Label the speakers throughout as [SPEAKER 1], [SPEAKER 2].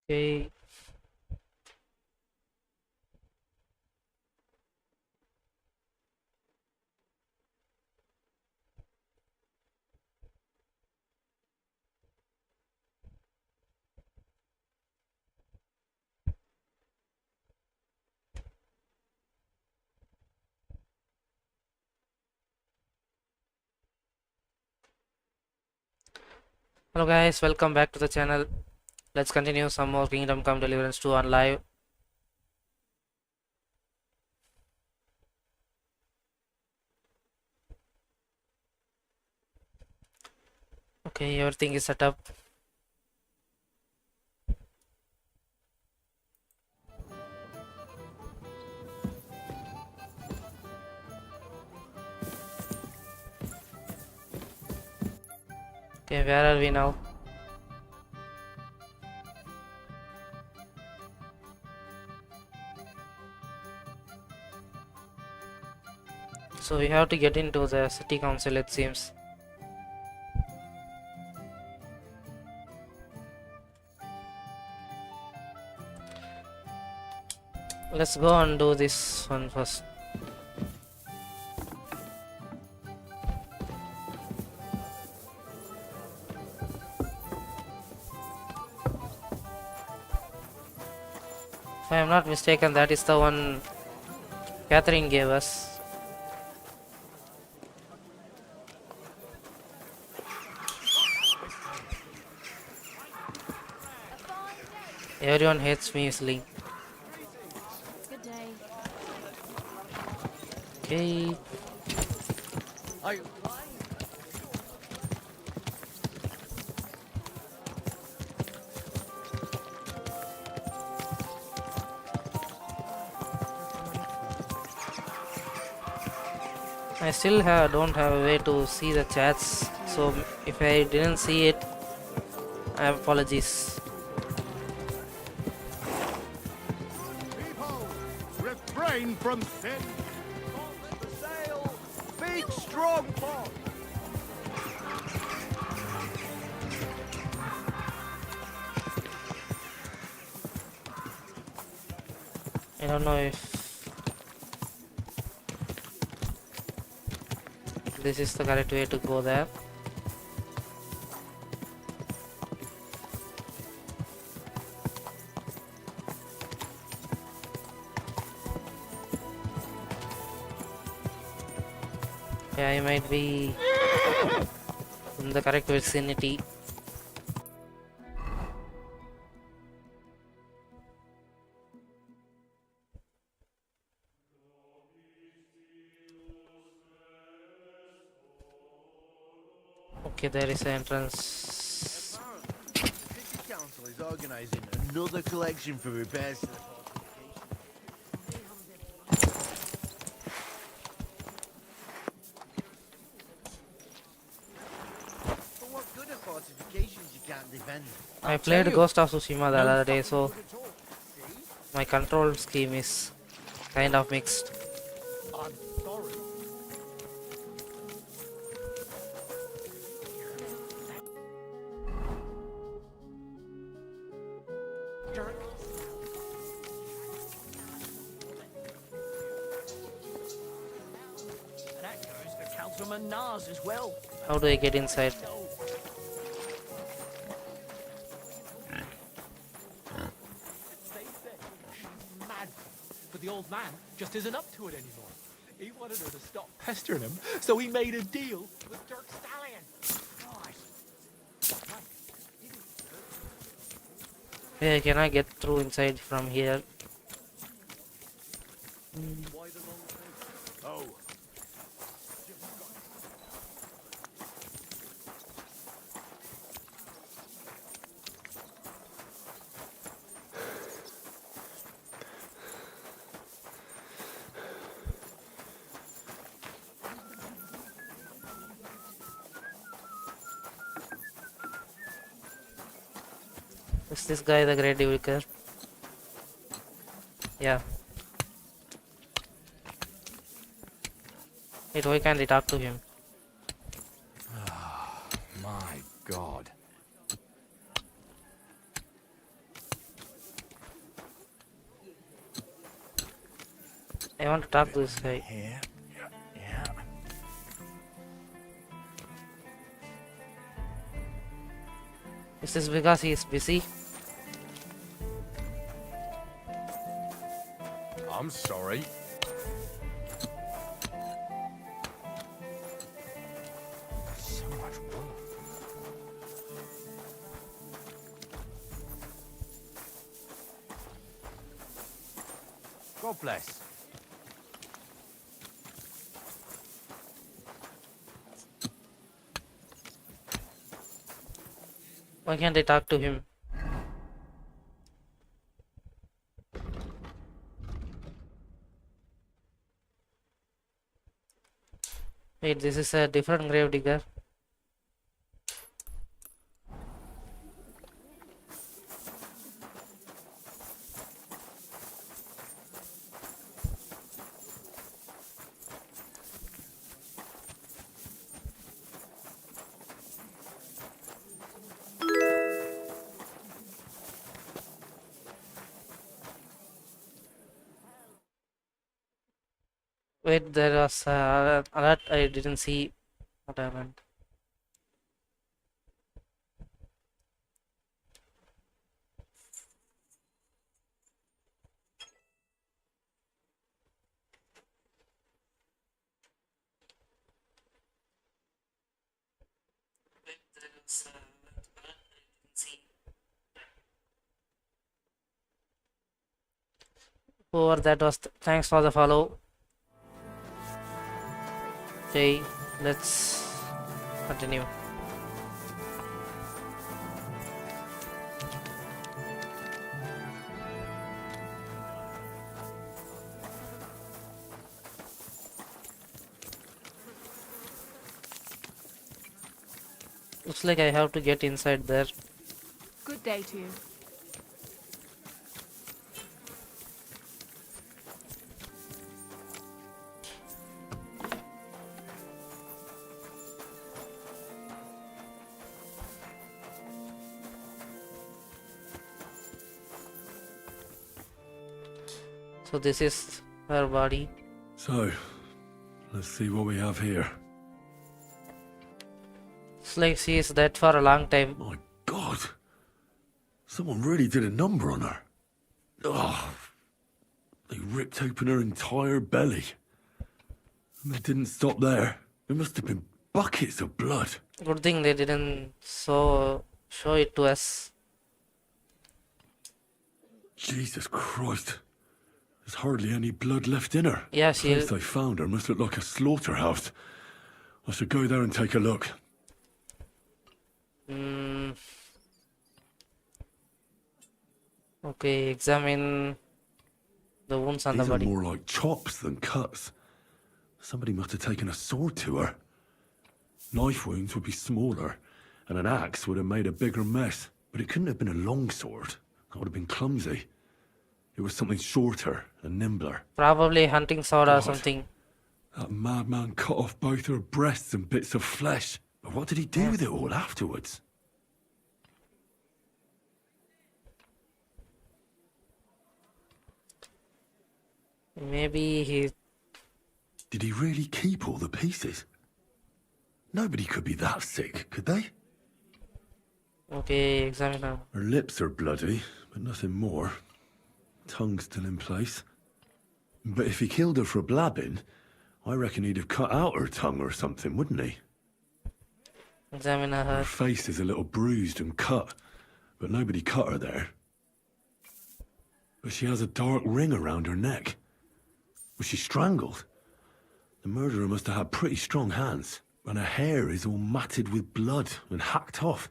[SPEAKER 1] Okay. Hello guys, welcome back to the channel. Let's continue some more Kingdom Come Deliverance 2 on live. Okay, everything is set up. Okay, where are we now? So we have to get into the city council, it seems. Let's go and do this one first. If I am not mistaken, that is the one Catherine gave us. Everyone hates me easily. Okay. I still don't have a way to see the chats, so if I didn't see it, I have apologies.
[SPEAKER 2] People, refrain from sin. Set the sail. Big strong pot.
[SPEAKER 1] I don't know if this is the correct way to go there. Yeah, I might be in the correct vicinity. Okay, there is an entrance.
[SPEAKER 2] The city council is organising another collection for repairs to the For what good are fortifications you can't defend?
[SPEAKER 1] I played Ghost of Tsushima the other day, so my control scheme is kind of mixed.
[SPEAKER 2] I'm sorry.
[SPEAKER 3] That goes for Councilman Nars as well.
[SPEAKER 1] How do I get inside?
[SPEAKER 3] She's mad, but the old man just isn't up to it anymore. He wanted her to stop pestering him, so he made a deal with Dirk Stallion.
[SPEAKER 1] Yeah, can I get through inside from here?
[SPEAKER 2] Why the long face? Oh.
[SPEAKER 1] Is this guy the Great Vicar? Yeah. Wait, why can't I talk to him?
[SPEAKER 4] My God.
[SPEAKER 1] I want to talk to this guy.
[SPEAKER 2] Here. Yeah.
[SPEAKER 1] Is this because he is busy?
[SPEAKER 2] I'm sorry. So much wrong. God bless.
[SPEAKER 1] Why can't I talk to him? Wait, this is a different grave digger. Wait, there was alert. I didn't see what happened. Whoever that was, thanks for the follow. Okay, let's continue. Looks like I have to get inside there.
[SPEAKER 4] Good day to you.
[SPEAKER 1] So this is her body.
[SPEAKER 5] So, let's see what we have here.
[SPEAKER 1] Looks like she is dead for a long time.
[SPEAKER 5] My God! Someone really did a number on her. Oh, they ripped open her entire belly. And they didn't stop there. There must have been buckets of blood.
[SPEAKER 1] Good thing they didn't show it to us.
[SPEAKER 5] Jesus Christ. There's hardly any blood left in her.
[SPEAKER 1] Yeah,
[SPEAKER 5] The place they found her must look like a slaughterhouse. I should go there and take a look.
[SPEAKER 1] Okay, examine the wounds on
[SPEAKER 5] These
[SPEAKER 1] the
[SPEAKER 5] are
[SPEAKER 1] body.
[SPEAKER 5] more like chops than cuts. Somebody must have taken a sword to her. Knife wounds would be smaller, and an axe would have made a bigger mess. But it couldn't have been a long sword. That would have been clumsy. It was something shorter and nimbler.
[SPEAKER 1] Probably hunting sword or
[SPEAKER 5] God.
[SPEAKER 1] something.
[SPEAKER 5] That madman cut off both her breasts and bits of flesh. But what did he do with it all afterwards?
[SPEAKER 1] Maybe he...
[SPEAKER 5] Did he really keep all the pieces? Nobody could be that sick, could they?
[SPEAKER 1] Okay, examine her.
[SPEAKER 5] Her lips are bloody, but nothing more. Tongue's still in place. But if he killed her for blabbing, I reckon he'd have cut out her tongue or something, wouldn't he?
[SPEAKER 1] Examine
[SPEAKER 5] Her
[SPEAKER 1] her.
[SPEAKER 5] face is a little bruised and cut, but nobody cut her there. But she has a dark ring around her neck. Was she strangled? The murderer must have had pretty strong hands, and her hair is all matted with blood and hacked off.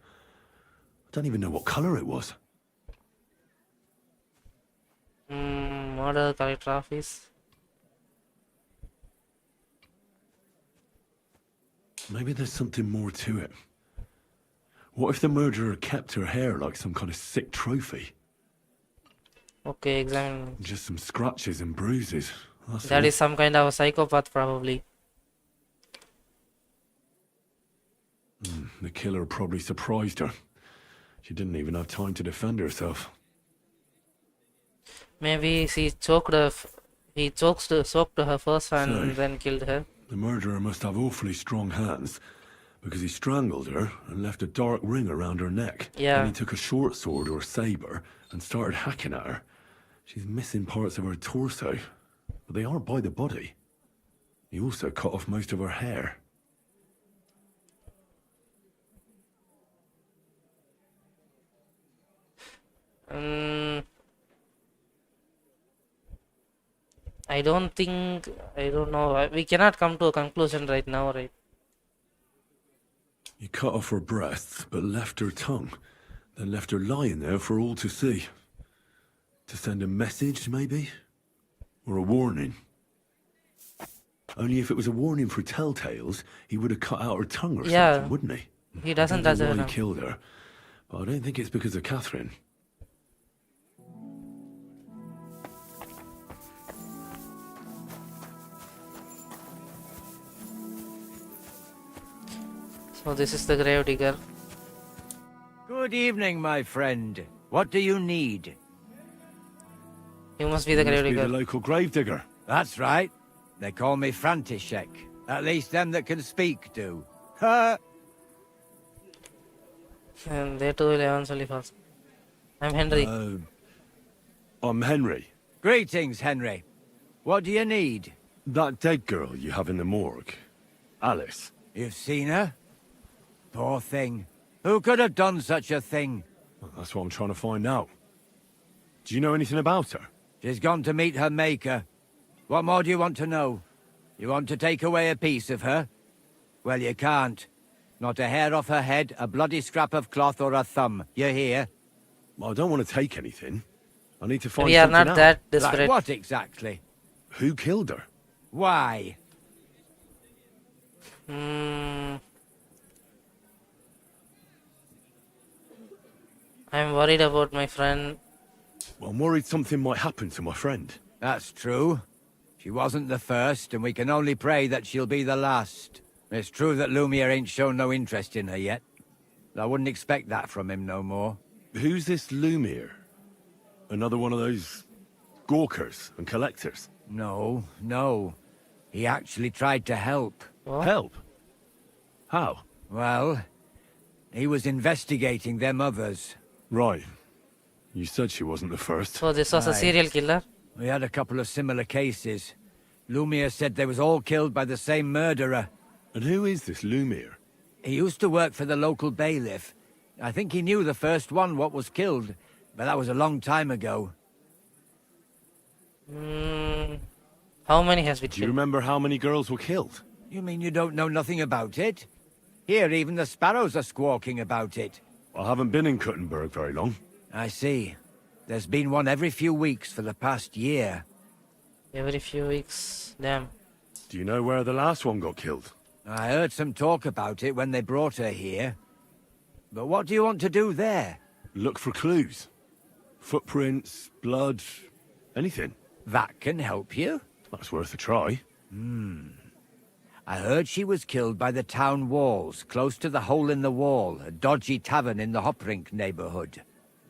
[SPEAKER 5] I don't even know what colour it was.
[SPEAKER 1] Murder character office.
[SPEAKER 5] Maybe there's something more to it. What if the murderer kept her hair like some kind of sick trophy?
[SPEAKER 1] Okay, examine.
[SPEAKER 5] Just some scratches and bruises. That's
[SPEAKER 1] That
[SPEAKER 5] all.
[SPEAKER 1] is some kind of a psychopath, probably.
[SPEAKER 5] The killer probably surprised her. She didn't even have time to defend herself.
[SPEAKER 1] Maybe she choked He spoke to her first and
[SPEAKER 5] Sorry.
[SPEAKER 1] then killed her.
[SPEAKER 5] The murderer must have awfully strong hands, because he strangled her and left a dark ring around her neck.
[SPEAKER 1] Yeah.
[SPEAKER 5] Then he took a short sword or saber and started hacking at her. She's missing parts of her torso, but they aren't by the body. He also cut off most of her hair.
[SPEAKER 1] I don't know. We cannot come to a conclusion right now, right?
[SPEAKER 5] He cut off her breasts, but left her tongue, then left her lying there for all to see. To send a message, maybe? Or a warning? Only if it was a warning for telltales, he would have cut out her tongue or
[SPEAKER 1] Yeah.
[SPEAKER 5] something, wouldn't he?
[SPEAKER 1] He doesn't
[SPEAKER 5] I don't know
[SPEAKER 1] deserve
[SPEAKER 5] why
[SPEAKER 1] her.
[SPEAKER 5] he killed her, but I don't think it's because of Catherine.
[SPEAKER 1] So this is the grave digger.
[SPEAKER 6] Good evening, my friend. What do you need?
[SPEAKER 1] You must be the
[SPEAKER 5] He must
[SPEAKER 1] grave
[SPEAKER 5] be the
[SPEAKER 1] digger.
[SPEAKER 5] local gravedigger.
[SPEAKER 6] That's right. They call me František. At least them that can speak do. Ha!
[SPEAKER 1] And they too will eventually fall. I'm Henry.
[SPEAKER 5] I'm Henry.
[SPEAKER 6] Greetings, Henry. What do you need?
[SPEAKER 5] That dead girl you have in the morgue. Alice.
[SPEAKER 6] You've seen her? Poor thing. Who could have done such a thing?
[SPEAKER 5] Well, that's what I'm trying to find out. Do you know anything about her?
[SPEAKER 6] She's gone to meet her maker. What more do you want to know? You want to take away a piece of her? Well, you can't. Not a hair off her head, a bloody scrap of cloth or a thumb. You hear?
[SPEAKER 5] Well, I don't want to take anything. I need to find
[SPEAKER 1] We are
[SPEAKER 5] something
[SPEAKER 1] not
[SPEAKER 5] out.
[SPEAKER 1] that
[SPEAKER 6] Like
[SPEAKER 1] desperate.
[SPEAKER 6] what exactly?
[SPEAKER 5] Who killed her?
[SPEAKER 6] Why?
[SPEAKER 1] I'm worried about my friend.
[SPEAKER 5] Well, I'm worried something might happen to my friend.
[SPEAKER 6] That's true. She wasn't the first, and we can only pray that she'll be the last. It's true that Lumiere ain't shown no interest in her yet. I wouldn't expect that from him no more.
[SPEAKER 5] Who's this Lumiere? Another one of those gawkers and collectors?
[SPEAKER 6] No, no. He actually tried to help.
[SPEAKER 1] What?
[SPEAKER 5] Help? How?
[SPEAKER 6] Well, he was investigating them others.
[SPEAKER 5] Right. You said she wasn't the first.
[SPEAKER 1] So this was a
[SPEAKER 6] Aye.
[SPEAKER 1] serial killer.
[SPEAKER 6] We had a couple of similar cases. Lumiere said they was all killed by the same murderer.
[SPEAKER 5] And who is this Lumiere?
[SPEAKER 6] He used to work for the local bailiff. I think he knew the first one what was killed, but that was a long time ago.
[SPEAKER 1] How many has been
[SPEAKER 5] Do you
[SPEAKER 1] killed?
[SPEAKER 5] remember how many girls were killed?
[SPEAKER 6] You mean you don't know nothing about it? Here, even the sparrows are squawking about it.
[SPEAKER 5] I haven't been in Kuttenberg very long.
[SPEAKER 6] I see. There's been one every few weeks for the past year.
[SPEAKER 1] Every few weeks. Damn.
[SPEAKER 5] Do you know where the last one got killed?
[SPEAKER 6] I heard some talk about it when they brought her here. But what do you want to do there?
[SPEAKER 5] Look for clues. Footprints, blood, anything.
[SPEAKER 6] That can help you.
[SPEAKER 5] That's worth a try.
[SPEAKER 6] I heard she was killed by the town walls, close to the Hole in the Wall, a dodgy tavern in the Hoprink neighborhood.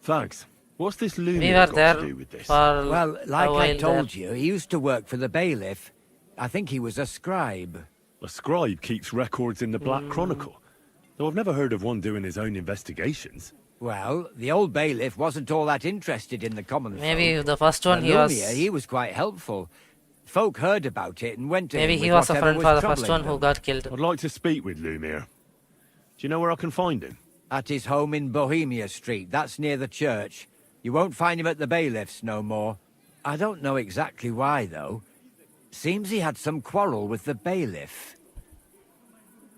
[SPEAKER 5] Thanks. What's this
[SPEAKER 1] We
[SPEAKER 5] Lumiere
[SPEAKER 1] were
[SPEAKER 5] got
[SPEAKER 1] there
[SPEAKER 5] to do with this?
[SPEAKER 1] for
[SPEAKER 6] Well, like
[SPEAKER 1] a
[SPEAKER 6] I
[SPEAKER 1] while
[SPEAKER 6] told
[SPEAKER 1] there.
[SPEAKER 6] you, he used to work for the bailiff. I think he was a scribe.
[SPEAKER 5] A scribe keeps records in the Black Chronicle. Though I've never heard of one doing his own investigations.
[SPEAKER 6] Well, the old bailiff wasn't all that interested in the common
[SPEAKER 1] Maybe
[SPEAKER 6] folk.
[SPEAKER 1] the first one
[SPEAKER 6] But
[SPEAKER 1] he was.
[SPEAKER 6] Lumiere, he was quite helpful. Folk heard about it and went to
[SPEAKER 1] Maybe
[SPEAKER 6] him
[SPEAKER 1] he
[SPEAKER 6] with
[SPEAKER 1] was a
[SPEAKER 6] whatever
[SPEAKER 1] friend for the
[SPEAKER 6] troubling
[SPEAKER 1] first one who
[SPEAKER 6] them.
[SPEAKER 1] got killed.
[SPEAKER 5] I'd like to speak with Lumiere. Do you know where I can find him?
[SPEAKER 6] At his home in Bohemia Street, that's near the church. You won't find him at the bailiff's no more. I don't know exactly why, though. Seems he had some quarrel with the bailiff.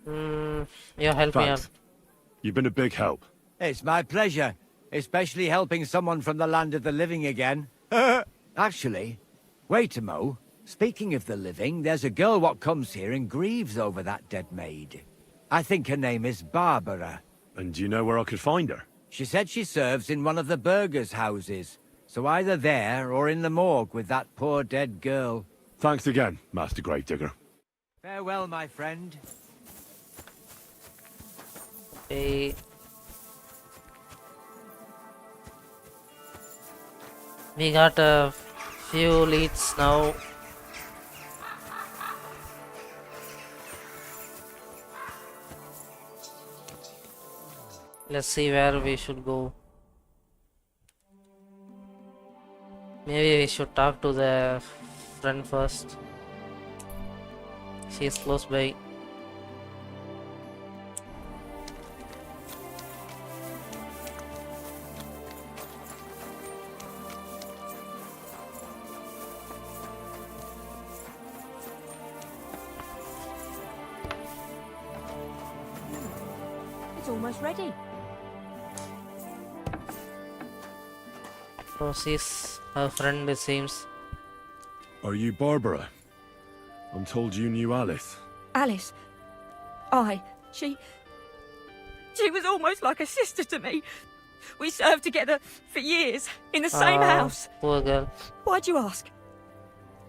[SPEAKER 1] Yeah, help me out.
[SPEAKER 5] Thanks. You've been a big help.
[SPEAKER 6] It's my pleasure, especially helping someone from the land of the living again. Actually, wait a mo. Speaking of the living, there's a girl what comes here and grieves over that dead maid. I think her name is Barbara.
[SPEAKER 5] And do you know where I could find her?
[SPEAKER 6] She said she serves in one of the burgers' houses, so either there or in the morgue with that poor dead girl.
[SPEAKER 5] Thanks again, Master Gravedigger.
[SPEAKER 6] Farewell, my friend.
[SPEAKER 1] Okay. We got a few leads now. Let's see where we should go. Maybe we should talk to the friend first. She's close by.
[SPEAKER 7] It's almost ready.
[SPEAKER 1] Oh, she's her friend, it seems.
[SPEAKER 5] Are you Barbara? I'm told you knew Alice.
[SPEAKER 7] Alice. She was almost like a sister to me. We served together for years in the same house.
[SPEAKER 1] Poor girl.
[SPEAKER 7] Why'd you ask?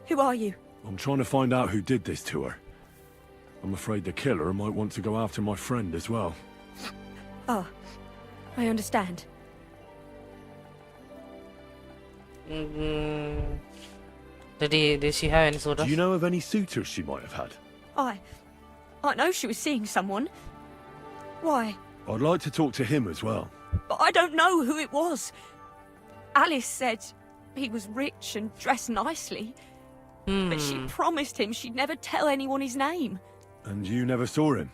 [SPEAKER 7] Who are you?
[SPEAKER 5] I'm trying to find out who did this to her. I'm afraid the killer might want to go after my friend as well.
[SPEAKER 7] Ah, I understand.
[SPEAKER 1] Did she have any sort of...
[SPEAKER 5] Do you know of any suitors she might have had?
[SPEAKER 7] I know she was seeing someone. Why?
[SPEAKER 5] I'd like to talk to him as well.
[SPEAKER 7] But I don't know who it was. Alice said he was rich and dressed nicely. But she promised him she'd never tell anyone his name.
[SPEAKER 5] And you never saw him?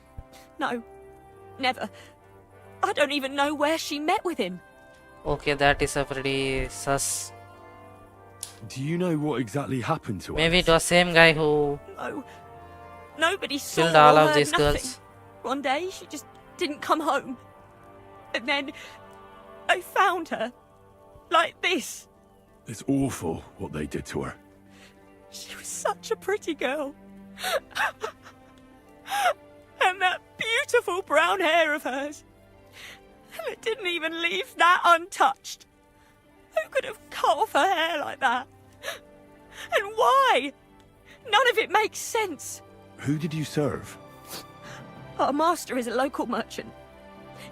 [SPEAKER 7] No, never. I don't even know where she met with him.
[SPEAKER 1] Okay, that is a pretty sus.
[SPEAKER 5] Do you know what exactly happened to her?
[SPEAKER 1] Maybe it was same guy who
[SPEAKER 7] No, nobody saw
[SPEAKER 1] killed all
[SPEAKER 7] or
[SPEAKER 1] of
[SPEAKER 7] heard
[SPEAKER 1] these
[SPEAKER 7] nothing.
[SPEAKER 1] girls.
[SPEAKER 7] One day, she just didn't come home. And then I found her. Like this.
[SPEAKER 5] It's awful what they did to her.
[SPEAKER 7] She was such a pretty girl. And that beautiful brown hair of hers. And it didn't even leave that untouched. Who could have cut off her hair like that? And why? None of it makes sense.
[SPEAKER 5] Who did you serve?
[SPEAKER 7] Our master is a local merchant.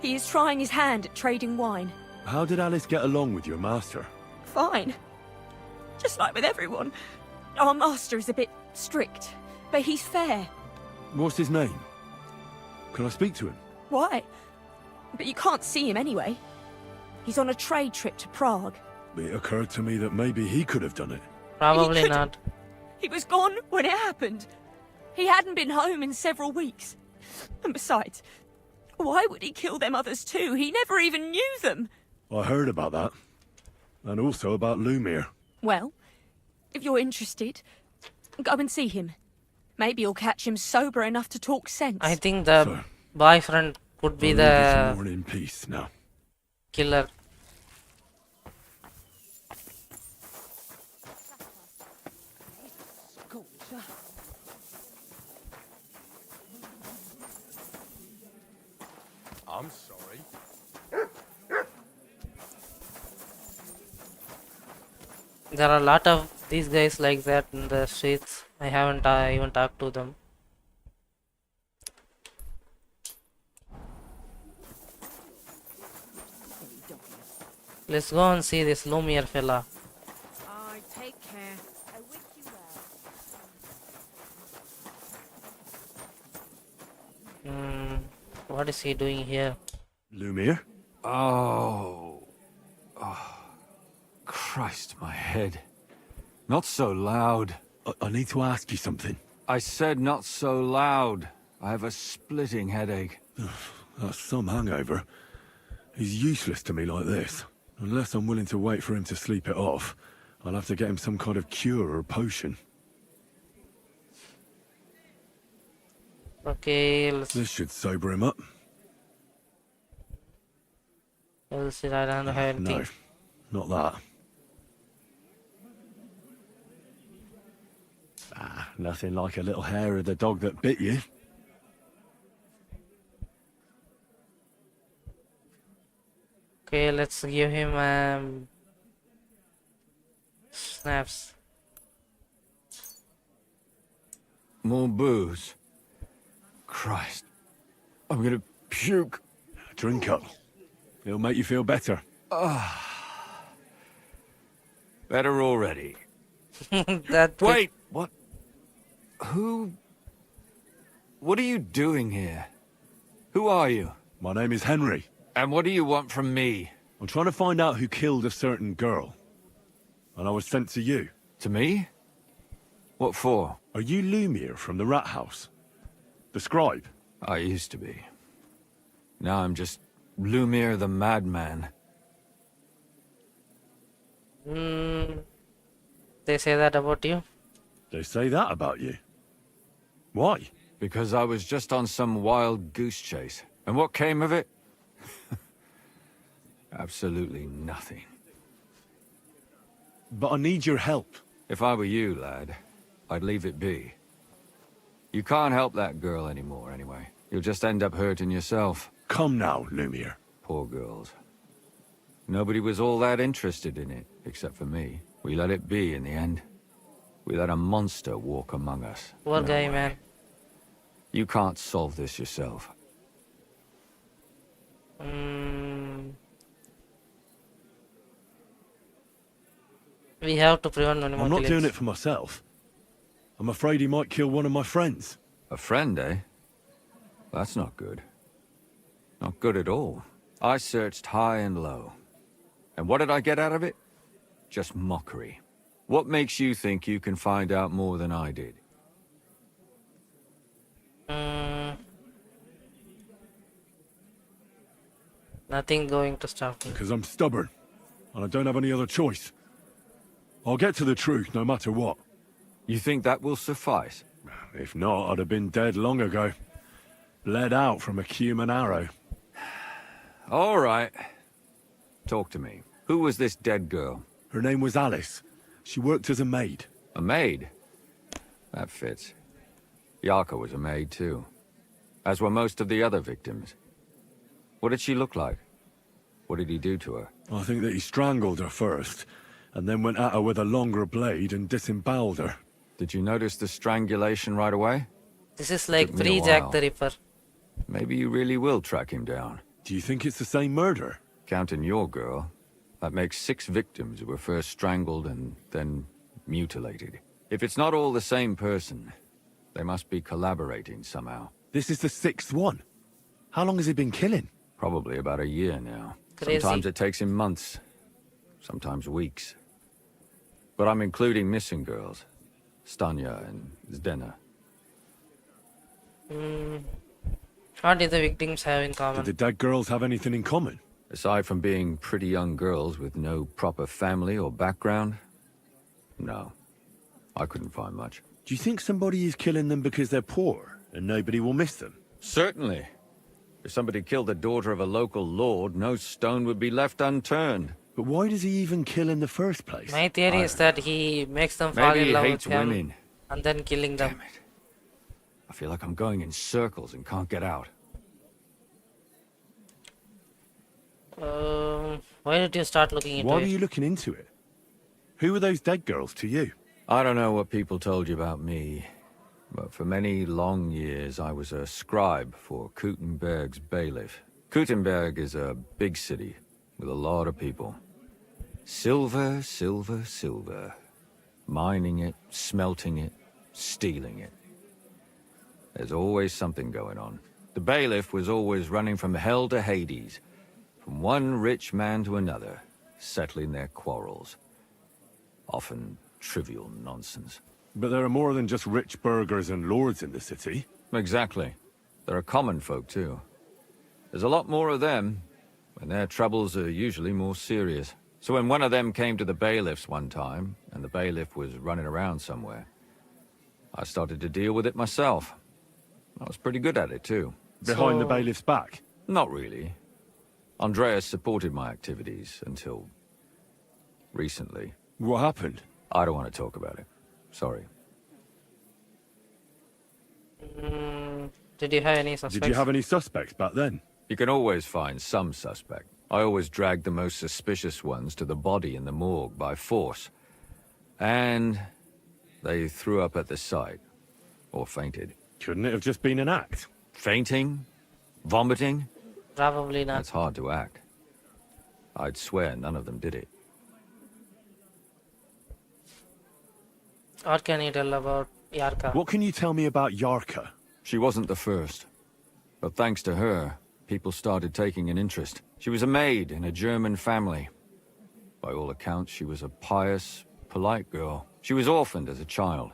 [SPEAKER 7] He is trying his hand at trading wine.
[SPEAKER 5] How did Alice get along with your master?
[SPEAKER 7] Fine. Just like with everyone. Our master is a bit strict, but he's fair.
[SPEAKER 5] What's his name? Can I speak to him?
[SPEAKER 7] Why? But you can't see him anyway. He's on a trade trip to Prague.
[SPEAKER 5] It occurred to me that maybe he could have done it.
[SPEAKER 1] Probably
[SPEAKER 7] couldn't.
[SPEAKER 1] not.
[SPEAKER 7] He was gone when it happened. He hadn't been home in several weeks. And besides, why would he kill them others too? He never even knew them.
[SPEAKER 5] I heard about that. And also about Lumir.
[SPEAKER 7] Well, if you're interested, go and see him. Maybe you'll catch him sober enough to talk sense.
[SPEAKER 1] I think the
[SPEAKER 5] So,
[SPEAKER 1] boyfriend could be
[SPEAKER 5] I'll leave you to
[SPEAKER 1] the
[SPEAKER 5] mourn in peace now.
[SPEAKER 1] killer.
[SPEAKER 3] I'm sorry.
[SPEAKER 1] There are a lot of these guys like that in the streets. I haven't even talked to them. Let's go and see this Lumiere fella.
[SPEAKER 4] I take care. I wish you well.
[SPEAKER 1] What is he doing here?
[SPEAKER 5] Lumir?
[SPEAKER 8] Oh. Christ, my head. Not so loud.
[SPEAKER 5] I need to ask you something.
[SPEAKER 8] I said not so loud. I have a splitting headache.
[SPEAKER 5] That's some hangover. He's useless to me like this. Unless I'm willing to wait for him to sleep it off, I'll have to get him some kind of cure or potion.
[SPEAKER 1] Okay, let's
[SPEAKER 5] This should sober him up.
[SPEAKER 1] see. I don't have anything.
[SPEAKER 5] No, not that. Nothing like a little hair of the dog that bit you.
[SPEAKER 1] Okay, let's give him snaps.
[SPEAKER 8] More booze. Christ. I'm gonna puke.
[SPEAKER 5] Drink up. It'll make you feel better.
[SPEAKER 8] Better already.
[SPEAKER 1] That
[SPEAKER 8] Wait, what? Who? What are you doing here? Who are you?
[SPEAKER 5] My name is Henry.
[SPEAKER 8] And what do you want from me?
[SPEAKER 5] I'm trying to find out who killed a certain girl. And I was sent to you.
[SPEAKER 8] To me? What for?
[SPEAKER 5] Are you Lumiere from the Rat House? The scribe?
[SPEAKER 8] I used to be. Now I'm just Lumiere the Madman.
[SPEAKER 1] They say that about you?
[SPEAKER 5] They say that about you. Why?
[SPEAKER 8] Because I was just on some wild goose chase. And what came of it? Absolutely nothing.
[SPEAKER 5] But I need your help.
[SPEAKER 8] If I were you, lad, I'd leave it be. You can't help that girl anymore, anyway. You'll just end up hurting yourself.
[SPEAKER 5] Come now, Lumiere.
[SPEAKER 8] Poor girls. Nobody was all that interested in it, except for me. We let it be in the end. We let a monster walk among us.
[SPEAKER 1] Poor
[SPEAKER 8] No
[SPEAKER 1] guy,
[SPEAKER 8] way.
[SPEAKER 1] man.
[SPEAKER 8] You can't solve this yourself.
[SPEAKER 1] We have to prevent any more
[SPEAKER 5] I'm not
[SPEAKER 1] killings.
[SPEAKER 5] doing it for myself. I'm afraid he might kill one of my friends.
[SPEAKER 8] A friend, eh? That's not good. Not good at all. I searched high and low. And what did I get out of it? Just mockery. What makes you think you can find out more than I did?
[SPEAKER 1] Nothing going to stop me.
[SPEAKER 5] Because I'm stubborn. And I don't have any other choice. I'll get to the truth no matter what.
[SPEAKER 8] You think that will suffice?
[SPEAKER 5] If not, I'd have been dead long ago. Bled out from a human arrow.
[SPEAKER 8] All right. Talk to me. Who was this dead girl?
[SPEAKER 5] Her name was Alice. She worked as a maid.
[SPEAKER 8] A maid? That fits. Yarka was a maid too. As were most of the other victims. What did she look like? What did he do to her?
[SPEAKER 5] I think that he strangled her first, and then went at her with a longer blade and disemboweled her.
[SPEAKER 8] Did you notice the strangulation right away?
[SPEAKER 1] This is like
[SPEAKER 8] Took me a
[SPEAKER 1] pre-Jack
[SPEAKER 8] while.
[SPEAKER 1] the Ripper.
[SPEAKER 8] Maybe you really will track him down.
[SPEAKER 5] Do you think it's the same murder?
[SPEAKER 8] Counting your girl, that makes 6 victims who were first strangled and then mutilated. If it's not all the same person, they must be collaborating somehow.
[SPEAKER 5] This is the 6th one. How long has he been killing?
[SPEAKER 8] Probably about a year now.
[SPEAKER 1] Crazy.
[SPEAKER 8] Sometimes it takes him months, sometimes weeks. But I'm including missing girls. Stanya and Zdena.
[SPEAKER 1] What did the victims have in common?
[SPEAKER 5] Did the dead girls have anything in common?
[SPEAKER 8] Aside from being pretty young girls with no proper family or background, no. I couldn't find much.
[SPEAKER 5] Do you think somebody is killing them because they're poor and nobody will miss them?
[SPEAKER 8] Certainly. If somebody killed the daughter of a local lord, no stone would be left unturned.
[SPEAKER 5] But why does he even kill in the first place?
[SPEAKER 1] My theory is that he makes them fall
[SPEAKER 8] Maybe
[SPEAKER 1] in
[SPEAKER 8] he
[SPEAKER 1] love with
[SPEAKER 8] hates
[SPEAKER 1] him
[SPEAKER 8] women.
[SPEAKER 1] and then killing them.
[SPEAKER 8] Damn it. I feel like I'm going in circles and can't get out.
[SPEAKER 1] Why did you start looking into
[SPEAKER 5] Why were
[SPEAKER 1] it?
[SPEAKER 5] you looking into it? Who were those dead girls to you?
[SPEAKER 8] I don't know what people told you about me, but for many long years I was a scribe for Kuttenberg's bailiff. Kuttenberg is a big city with a lot of people. Silver, silver, silver. Mining it, smelting it, stealing it. There's always something going on. The bailiff was always running from hell to Hades, from one rich man to another, settling their quarrels. Often trivial nonsense.
[SPEAKER 5] But there are more than just rich burghers and lords in the city.
[SPEAKER 8] Exactly. There are common folk too. There's a lot more of them, and their troubles are usually more serious. So when one of them came to the bailiff's one time, and the bailiff was running around somewhere, I started to deal with it myself. I was pretty good at it too.
[SPEAKER 5] Behind the bailiff's back.
[SPEAKER 8] Not really. Andreas supported my activities until recently.
[SPEAKER 5] What happened?
[SPEAKER 8] I don't want to talk about it. Sorry.
[SPEAKER 1] Did you have any suspects?
[SPEAKER 5] Did you have any suspects back then?
[SPEAKER 8] You can always find some suspect. I always dragged the most suspicious ones to the body in the morgue by force. And they threw up at the sight. Or fainted.
[SPEAKER 5] Couldn't it have just been an act?
[SPEAKER 8] Fainting? Vomiting?
[SPEAKER 1] Probably not.
[SPEAKER 8] That's hard to act. I'd swear none of them did it.
[SPEAKER 1] What can you tell about Yarka?
[SPEAKER 5] What can you tell me about Yarka?
[SPEAKER 8] She wasn't the first. But thanks to her, people started taking an interest. She was a maid in a German family. By all accounts, she was a pious, polite girl. She was orphaned as a child.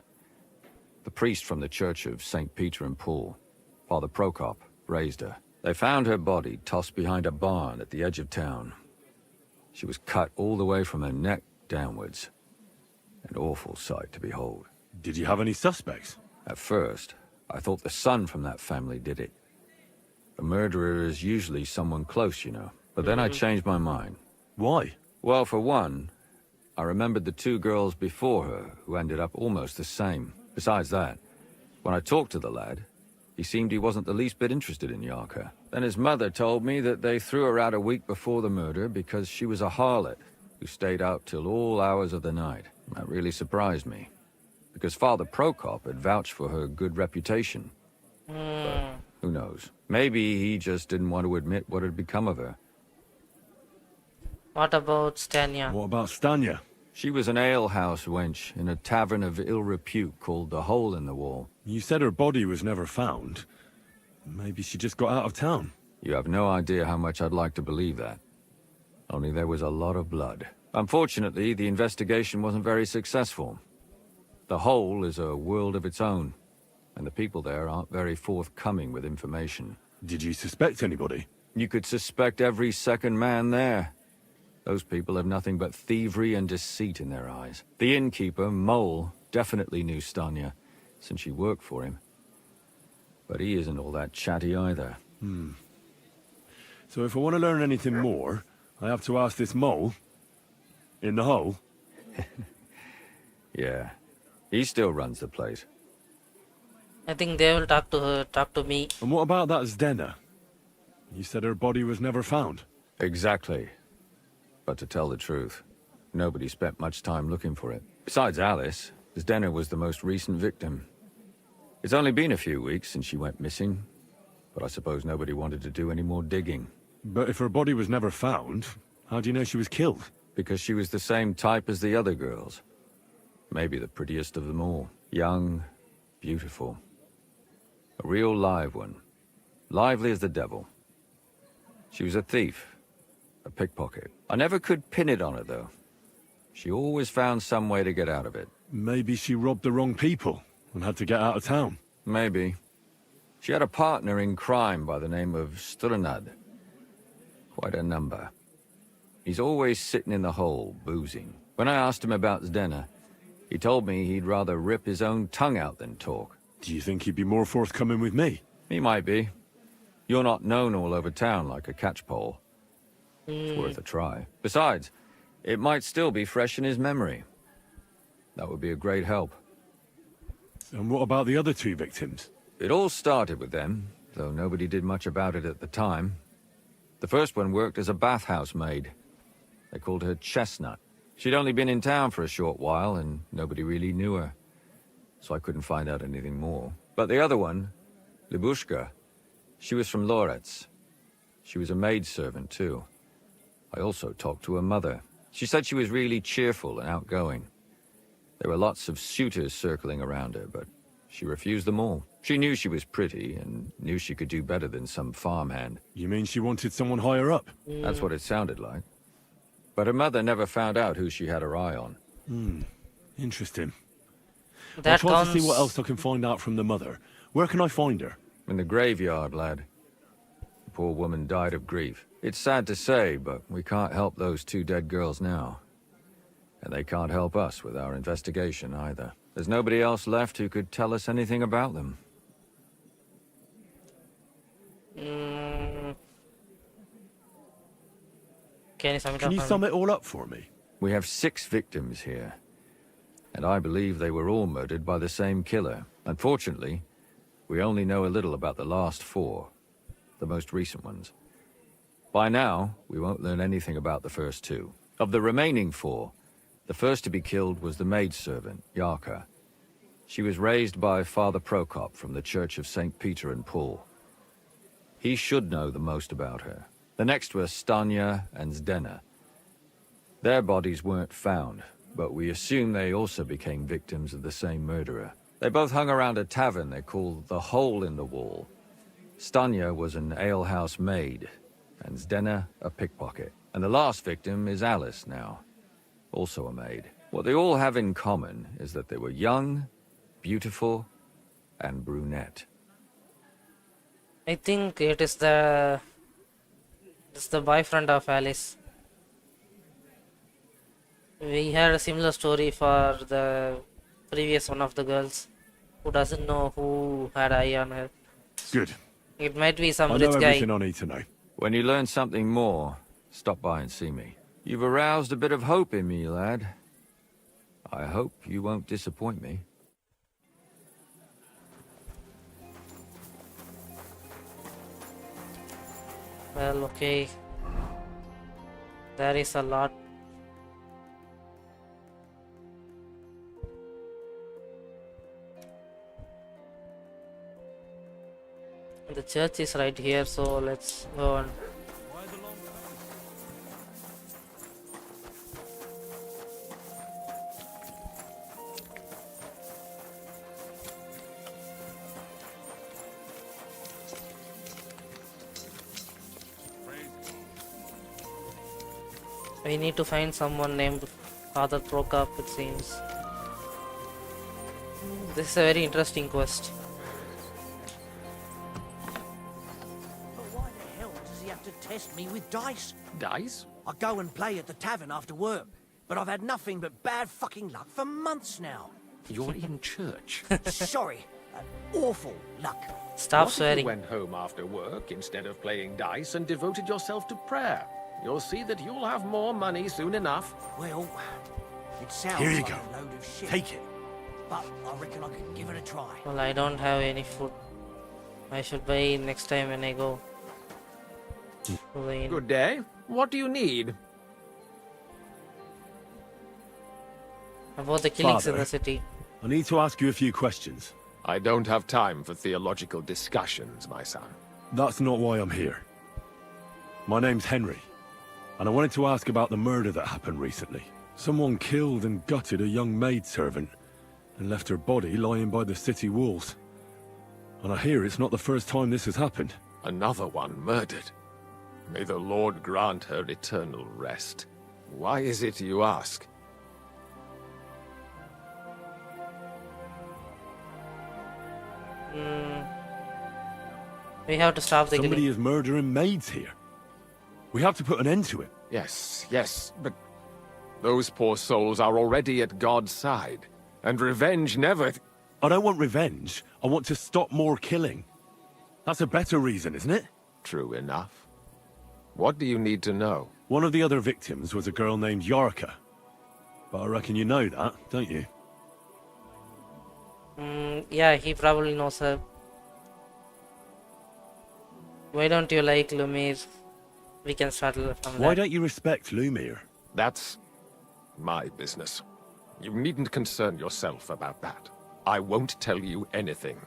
[SPEAKER 8] The priest from the Church of St. Peter and Paul, Father Prokop, raised her. They found her body tossed behind a barn at the edge of town. She was cut all the way from her neck downwards. An awful sight to behold.
[SPEAKER 5] Did you have any suspects?
[SPEAKER 8] At first, I thought the son from that family did it. A murderer is usually someone close, you know. But then I changed my mind.
[SPEAKER 5] Why?
[SPEAKER 8] Well, for one, I remembered the two girls before her who ended up almost the same. Besides that, when I talked to the lad, he seemed he wasn't the least bit interested in Yarka. Then his mother told me that they threw her out a week before the murder because she was a harlot who stayed out till all hours of the night. That really surprised me, because Father Prokop had vouched for her good reputation. But who knows? Maybe he just didn't want to admit what had become of her.
[SPEAKER 1] What about Stania?
[SPEAKER 5] What about Stanya?
[SPEAKER 8] She was an alehouse wench in a tavern of ill repute called the Hole in the Wall.
[SPEAKER 5] You said her body was never found. Maybe she just got out of town.
[SPEAKER 8] You have no idea how much I'd like to believe that. Only there was a lot of blood. Unfortunately, the investigation wasn't very successful. The Hole is a world of its own, and the people there aren't very forthcoming with information.
[SPEAKER 5] Did you suspect anybody?
[SPEAKER 8] You could suspect every second man there. Those people have nothing but thievery and deceit in their eyes. The innkeeper, Mole, definitely knew Stanya, since she worked for him. But he isn't all that chatty either.
[SPEAKER 5] So if I want to learn anything more, I have to ask this mole in the hole.
[SPEAKER 8] Yeah, he still runs the place.
[SPEAKER 1] I think they will talk to her, talk to me.
[SPEAKER 5] And what about that Zdena? You said her body was never found.
[SPEAKER 8] Exactly. But to tell the truth, nobody spent much time looking for it. Besides Alice, Zdena was the most recent victim. It's only been a few weeks since she went missing, but I suppose nobody wanted to do any more digging.
[SPEAKER 5] But if her body was never found, how do you know she was killed?
[SPEAKER 8] Because she was the same type as the other girls. Maybe the prettiest of them all. Young, beautiful. A real live one. Lively as the devil. She was a thief. A pickpocket. I never could pin it on her, though. She always found some way to get out of it.
[SPEAKER 5] Maybe she robbed the wrong people and had to get out of town.
[SPEAKER 8] Maybe. She had a partner in crime by the name of Strunad. Quite a number. He's always sitting in the hole, boozing. When I asked him about Zdena, he told me he'd rather rip his own tongue out than talk.
[SPEAKER 5] Do you think he'd be more forthcoming with me?
[SPEAKER 8] He might be. You're not known all over town like a catchpole. It's worth a try. Besides, it might still be fresh in his memory. That would be a great help.
[SPEAKER 5] And what about the other two victims?
[SPEAKER 8] It all started with them, though nobody did much about it at the time. The first one worked as a bathhouse maid. They called her Chestnut. She'd only been in town for a short while, and nobody really knew her. So I couldn't find out anything more. But the other one, Libushka, she was from Loretz. She was a maidservant, too. I also talked to her mother. She said she was really cheerful and outgoing. There were lots of suitors circling around her, but she refused them all. She knew she was pretty and knew she could do better than some farmhand.
[SPEAKER 5] You mean she wanted someone higher up?
[SPEAKER 8] That's what it sounded like. But her mother never found out who she had her eye on.
[SPEAKER 5] Interesting.
[SPEAKER 1] That
[SPEAKER 5] I'll try to
[SPEAKER 1] counts.
[SPEAKER 5] see what else I can find out from the mother. Where can I find her?
[SPEAKER 8] In the graveyard, lad. The poor woman died of grief. It's sad to say, but we can't help those two dead girls now. And they can't help us with our investigation either. There's nobody else left who could tell us anything about them.
[SPEAKER 5] Can you sum it all up for me?
[SPEAKER 8] We have 6 victims here. And I believe they were all murdered by the same killer. Unfortunately, we only know a little about the last 4, the most recent ones. By now, we won't learn anything about the first 2. Of the remaining 4, the first to be killed was the maidservant, Yarka. She was raised by Father Prokop from the Church of St. Peter and Paul. He should know the most about her. The next were Stanya and Zdena. Their bodies weren't found, but we assume they also became victims of the same murderer. They both hung around a tavern they called the Hole in the Wall. Stanya was an alehouse maid, and Zdena a pickpocket. And the last victim is Alice now, also a maid. What they all have in common is that they were young, beautiful, and brunette.
[SPEAKER 1] I think it's the boyfriend of Alice. We had a similar story for the previous one of the girls who doesn't know who had eye on her.
[SPEAKER 5] Good.
[SPEAKER 1] It might be some
[SPEAKER 5] I know
[SPEAKER 1] rich guy.
[SPEAKER 5] everything I need to know.
[SPEAKER 8] When you learn something more, stop by and see me. You've aroused a bit of hope in me, lad. I hope you won't disappoint me.
[SPEAKER 1] Well, okay. There is a lot. The church is right here, so let's go on. We need to find someone named Father Prokop, it seems. This is a very interesting quest.
[SPEAKER 9] But why the hell does he have to test me with dice?
[SPEAKER 3] Dice?
[SPEAKER 9] I go and play at the tavern after work, but I've had nothing but bad fucking luck for months now.
[SPEAKER 3] You're in church.
[SPEAKER 9] Sorry, awful luck.
[SPEAKER 1] Stop
[SPEAKER 3] What if
[SPEAKER 1] swearing.
[SPEAKER 3] you went home after work instead of playing dice and devoted yourself to prayer? You'll see that you'll have more money soon enough.
[SPEAKER 9] Well, it sounds
[SPEAKER 5] Here you
[SPEAKER 9] like
[SPEAKER 5] go.
[SPEAKER 9] a load of shit.
[SPEAKER 5] Take it.
[SPEAKER 9] But I reckon I could give it a try.
[SPEAKER 1] Well, I don't have any food. I should buy next time when I go. to the inn.
[SPEAKER 3] Good day. What do you need?
[SPEAKER 1] About the killings in
[SPEAKER 5] Father.
[SPEAKER 1] the city.
[SPEAKER 5] I need to ask you a few questions.
[SPEAKER 3] I don't have time for theological discussions, my son.
[SPEAKER 5] That's not why I'm here. My name's Henry, and I wanted to ask about the murder that happened recently. Someone killed and gutted a young maidservant and left her body lying by the city walls. And I hear it's not the first time this has happened.
[SPEAKER 3] Another one murdered. May the Lord grant her eternal rest. Why is it you ask?
[SPEAKER 1] We have to stop the
[SPEAKER 5] Somebody
[SPEAKER 1] killing.
[SPEAKER 5] is murdering maids here. We have to put an end to it.
[SPEAKER 3] Yes, but those poor souls are already at God's side, and revenge never...
[SPEAKER 5] I don't want revenge. I want to stop more killing. That's a better reason, isn't it?
[SPEAKER 3] True enough. What do you need to know?
[SPEAKER 5] One of the other victims was a girl named Yarka. But I reckon you know that, don't you?
[SPEAKER 1] Yeah, he probably knows her. Why don't you like Lumir? We can start from
[SPEAKER 5] Why
[SPEAKER 1] that.
[SPEAKER 5] don't you respect Lumir?
[SPEAKER 3] That's my business. You needn't concern yourself about that. I won't tell you anything.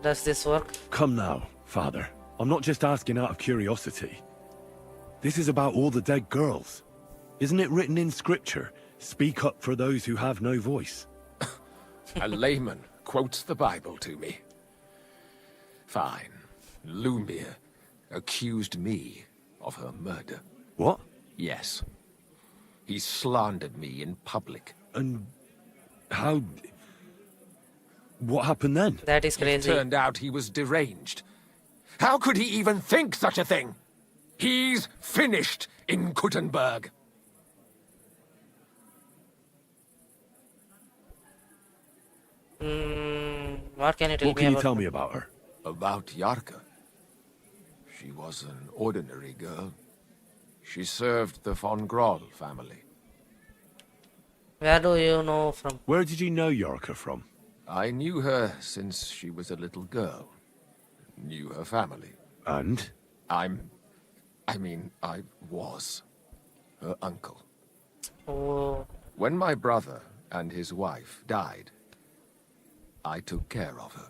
[SPEAKER 1] Does this work?
[SPEAKER 5] Come now, Father. I'm not just asking out of curiosity. This is about all the dead girls. Isn't it written in scripture, speak up for those who have no voice?
[SPEAKER 3] A layman quotes the Bible to me. Fine. Lumir accused me of her murder.
[SPEAKER 5] What?
[SPEAKER 3] Yes. He slandered me in public.
[SPEAKER 5] And how... What happened then?
[SPEAKER 1] That is
[SPEAKER 3] It
[SPEAKER 1] crazy.
[SPEAKER 3] turned out he was deranged. How could he even think such a thing? He's finished in Kuttenberg.
[SPEAKER 1] What can you tell
[SPEAKER 5] What
[SPEAKER 1] me
[SPEAKER 5] can you
[SPEAKER 1] about
[SPEAKER 5] tell me about her?
[SPEAKER 3] About Yarka. She was an ordinary girl. She served the von Groll family.
[SPEAKER 1] Where do you know from?
[SPEAKER 5] Where did you know Yarka from?
[SPEAKER 3] I knew her since she was a little girl. Knew her family.
[SPEAKER 5] And?
[SPEAKER 3] I was her uncle.
[SPEAKER 1] Oh,
[SPEAKER 3] When my brother and his wife died, I took care of her.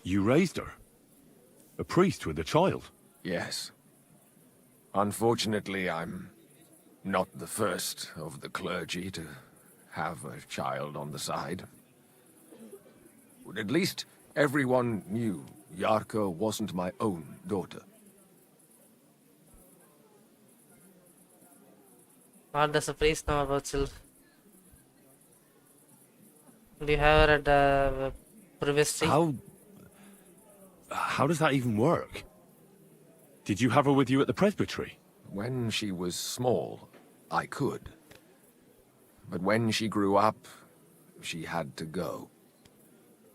[SPEAKER 5] You raised her? A priest with a child?
[SPEAKER 10] Yes. Unfortunately, I'm not the first of the clergy to have a child on the side. But at least everyone knew Yarka wasn't my own daughter.
[SPEAKER 1] What does a priest know about Sylph? Do you have her at the privacy?
[SPEAKER 5] How does that even work? Did you have her with you at the presbytery?
[SPEAKER 10] When she was small, I could. But when she grew up, she had to go.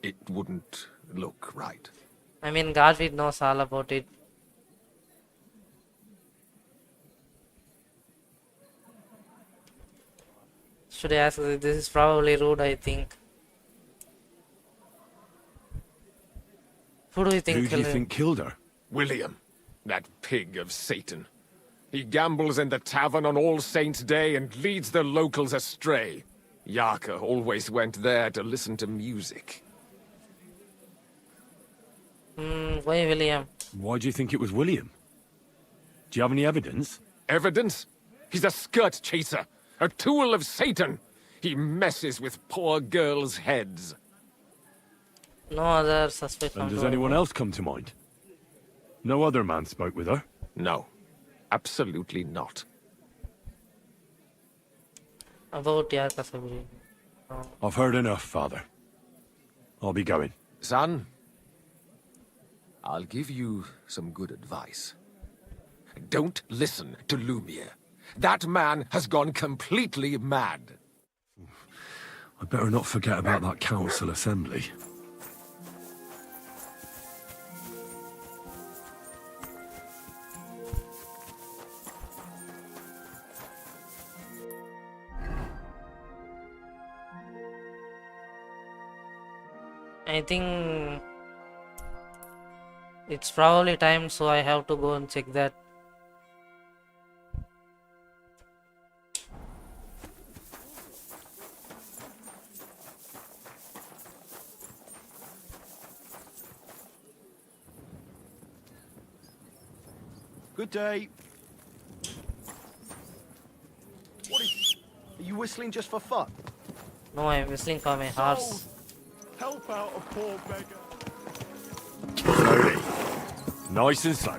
[SPEAKER 10] It wouldn't look right.
[SPEAKER 1] I mean, Garfield knows all about it. Should I ask? This is probably rude, I think. Who do you think
[SPEAKER 5] Who do you
[SPEAKER 1] killed her?
[SPEAKER 5] think killed her?
[SPEAKER 10] William, that pig of Satan. He gambles in the tavern on All Saints' Day and leads the locals astray. Yarka always went there to listen to music.
[SPEAKER 1] Why William?
[SPEAKER 5] Why do you think it was William? Do you have any evidence?
[SPEAKER 10] Evidence? He's a skirt chaser, a tool of Satan. He messes with poor girls' heads.
[SPEAKER 1] No other suspect.
[SPEAKER 5] And does anyone else come to mind? No other man spoke with her?
[SPEAKER 10] No, absolutely not.
[SPEAKER 1] About Yarka Sabri. No.
[SPEAKER 5] I've heard enough, Father. I'll be going.
[SPEAKER 10] Son, I'll give you some good advice. Don't listen to Lumiere. That man has gone completely mad.
[SPEAKER 5] I better not forget about that council assembly.
[SPEAKER 1] I think it's probably time, so I have to go and check that.
[SPEAKER 2] Good day. Are you whistling just for fun?
[SPEAKER 1] No, I'm whistling for my horse.
[SPEAKER 2] Help out a poor beggar.
[SPEAKER 5] Slowly. Nice and slow.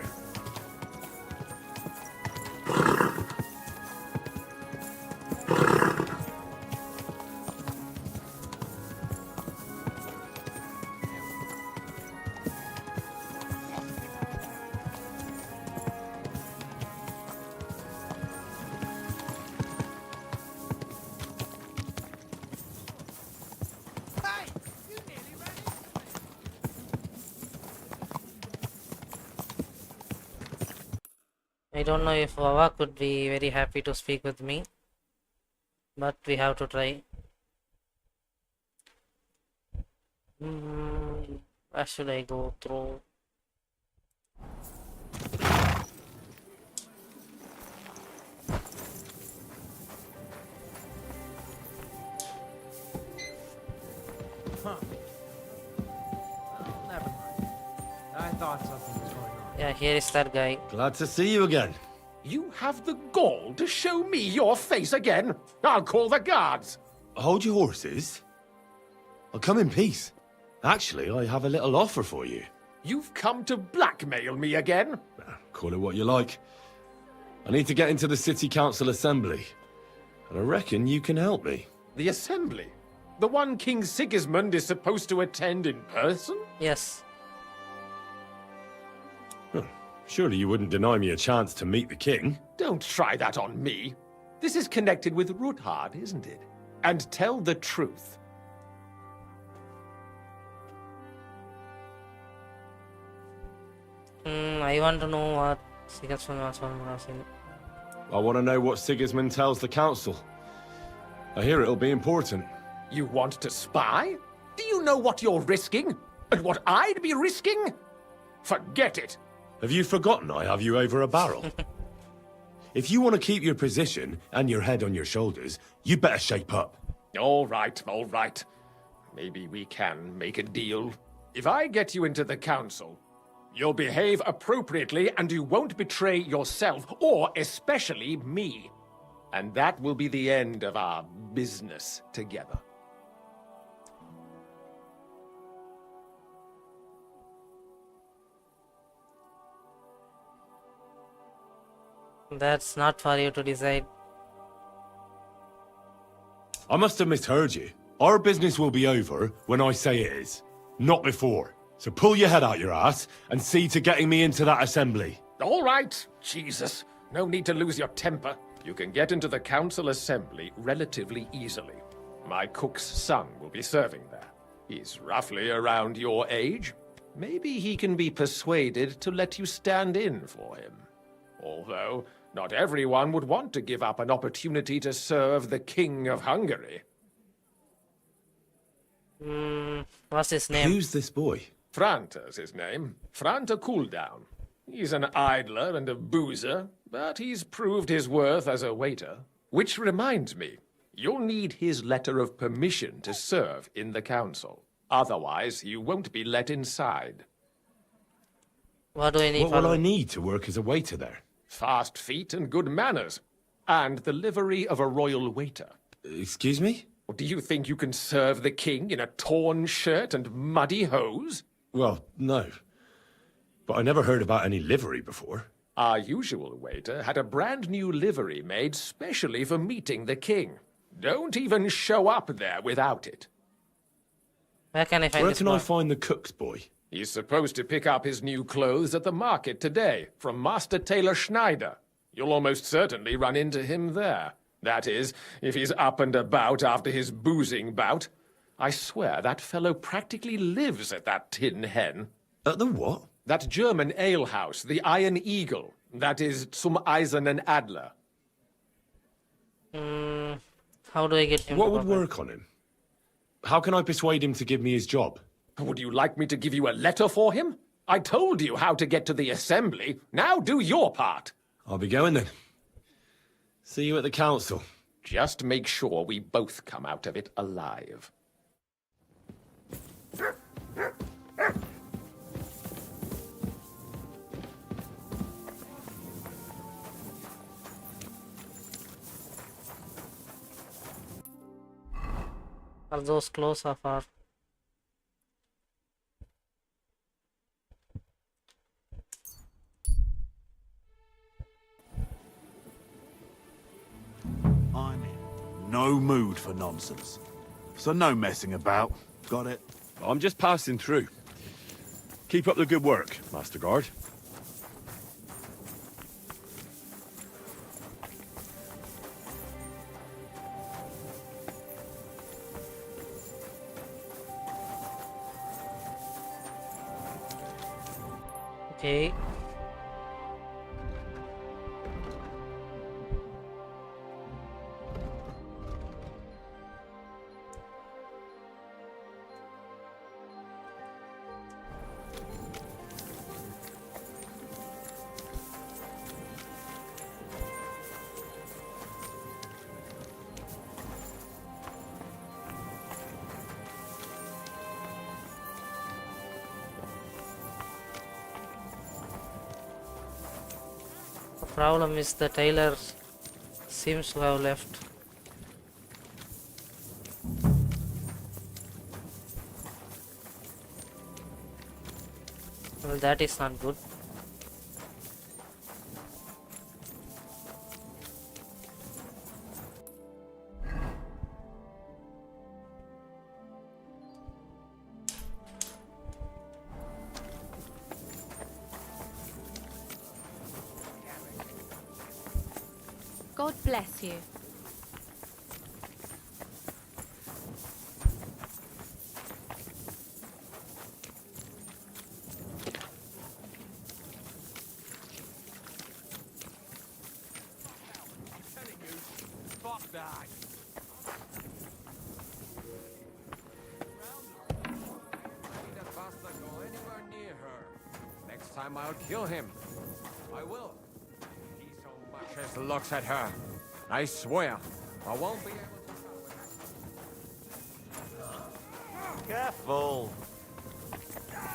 [SPEAKER 1] I don't know if Wawa could be very happy to speak with me, but we have to try. Where should I go through?
[SPEAKER 9] Never mind. I thought something was going on.
[SPEAKER 1] Yeah, here is that guy.
[SPEAKER 5] Glad to see you again.
[SPEAKER 10] You have the gall to show me your face again? I'll call the guards.
[SPEAKER 5] Hold your horses. I'll come in peace. Actually, I have a little offer for you.
[SPEAKER 10] You've come to blackmail me again?
[SPEAKER 5] Call it what you like. I need to get into the city council assembly. And I reckon you can help me.
[SPEAKER 10] The assembly? The one King Sigismund is supposed to attend in person?
[SPEAKER 1] Yes.
[SPEAKER 5] Surely you wouldn't deny me a chance to meet the king?
[SPEAKER 10] Don't try that on me. This is connected with Ruthard, isn't it? And tell the truth.
[SPEAKER 1] I want to know what Sigismund wants from us.
[SPEAKER 5] I want to know what Sigismund tells the council. I hear it'll be important.
[SPEAKER 10] You want to spy? Do you know what you're risking? And what I'd be risking? Forget it.
[SPEAKER 5] Have you forgotten I have you over a barrel? If you want to keep your position and your head on your shoulders, you better shape up.
[SPEAKER 10] All right, all right. Maybe we can make a deal. If I get you into the council, You'll behave appropriately and you won't betray yourself, or especially me. And that will be the end of our business together.
[SPEAKER 1] That's not for you to decide.
[SPEAKER 5] I must have misheard you. Our business will be over when I say it is, not before. So pull your head out your ass and see to getting me into that assembly.
[SPEAKER 10] All right, Jesus. No need to lose your temper. You can get into the council assembly relatively easily. My cook's son will be serving there. He's roughly around your age. Maybe he can be persuaded to let you stand in for him. Although, not everyone would want to give up an opportunity to serve the King of Hungary.
[SPEAKER 1] What's his name?
[SPEAKER 5] Who's this boy?
[SPEAKER 10] Franta's his name. Franta Cooldown. He's an idler and a boozer, but he's proved his worth as a waiter. Which reminds me, you'll need his letter of permission to serve in the council. Otherwise, you won't be let inside.
[SPEAKER 1] What do I need
[SPEAKER 5] What
[SPEAKER 1] for
[SPEAKER 5] will I need to work as a waiter there?
[SPEAKER 10] Fast feet and good manners. And the livery of a royal waiter.
[SPEAKER 5] Excuse me?
[SPEAKER 10] Do you think you can serve the king in a torn shirt and muddy hose?
[SPEAKER 5] Well, no. But I never heard about any livery before.
[SPEAKER 10] Our usual waiter had a brand new livery made specially for meeting the king. Don't even show up there without it.
[SPEAKER 1] Where can I find
[SPEAKER 5] Where
[SPEAKER 1] this
[SPEAKER 5] can I
[SPEAKER 1] boy?
[SPEAKER 5] find the cook's boy?
[SPEAKER 10] He's supposed to pick up his new clothes at the market today from Master Tailor Schneider. You'll almost certainly run into him there. That is, if he's up and about after his boozing bout. I swear that fellow practically lives at that Tin Hen.
[SPEAKER 5] At the what?
[SPEAKER 10] That German alehouse, the Iron Eagle. That is zum Eisernen Adler.
[SPEAKER 1] How do I get him?
[SPEAKER 5] What
[SPEAKER 1] to
[SPEAKER 5] would
[SPEAKER 1] cooperate?
[SPEAKER 5] work on him? How can I persuade him to give me his job?
[SPEAKER 10] Would you like me to give you a letter for him? I told you how to get to the assembly. Now do your part.
[SPEAKER 5] I'll be going then. See you at the council.
[SPEAKER 10] Just make sure we both come out of it alive.
[SPEAKER 1] Are those close or far?
[SPEAKER 2] I'm in no mood for nonsense. So no messing about. Got it?
[SPEAKER 5] I'm just passing through. Keep up the good work, Master Guard.
[SPEAKER 1] Okay. The problem is the tailor seems to have left. Well, that is not good.
[SPEAKER 4] God bless you.
[SPEAKER 3] Fuck that.
[SPEAKER 10] That bastard go anywhere near her. Next time I'll kill him. I will. He so much as looks at her. I swear, I won't be able to.
[SPEAKER 2] Careful.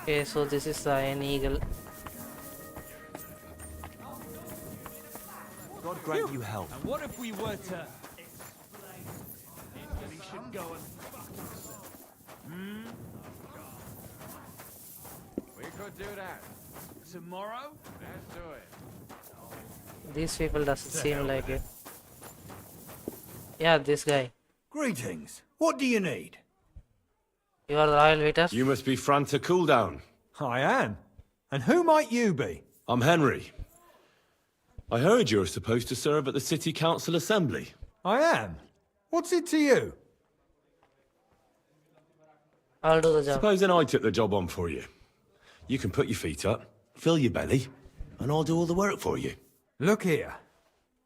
[SPEAKER 1] Okay, so this is the Iron Eagle.
[SPEAKER 11] grant you help.
[SPEAKER 3] And what if we were to...
[SPEAKER 2] He should go and fuck himself.
[SPEAKER 10] We could do that.
[SPEAKER 2] Tomorrow?
[SPEAKER 10] Let's do it.
[SPEAKER 1] These people doesn't seem like it. Yeah, this guy.
[SPEAKER 11] Greetings. What do you need?
[SPEAKER 1] You are the royal waiter?
[SPEAKER 5] You must be Franta Cooldown.
[SPEAKER 11] I am. And who might you be?
[SPEAKER 5] I'm Henry. I heard you're supposed to serve at the City Council Assembly.
[SPEAKER 11] I am. What's it to you?
[SPEAKER 1] I'll do the job.
[SPEAKER 5] Supposing I took the job on for you. You can put your feet up, fill your belly, and I'll do all the work for you.
[SPEAKER 11] Look here.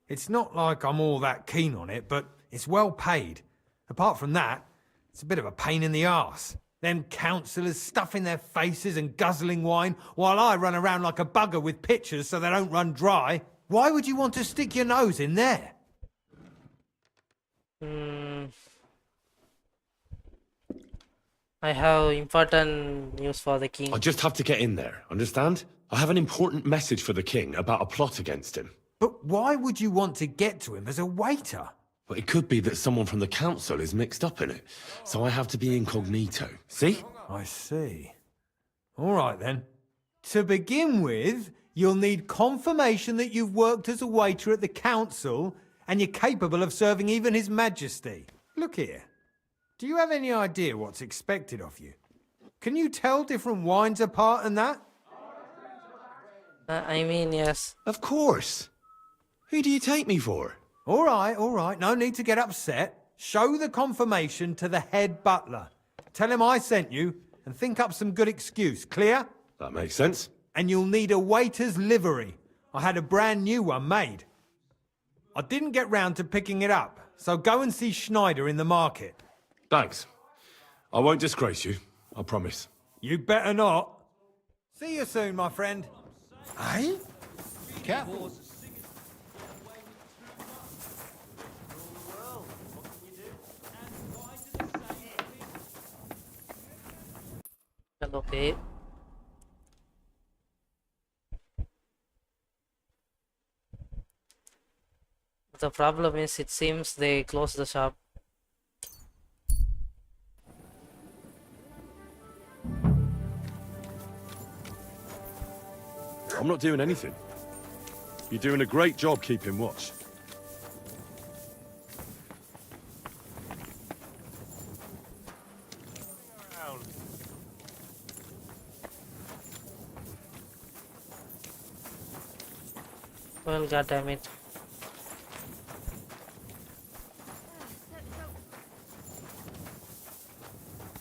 [SPEAKER 11] It's not like I'm all that keen on it, but it's well paid. Apart from that, it's a bit of a pain in the arse. Them councillors stuffing their faces and guzzling wine, while I run around like a bugger with pitchers so they don't run dry. Why would you want to stick your nose in there?
[SPEAKER 1] I have important news for the king.
[SPEAKER 5] I just have to get in there, understand? I have an important message for the king about a plot against him.
[SPEAKER 11] But why would you want to get to him as a waiter?
[SPEAKER 5] But it could be that someone from the council is mixed up in it, so I have to be incognito. See?
[SPEAKER 11] I see. All right then. To begin with, you'll need confirmation that you've worked as a waiter at the council and you're capable of serving even His Majesty. Look here. Do you have any idea what's expected of you? Can you tell different wines apart and that?
[SPEAKER 1] I mean, yes.
[SPEAKER 5] Of course. Who do you take me for?
[SPEAKER 11] All right. No need to get upset. Show the confirmation to the head butler. Tell him I sent you and think up some good excuse. Clear?
[SPEAKER 5] That makes sense.
[SPEAKER 11] And you'll need a waiter's livery. I had a brand new one made. I didn't get round to picking it up, so go and see Schneider in the market.
[SPEAKER 5] Thanks. I won't disgrace you, I promise.
[SPEAKER 11] You better not. See you soon, my friend.
[SPEAKER 2] Eh? Careful.
[SPEAKER 1] Okay. The problem is, it seems they closed the shop.
[SPEAKER 5] I'm not doing anything. You're doing a great job keeping watch.
[SPEAKER 1] Well, goddammit.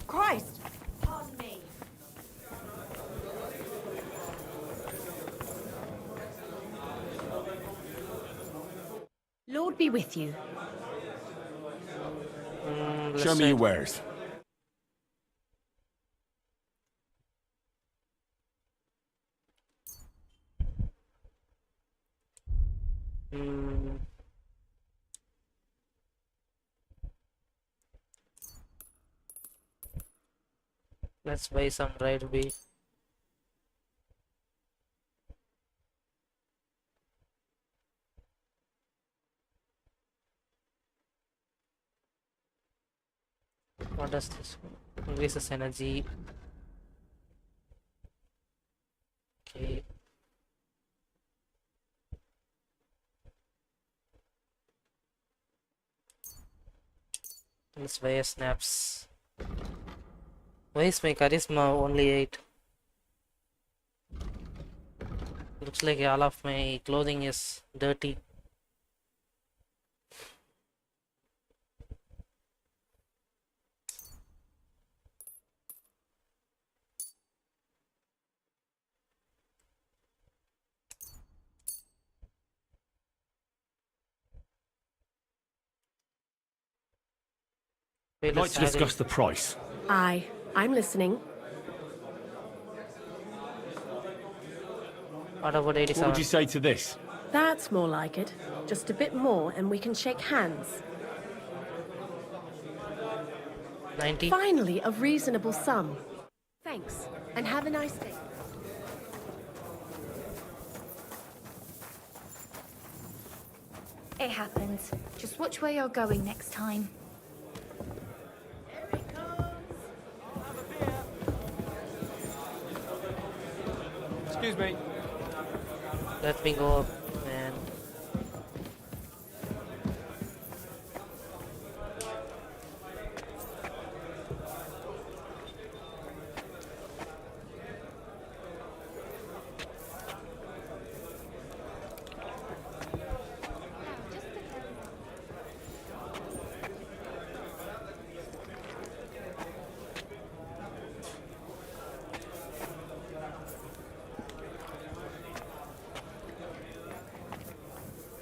[SPEAKER 7] Christ! Pardon me.
[SPEAKER 4] Lord be with you.
[SPEAKER 5] Show me your wares.
[SPEAKER 1] Let's buy some dried beef. What does this do? Increases energy. Okay. Let's buy snaps. Why is my charisma only 8? Looks like all of my clothing is dirty.
[SPEAKER 5] I'd like to discuss the price.
[SPEAKER 12] Aye, I'm listening.
[SPEAKER 1] What about 87?
[SPEAKER 5] What would you say to this?
[SPEAKER 12] That's more like it. Just a bit more and we can shake hands.
[SPEAKER 1] 90?
[SPEAKER 12] Finally, a reasonable sum. Thanks, and have a nice day.
[SPEAKER 4] It happens. Just watch where you're going next time.
[SPEAKER 3] Excuse me.
[SPEAKER 1] Let me go up, man.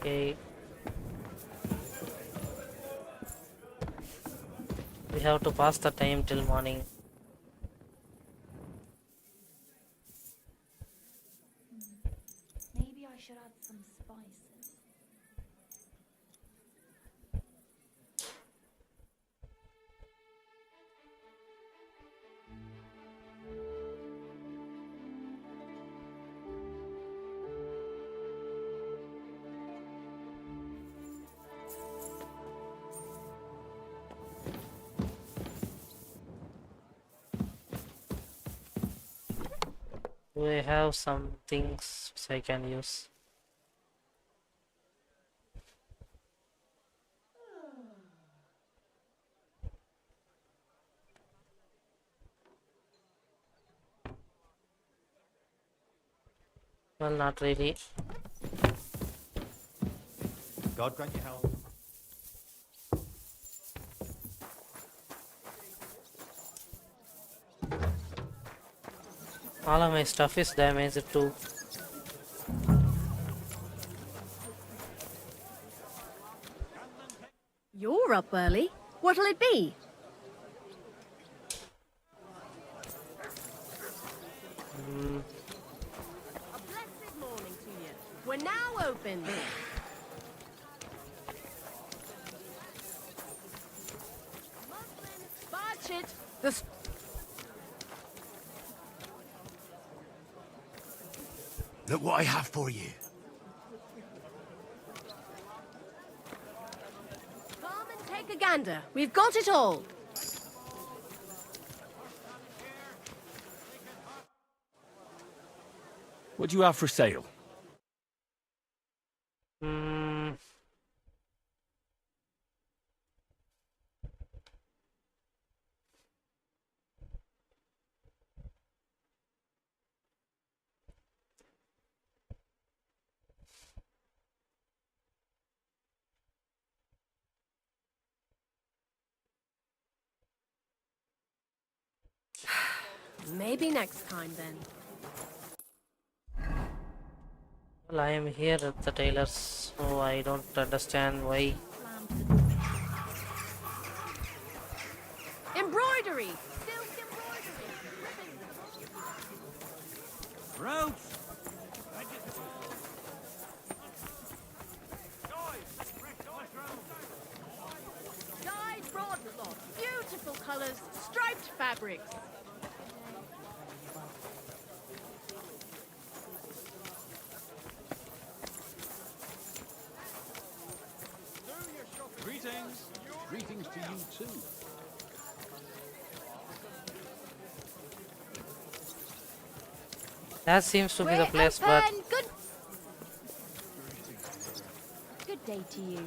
[SPEAKER 1] Okay. We have to pass the time till morning.
[SPEAKER 4] Maybe I should add some spices.
[SPEAKER 1] Do I have some things which I can use? Well, not really.
[SPEAKER 3] God grant you health.
[SPEAKER 1] All of my stuff is damaged too.
[SPEAKER 12] You're up early. What'll it be? A blessed morning to you. We're now open. Barge it.
[SPEAKER 9] Look what I have for you.
[SPEAKER 12] Come and take a gander. We've got it all.
[SPEAKER 10] What do you have for sale?
[SPEAKER 12] Maybe next time then.
[SPEAKER 1] Well, I am here at the tailor's, so I don't understand why.
[SPEAKER 12] Embroidery. Silk embroidery.
[SPEAKER 9] Ropes.
[SPEAKER 12] Dyed broadcloth. Beautiful colours. Striped fabrics.
[SPEAKER 2] Greetings. Greetings to you too.
[SPEAKER 1] That seems to be the place, but
[SPEAKER 4] Good day to you.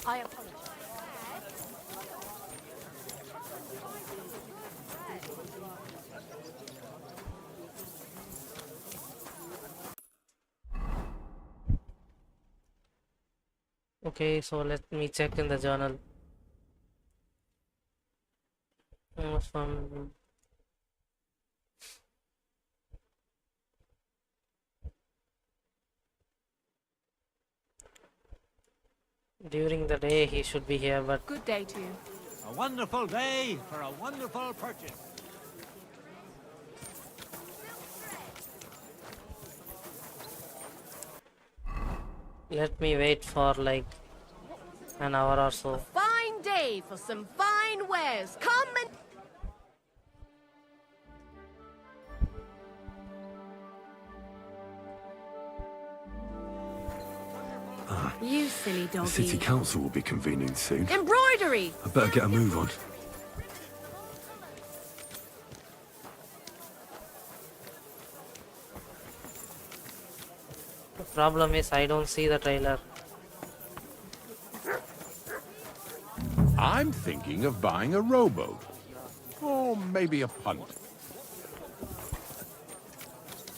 [SPEAKER 12] I apologize.
[SPEAKER 1] okay, so let me check in the journal. From during the day he should be here, but
[SPEAKER 12] Good day to you.
[SPEAKER 9] A wonderful day for a wonderful purchase.
[SPEAKER 1] let me wait for like an hour or so.
[SPEAKER 12] Fine day for some fine wares. Come and... You silly
[SPEAKER 5] The city
[SPEAKER 12] doggy.
[SPEAKER 5] council will be convening soon.
[SPEAKER 12] Embroidery!
[SPEAKER 5] I better get a move on.
[SPEAKER 1] The problem is I don't see the trailer.
[SPEAKER 2] I'm thinking of buying a rowboat. Or maybe a punt.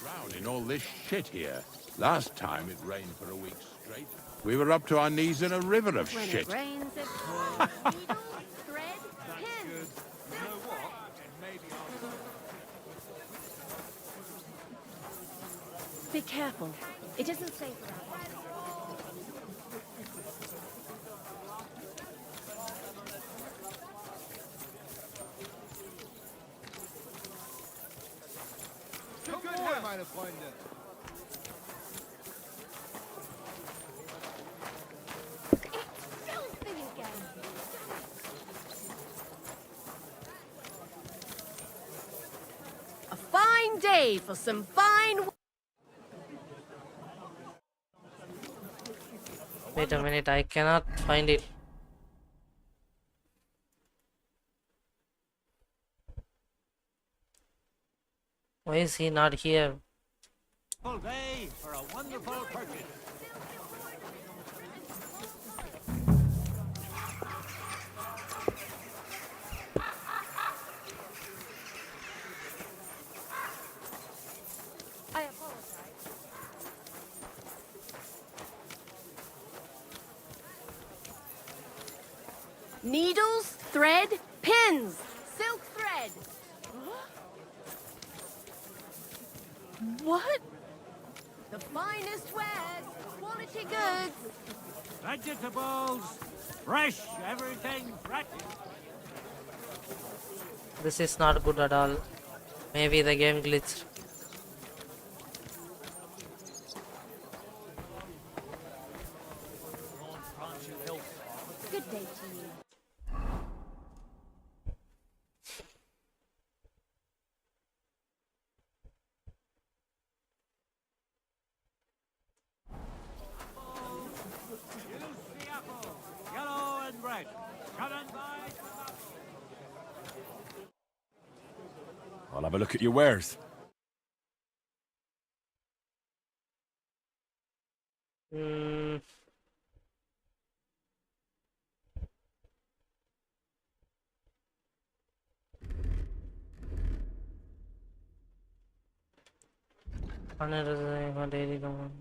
[SPEAKER 2] Drowning all this shit here. Last time it rained for a week straight. We were up to our knees in a river of
[SPEAKER 12] When
[SPEAKER 2] shit.
[SPEAKER 12] it rains, it pours. Needles, thread, pins. Be careful. It isn't safe around here. It's filthy again. A fine day for some fine...
[SPEAKER 1] Wait a minute, I cannot find it. Why is he not here?
[SPEAKER 9] Full day for a wonderful purchase.
[SPEAKER 12] I apologize. Needles, thread, pins, silk thread. What? The finest wares, quality goods.
[SPEAKER 9] Vegetables, fresh, everything fresh.
[SPEAKER 1] This is not good at all. Maybe the game glitched.
[SPEAKER 4] Good day to you.
[SPEAKER 9] Yellow and red. Come and buy.
[SPEAKER 2] I'll have a look at your wares.
[SPEAKER 1] Hmm. Daily command.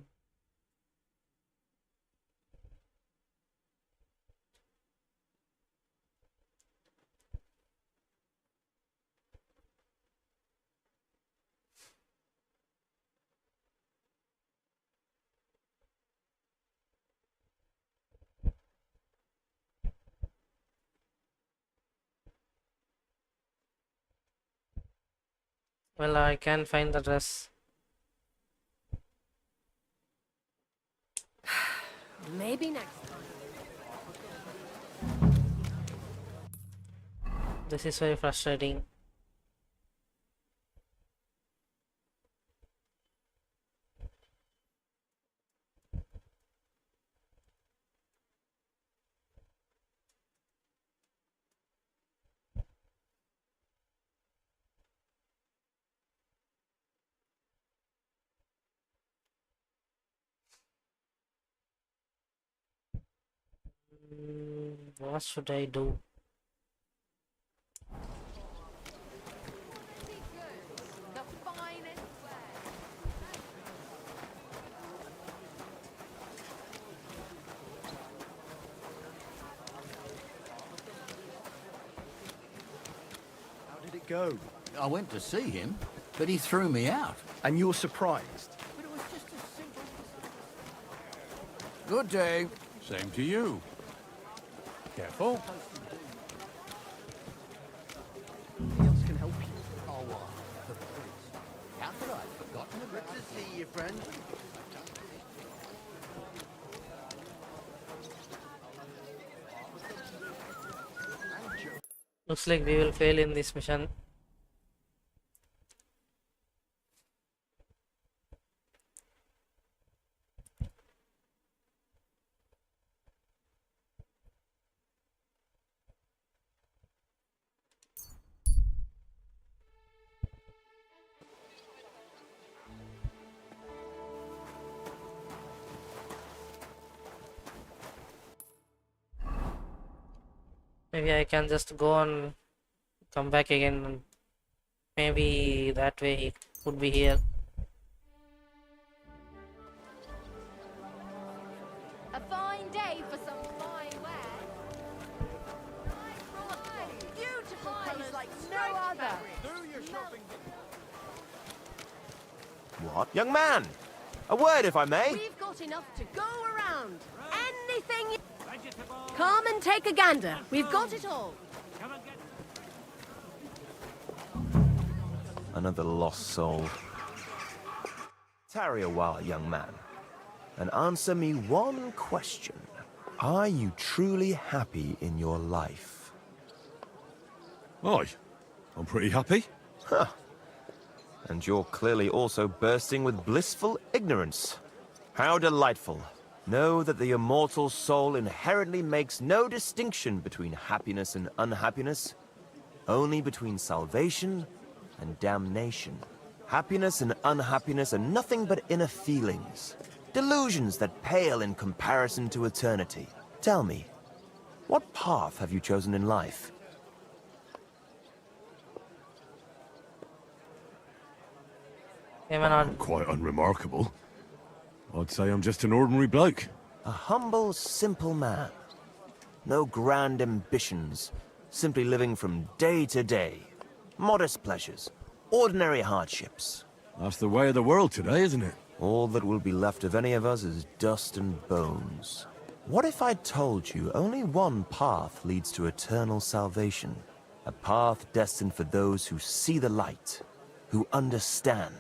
[SPEAKER 1] Well, I can't find the dress.
[SPEAKER 12] Maybe next time.
[SPEAKER 1] This is very frustrating. What should I do?
[SPEAKER 12] The finest wares.
[SPEAKER 13] How did it go? I went to see him, but he threw me out. And you're surprised? But it was just a simple...
[SPEAKER 2] Good day. Same to you. Careful.
[SPEAKER 13] Who else can help you? Oh, the prince. How could I have forgotten about Good to see you, friend.
[SPEAKER 1] Looks like we will fail in this mission. Maybe I can just go and come back again. And maybe that way he would be here.
[SPEAKER 4] A fine day for some fine wear. Beautiful colours like no other.
[SPEAKER 9] Do your shopping. What? Young man! A word, if I may.
[SPEAKER 12] We've got enough to go around. Anything. Come and take a gander. We've got it all.
[SPEAKER 9] Another lost soul. Tarry a while, young man, and answer me one question. Are you truly happy in your life?
[SPEAKER 5] Aye, I'm pretty happy.
[SPEAKER 9] Huh. And you're clearly also bursting with blissful ignorance. How delightful. Know that the immortal soul inherently makes no distinction between happiness and unhappiness, only between salvation and damnation. Happiness and unhappiness are nothing but inner feelings, delusions that pale in comparison to eternity. Tell me, what path have you chosen in life?
[SPEAKER 5] I'm quite unremarkable. I'd say I'm just an ordinary bloke.
[SPEAKER 9] A humble, simple man. No grand ambitions, simply living from day to day. Modest pleasures, ordinary hardships.
[SPEAKER 5] That's the way of the world today, isn't it?
[SPEAKER 9] All that will be left of any of us is dust and bones. What if I told you only one path leads to eternal salvation? A path destined for those who see the light, who understand.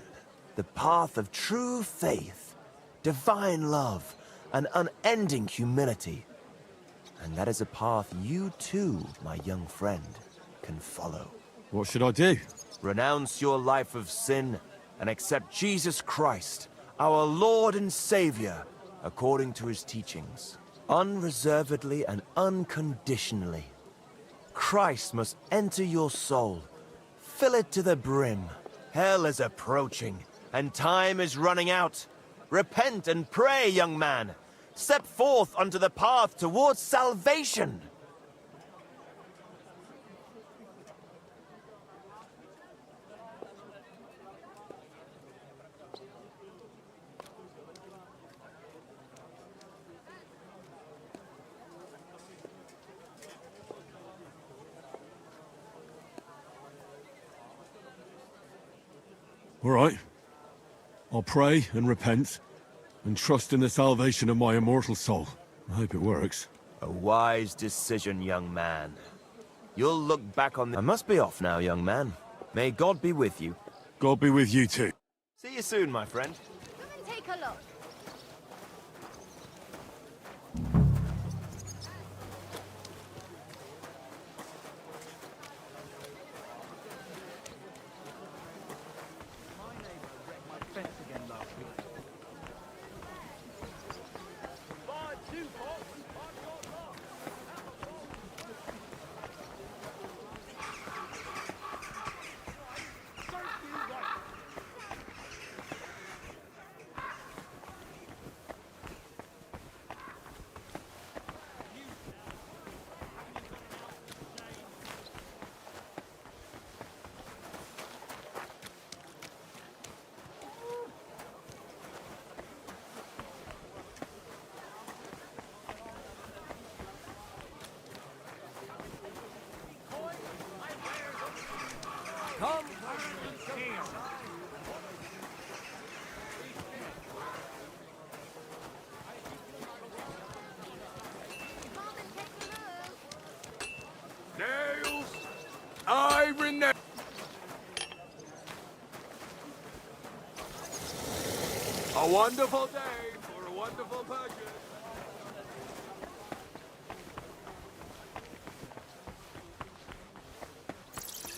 [SPEAKER 9] The path of true faith, divine love, and unending humility. And that is a path you too, my young friend, can follow.
[SPEAKER 5] What should I do?
[SPEAKER 9] Renounce your life of sin and accept Jesus Christ, our Lord and Savior, according to his teachings. Unreservedly and unconditionally. Christ must enter your soul. Fill it to the brim. Hell is approaching, and time is running out. Repent and pray, young man. Step forth onto the path towards salvation.
[SPEAKER 5] All right. I'll pray and repent, and trust in the salvation of my immortal soul. I hope it works.
[SPEAKER 9] A wise decision, young man. You'll look back on the... I must be off now, young man. May God be with you.
[SPEAKER 5] God be with you too.
[SPEAKER 9] See you soon, my friend.
[SPEAKER 4] Come and take a look.
[SPEAKER 9] Come
[SPEAKER 2] Nails! Iron nails! A wonderful day for a wonderful purchase.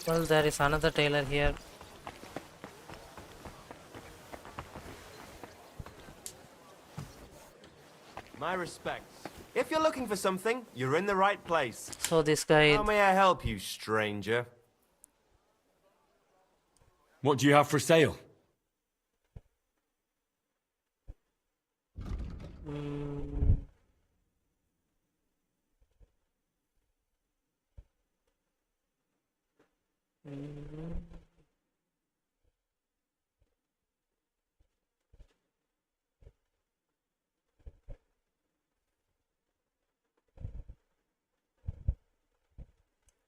[SPEAKER 1] Well, there is another tailor here.
[SPEAKER 9] My respects. If you're looking for something, you're in the right place.
[SPEAKER 1] So this guy...
[SPEAKER 9] How may I help you, stranger?
[SPEAKER 5] What do you have for sale?
[SPEAKER 1] Mm.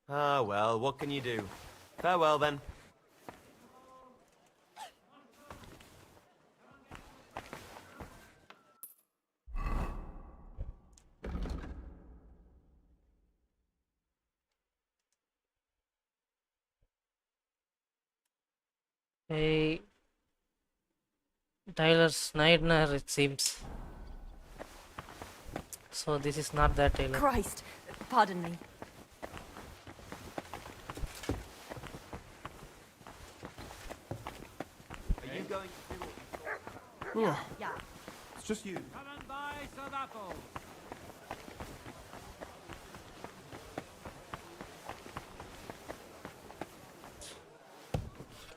[SPEAKER 9] Ah, well, what can you do? Farewell, then.
[SPEAKER 1] Hey, Tyler Snyder, it seems. So this is not that Taylor.
[SPEAKER 7] Christ, pardon me.
[SPEAKER 9] Are you going to do
[SPEAKER 7] Yeah.
[SPEAKER 14] It's just you.
[SPEAKER 15] Come and buy some apples.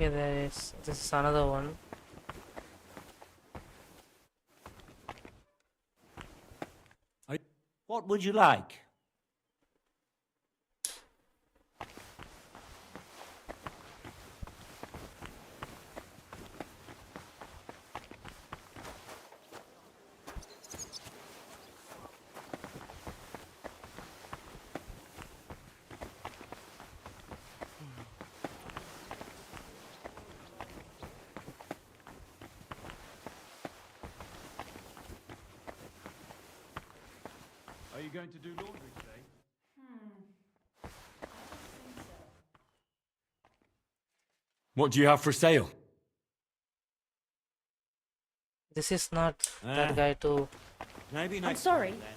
[SPEAKER 1] Okay, this is another one.
[SPEAKER 15] What would you like?
[SPEAKER 14] Are you going to do laundry today?
[SPEAKER 5] What do you have for sale?
[SPEAKER 1] This is not that guy too.
[SPEAKER 15] Maybe
[SPEAKER 7] I'm
[SPEAKER 15] next
[SPEAKER 7] sorry.
[SPEAKER 15] time, then.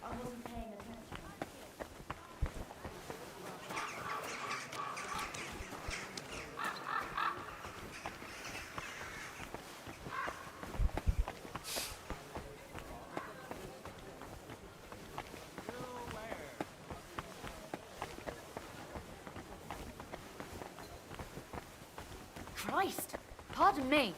[SPEAKER 7] I wasn't paying attention.
[SPEAKER 4] Christ! Pardon me.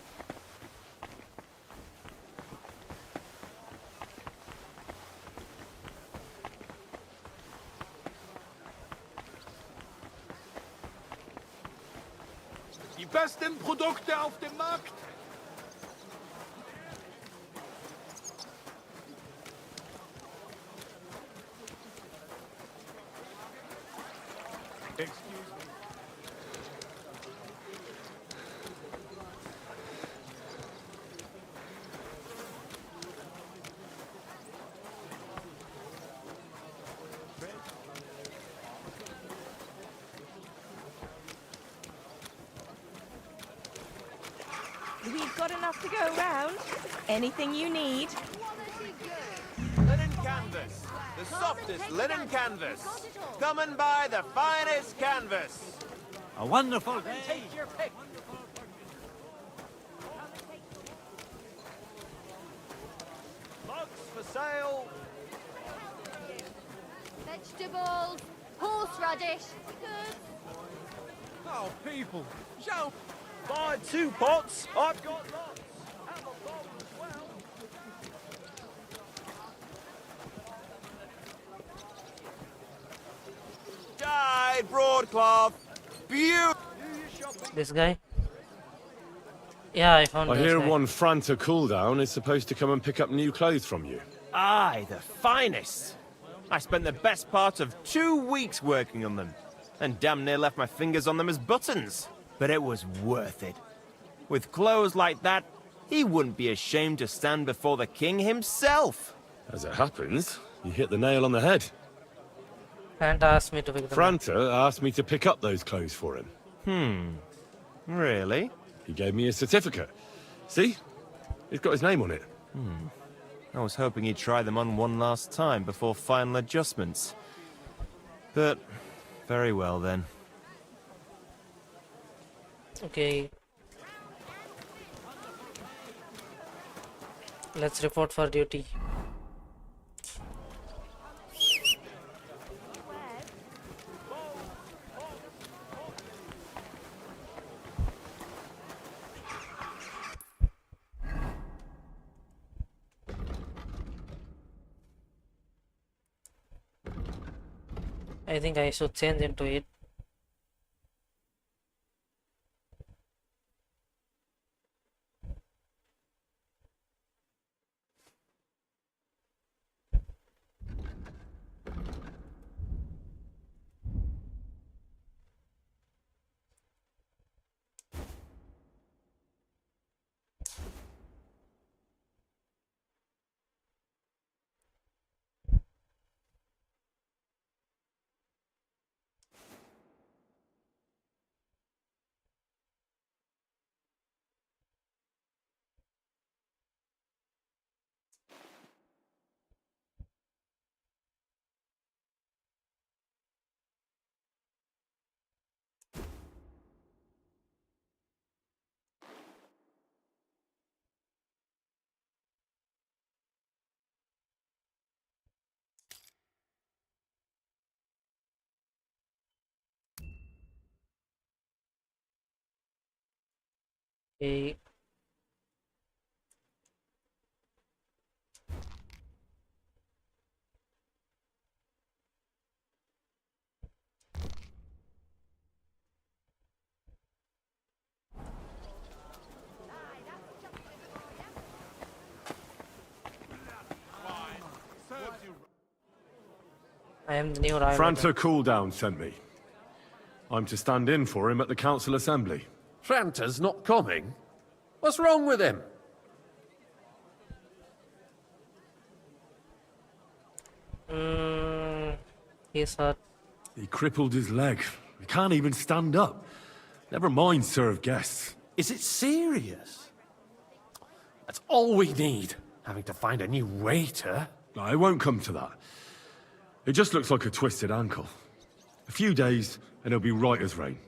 [SPEAKER 2] Die besten Produkte auf dem Markt. Excuse me.
[SPEAKER 7] We've got enough to go around. Anything you need.
[SPEAKER 9] Linen canvas. The softest linen canvas. Come and buy the finest canvas.
[SPEAKER 15] A wonderful day.
[SPEAKER 9] Take your pick. Mugs for sale.
[SPEAKER 4] Vegetables, horseradish, good.
[SPEAKER 9] Oh, people. Show. Buy 2 pots. I've got lots. Have a bowl as well. Dyed broadcloth. Beautiful.
[SPEAKER 1] This guy? Yeah, I found
[SPEAKER 5] I
[SPEAKER 1] this
[SPEAKER 5] hear
[SPEAKER 1] guy.
[SPEAKER 5] one Franta cooldown is supposed to come and pick up new clothes from you.
[SPEAKER 9] Aye, the finest. I spent the best part of 2 weeks working on them, and damn near left my fingers on them as buttons. But it was worth it. With clothes like that, he wouldn't be ashamed to stand before the king himself.
[SPEAKER 5] As it happens, you hit the nail on the head.
[SPEAKER 1] Franta asked me to pick them up.
[SPEAKER 5] Franta asked me to pick up those clothes for him.
[SPEAKER 9] Really?
[SPEAKER 5] He gave me a certificate. See? It's got his name on it.
[SPEAKER 9] I was hoping he'd try them on one last time before final adjustments. But, very well then.
[SPEAKER 1] Okay. Let's report for duty. I think I should change into it. Okay. I am the new rival.
[SPEAKER 5] Franta Cooldown sent me. I'm to stand in for him at the council assembly.
[SPEAKER 10] Franta's not coming? What's wrong with him?
[SPEAKER 1] He's hurt.
[SPEAKER 5] He crippled his leg. He can't even stand up. Never mind serve guests.
[SPEAKER 10] Is it serious? That's all we need. Having to find a new waiter.
[SPEAKER 5] No, it won't come to that. It just looks like a twisted ankle. A few days, and he'll be right as rain.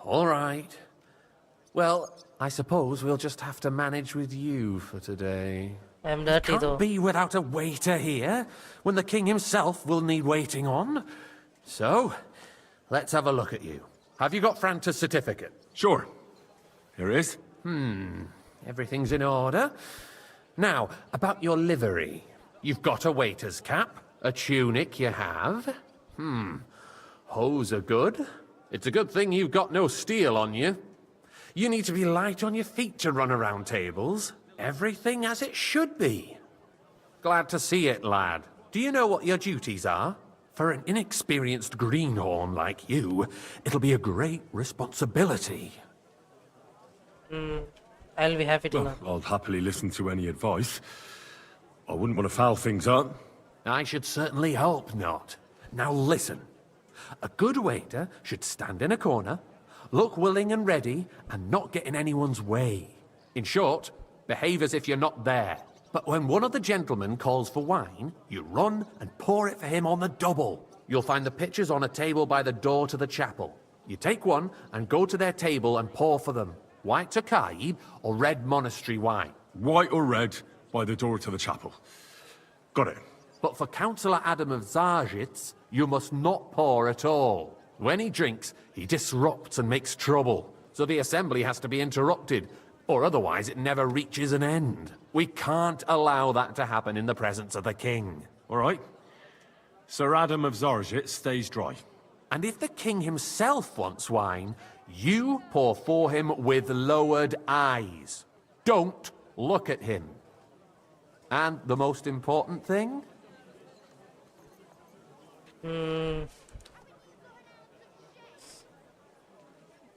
[SPEAKER 10] All right. Well, I suppose we'll just have to manage with you for today.
[SPEAKER 1] I'm dirty
[SPEAKER 10] Can't
[SPEAKER 1] though.
[SPEAKER 10] be without a waiter here, when the king himself will need waiting on. So, let's have a look at you. Have you got Franta's certificate?
[SPEAKER 5] Sure. Here it is.
[SPEAKER 10] Everything's in order. Now, about your livery. You've got a waiter's cap, a tunic you have. Hose are good. It's a good thing you've got no steel on you. You need to be light on your feet to run around tables. Everything as it should be. Glad to see it, lad. Do you know what your duties are? For an inexperienced greenhorn like you, it'll be a great responsibility.
[SPEAKER 1] I'll be happy to
[SPEAKER 5] Well,
[SPEAKER 1] learn.
[SPEAKER 5] I'll happily listen to any advice. I wouldn't want to foul things up.
[SPEAKER 10] I should certainly hope not. Now listen. A good waiter should stand in a corner, look willing and ready, and not get in anyone's way. In short, behave as if you're not there. But when one of the gentlemen calls for wine, you run and pour it for him on the double. You'll find the pitchers on a table by the door to the chapel. You take one and go to their table and pour for them. White Tokaib or red monastery wine.
[SPEAKER 5] White or red, by the door to the chapel. Got it.
[SPEAKER 10] But for Councillor Adam of Zarzhitz, you must not pour at all. When he drinks, he disrupts and makes trouble. So the assembly has to be interrupted, or otherwise it never reaches an end. We can't allow that to happen in the presence of the king.
[SPEAKER 5] All right. Sir Adam of Zarzhitz stays dry.
[SPEAKER 10] And if the king himself wants wine, you pour for him with lowered eyes. Don't look at him. And the most important thing?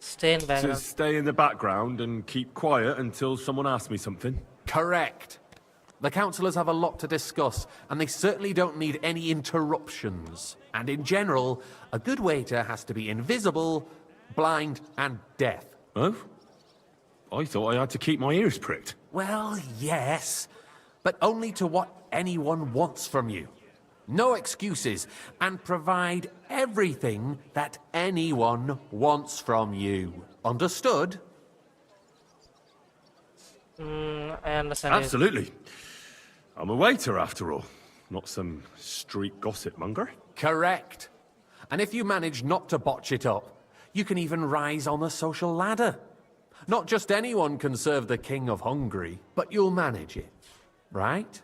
[SPEAKER 1] Stay in
[SPEAKER 5] To
[SPEAKER 1] background.
[SPEAKER 5] stay in the background and keep quiet until someone asks me something.
[SPEAKER 10] Correct. The councillors have a lot to discuss, and they certainly don't need any interruptions. And in general, a good waiter has to be invisible, blind, and deaf.
[SPEAKER 5] Oh? I thought I had to keep my ears pricked.
[SPEAKER 10] Well, yes, but only to what anyone wants from you. No excuses, and provide everything that anyone wants from you. Understood?
[SPEAKER 1] I understand.
[SPEAKER 5] Absolutely. I'm a waiter, after all. Not some street gossip monger.
[SPEAKER 10] Correct. And if you manage not to botch it up, you can even rise on the social ladder. Not just anyone can serve the King of Hungary, but you'll manage it, right?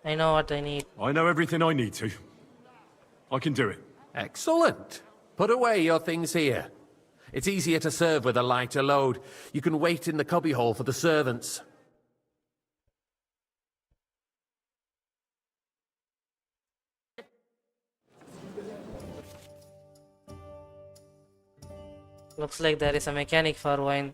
[SPEAKER 1] I know what I need.
[SPEAKER 5] I know everything I need to. I can do it.
[SPEAKER 10] Excellent. Put away your things here. It's easier to serve with a lighter load. You can wait in the cubbyhole for the servants.
[SPEAKER 1] Looks like there is a mechanic for wine.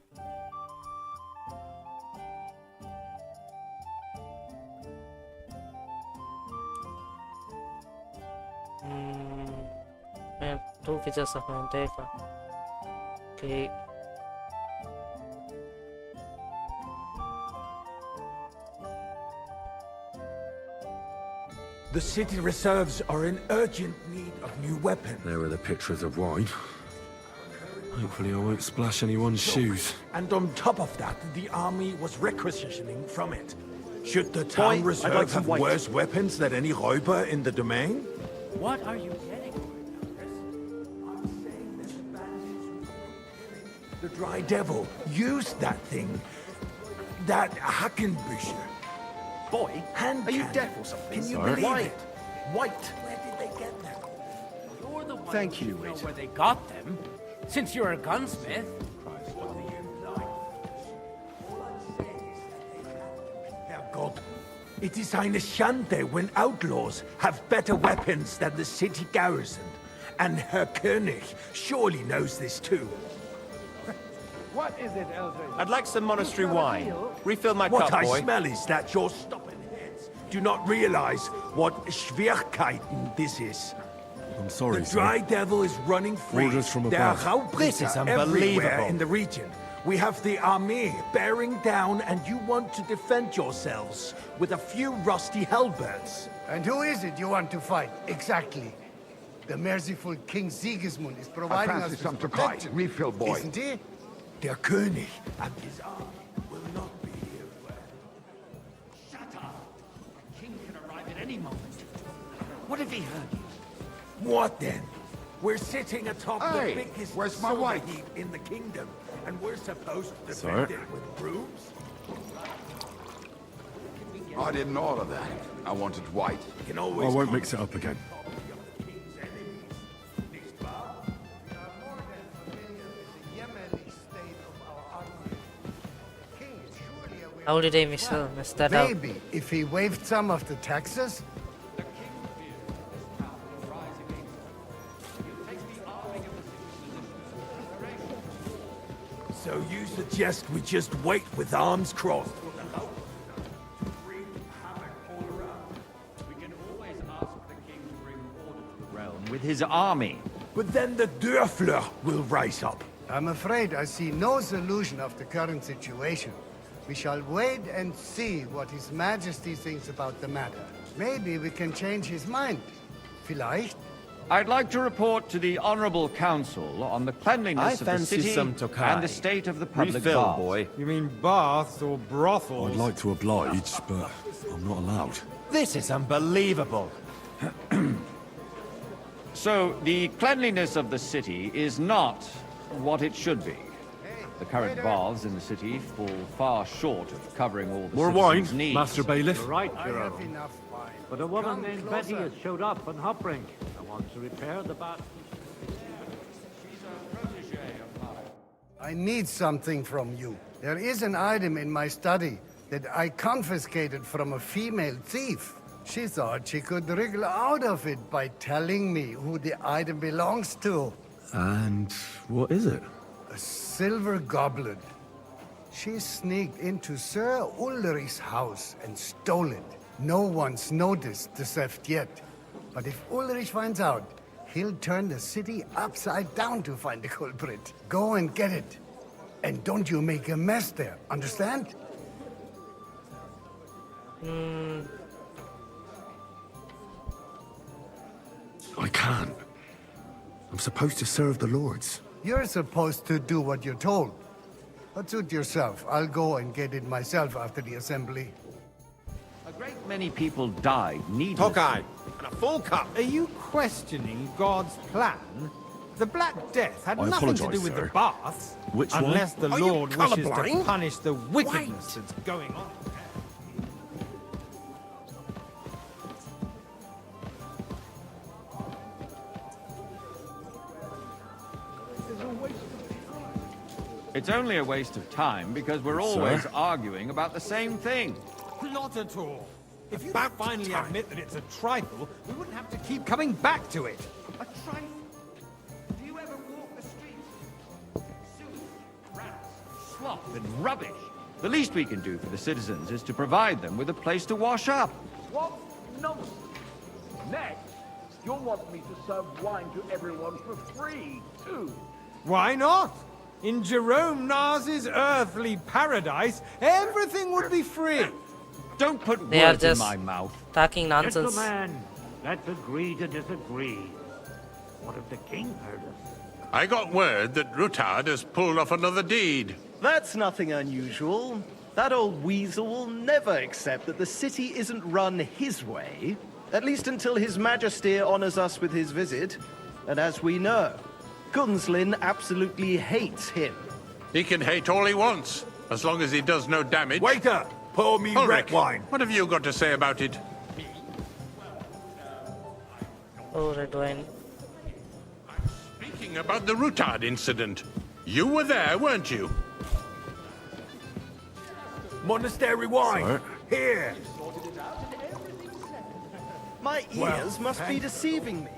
[SPEAKER 1] And 2 features of Monteca. Okay.
[SPEAKER 16] The city reserves are in urgent need of new weapons.
[SPEAKER 5] There are the pictures of wine. Hopefully I won't splash anyone's shoes.
[SPEAKER 16] And on top of that, the army was requisitioning from it. Should the town
[SPEAKER 14] I'd
[SPEAKER 16] reserve
[SPEAKER 14] like some
[SPEAKER 16] have
[SPEAKER 14] white.
[SPEAKER 16] worse weapons than any Räuber in the domain?
[SPEAKER 15] What are you getting?
[SPEAKER 16] Dry Devil used that thing. That Hackenbücher.
[SPEAKER 17] Boy,
[SPEAKER 16] Hand
[SPEAKER 17] are you
[SPEAKER 16] cannon.
[SPEAKER 17] deaf or something?
[SPEAKER 16] Can you
[SPEAKER 17] Sorry.
[SPEAKER 16] believe
[SPEAKER 17] White.
[SPEAKER 16] it? White. Where did they get them?
[SPEAKER 15] You're the one
[SPEAKER 17] Thank
[SPEAKER 15] who
[SPEAKER 17] you,
[SPEAKER 15] know
[SPEAKER 17] Razor.
[SPEAKER 15] where they got them. Since you're a gunsmith.
[SPEAKER 16] Herrgott, it is eine Schande when outlaws have better weapons than the city garrison. And Herr König surely knows this too.
[SPEAKER 17] What is it, Eldred?
[SPEAKER 9] I'd like some monastery wine. Refill my
[SPEAKER 16] What
[SPEAKER 9] cup,
[SPEAKER 16] I
[SPEAKER 9] boy.
[SPEAKER 16] smell is that your stopping heads do not realize what Schwierigkeiten this is.
[SPEAKER 5] I'm sorry,
[SPEAKER 16] The
[SPEAKER 5] sir.
[SPEAKER 16] Dry Devil is running free.
[SPEAKER 5] Orders from
[SPEAKER 16] There are
[SPEAKER 5] above.
[SPEAKER 9] This is
[SPEAKER 16] Raubringer everywhere
[SPEAKER 9] unbelievable.
[SPEAKER 16] in the region. We have the army bearing down, and you want to defend yourselves with a few rusty halberds.
[SPEAKER 18] And who is it you want to fight, exactly? The merciful King Sigismund is providing us with protection,
[SPEAKER 2] Refill, boy.
[SPEAKER 18] isn't he?
[SPEAKER 16] Der König and his army will not be here.
[SPEAKER 15] Shut up. The king can arrive at any moment. What have he heard you?
[SPEAKER 16] What then? We're sitting atop
[SPEAKER 2] Hey,
[SPEAKER 16] the biggest
[SPEAKER 2] where's my
[SPEAKER 16] silver
[SPEAKER 2] wife?
[SPEAKER 16] heap in the kingdom, and we're supposed to
[SPEAKER 5] Sir?
[SPEAKER 16] defend it with brooms?
[SPEAKER 2] I didn't order that. I wanted white.
[SPEAKER 16] You can
[SPEAKER 5] I
[SPEAKER 16] always
[SPEAKER 5] won't mix it up again.
[SPEAKER 1] How did I miss that out?
[SPEAKER 18] Maybe if he waived some of the taxes.
[SPEAKER 16] So you suggest we just wait with arms crossed?
[SPEAKER 15] We can always ask the king to bring order to the realm with his army.
[SPEAKER 16] But then the Dörfler will rise up.
[SPEAKER 18] I'm afraid I see no solution of the current situation. We shall wait and see what His Majesty thinks about the matter. Maybe we can change his mind. Vielleicht?
[SPEAKER 19] I'd like to report to the Honorable Council on the cleanliness of the
[SPEAKER 9] fancy
[SPEAKER 19] city
[SPEAKER 9] some Tokai.
[SPEAKER 19] and the state of the public
[SPEAKER 9] Refill,
[SPEAKER 19] baths.
[SPEAKER 9] boy.
[SPEAKER 11] You mean baths or brothels?
[SPEAKER 5] I'd like to oblige, but I'm not allowed.
[SPEAKER 9] This is unbelievable.
[SPEAKER 19] So, the cleanliness of the city is not what it should be. The current baths in the city fall far short of covering all the
[SPEAKER 5] More wine,
[SPEAKER 19] citizens' needs.
[SPEAKER 5] Master Bailiff.
[SPEAKER 15] You're right,
[SPEAKER 18] I
[SPEAKER 15] Your
[SPEAKER 18] have
[SPEAKER 15] Honor.
[SPEAKER 18] enough wine.
[SPEAKER 15] But a woman
[SPEAKER 18] Come
[SPEAKER 15] named
[SPEAKER 18] closer.
[SPEAKER 15] Betty has showed up on Hopbrink. I want to repair the bath.
[SPEAKER 18] I need something from you. There is an item in my study that I confiscated from a female thief. She thought she could wriggle out of it by telling me who the item belongs to.
[SPEAKER 5] And what is it?
[SPEAKER 18] A silver goblet. She sneaked into Sir Ulrich's house and stole it. No one's noticed the theft yet. But if Ulrich finds out, he'll turn the city upside down to find the culprit. Go and get it. And don't you make a mess there, understand?
[SPEAKER 5] I can't. I'm supposed to serve the lords.
[SPEAKER 18] You're supposed to do what you're told. But suit yourself. I'll go and get it myself after the assembly.
[SPEAKER 19] A great many people died needlessly.
[SPEAKER 9] Tokai, and a full cup.
[SPEAKER 11] Are you questioning God's plan? The Black Death had
[SPEAKER 5] I
[SPEAKER 11] nothing to
[SPEAKER 5] apologise,
[SPEAKER 11] do with
[SPEAKER 5] sir.
[SPEAKER 11] the baths.
[SPEAKER 5] Which one?
[SPEAKER 11] unless the
[SPEAKER 16] Are you
[SPEAKER 11] Lord wishes to
[SPEAKER 16] colourblind?
[SPEAKER 11] punish the wickedness that's going on.
[SPEAKER 19] It's only a waste of time because we're always arguing about the same thing.
[SPEAKER 11] Not at all. If you finally admit that it's a trifle, we wouldn't have to keep coming back to it.
[SPEAKER 19] A trifle? Do you ever walk the streets? Soup, rats, slop, and rubbish. The least we can do for the citizens is to provide them with a place to wash up.
[SPEAKER 17] What nonsense! Next, you'll want me to serve wine to everyone for free, too.
[SPEAKER 11] Why not? In Jerome Nars's earthly paradise, everything would be free.
[SPEAKER 19] Don't put
[SPEAKER 1] They are
[SPEAKER 19] words in
[SPEAKER 1] just
[SPEAKER 19] my mouth.
[SPEAKER 1] talking nonsense.
[SPEAKER 15] Gentlemen, let's agree to disagree. What if the king heard us?
[SPEAKER 2] I got word that Rutard has pulled off another deed.
[SPEAKER 17] That's nothing unusual. That old weasel will never accept that the city isn't run his way, at least until His Majesty honors us with his visit. And as we know, Gunslin absolutely hates him.
[SPEAKER 2] He can hate all he wants, as long as he does no damage.
[SPEAKER 16] Waiter, pour me red wine.
[SPEAKER 2] What have you got to say about it?
[SPEAKER 1] Oh, red wine.
[SPEAKER 2] Speaking about the Rutard incident, you were there, weren't you?
[SPEAKER 16] Monastery wine.
[SPEAKER 5] Sir?
[SPEAKER 16] Here.
[SPEAKER 17] My ears must be deceiving me.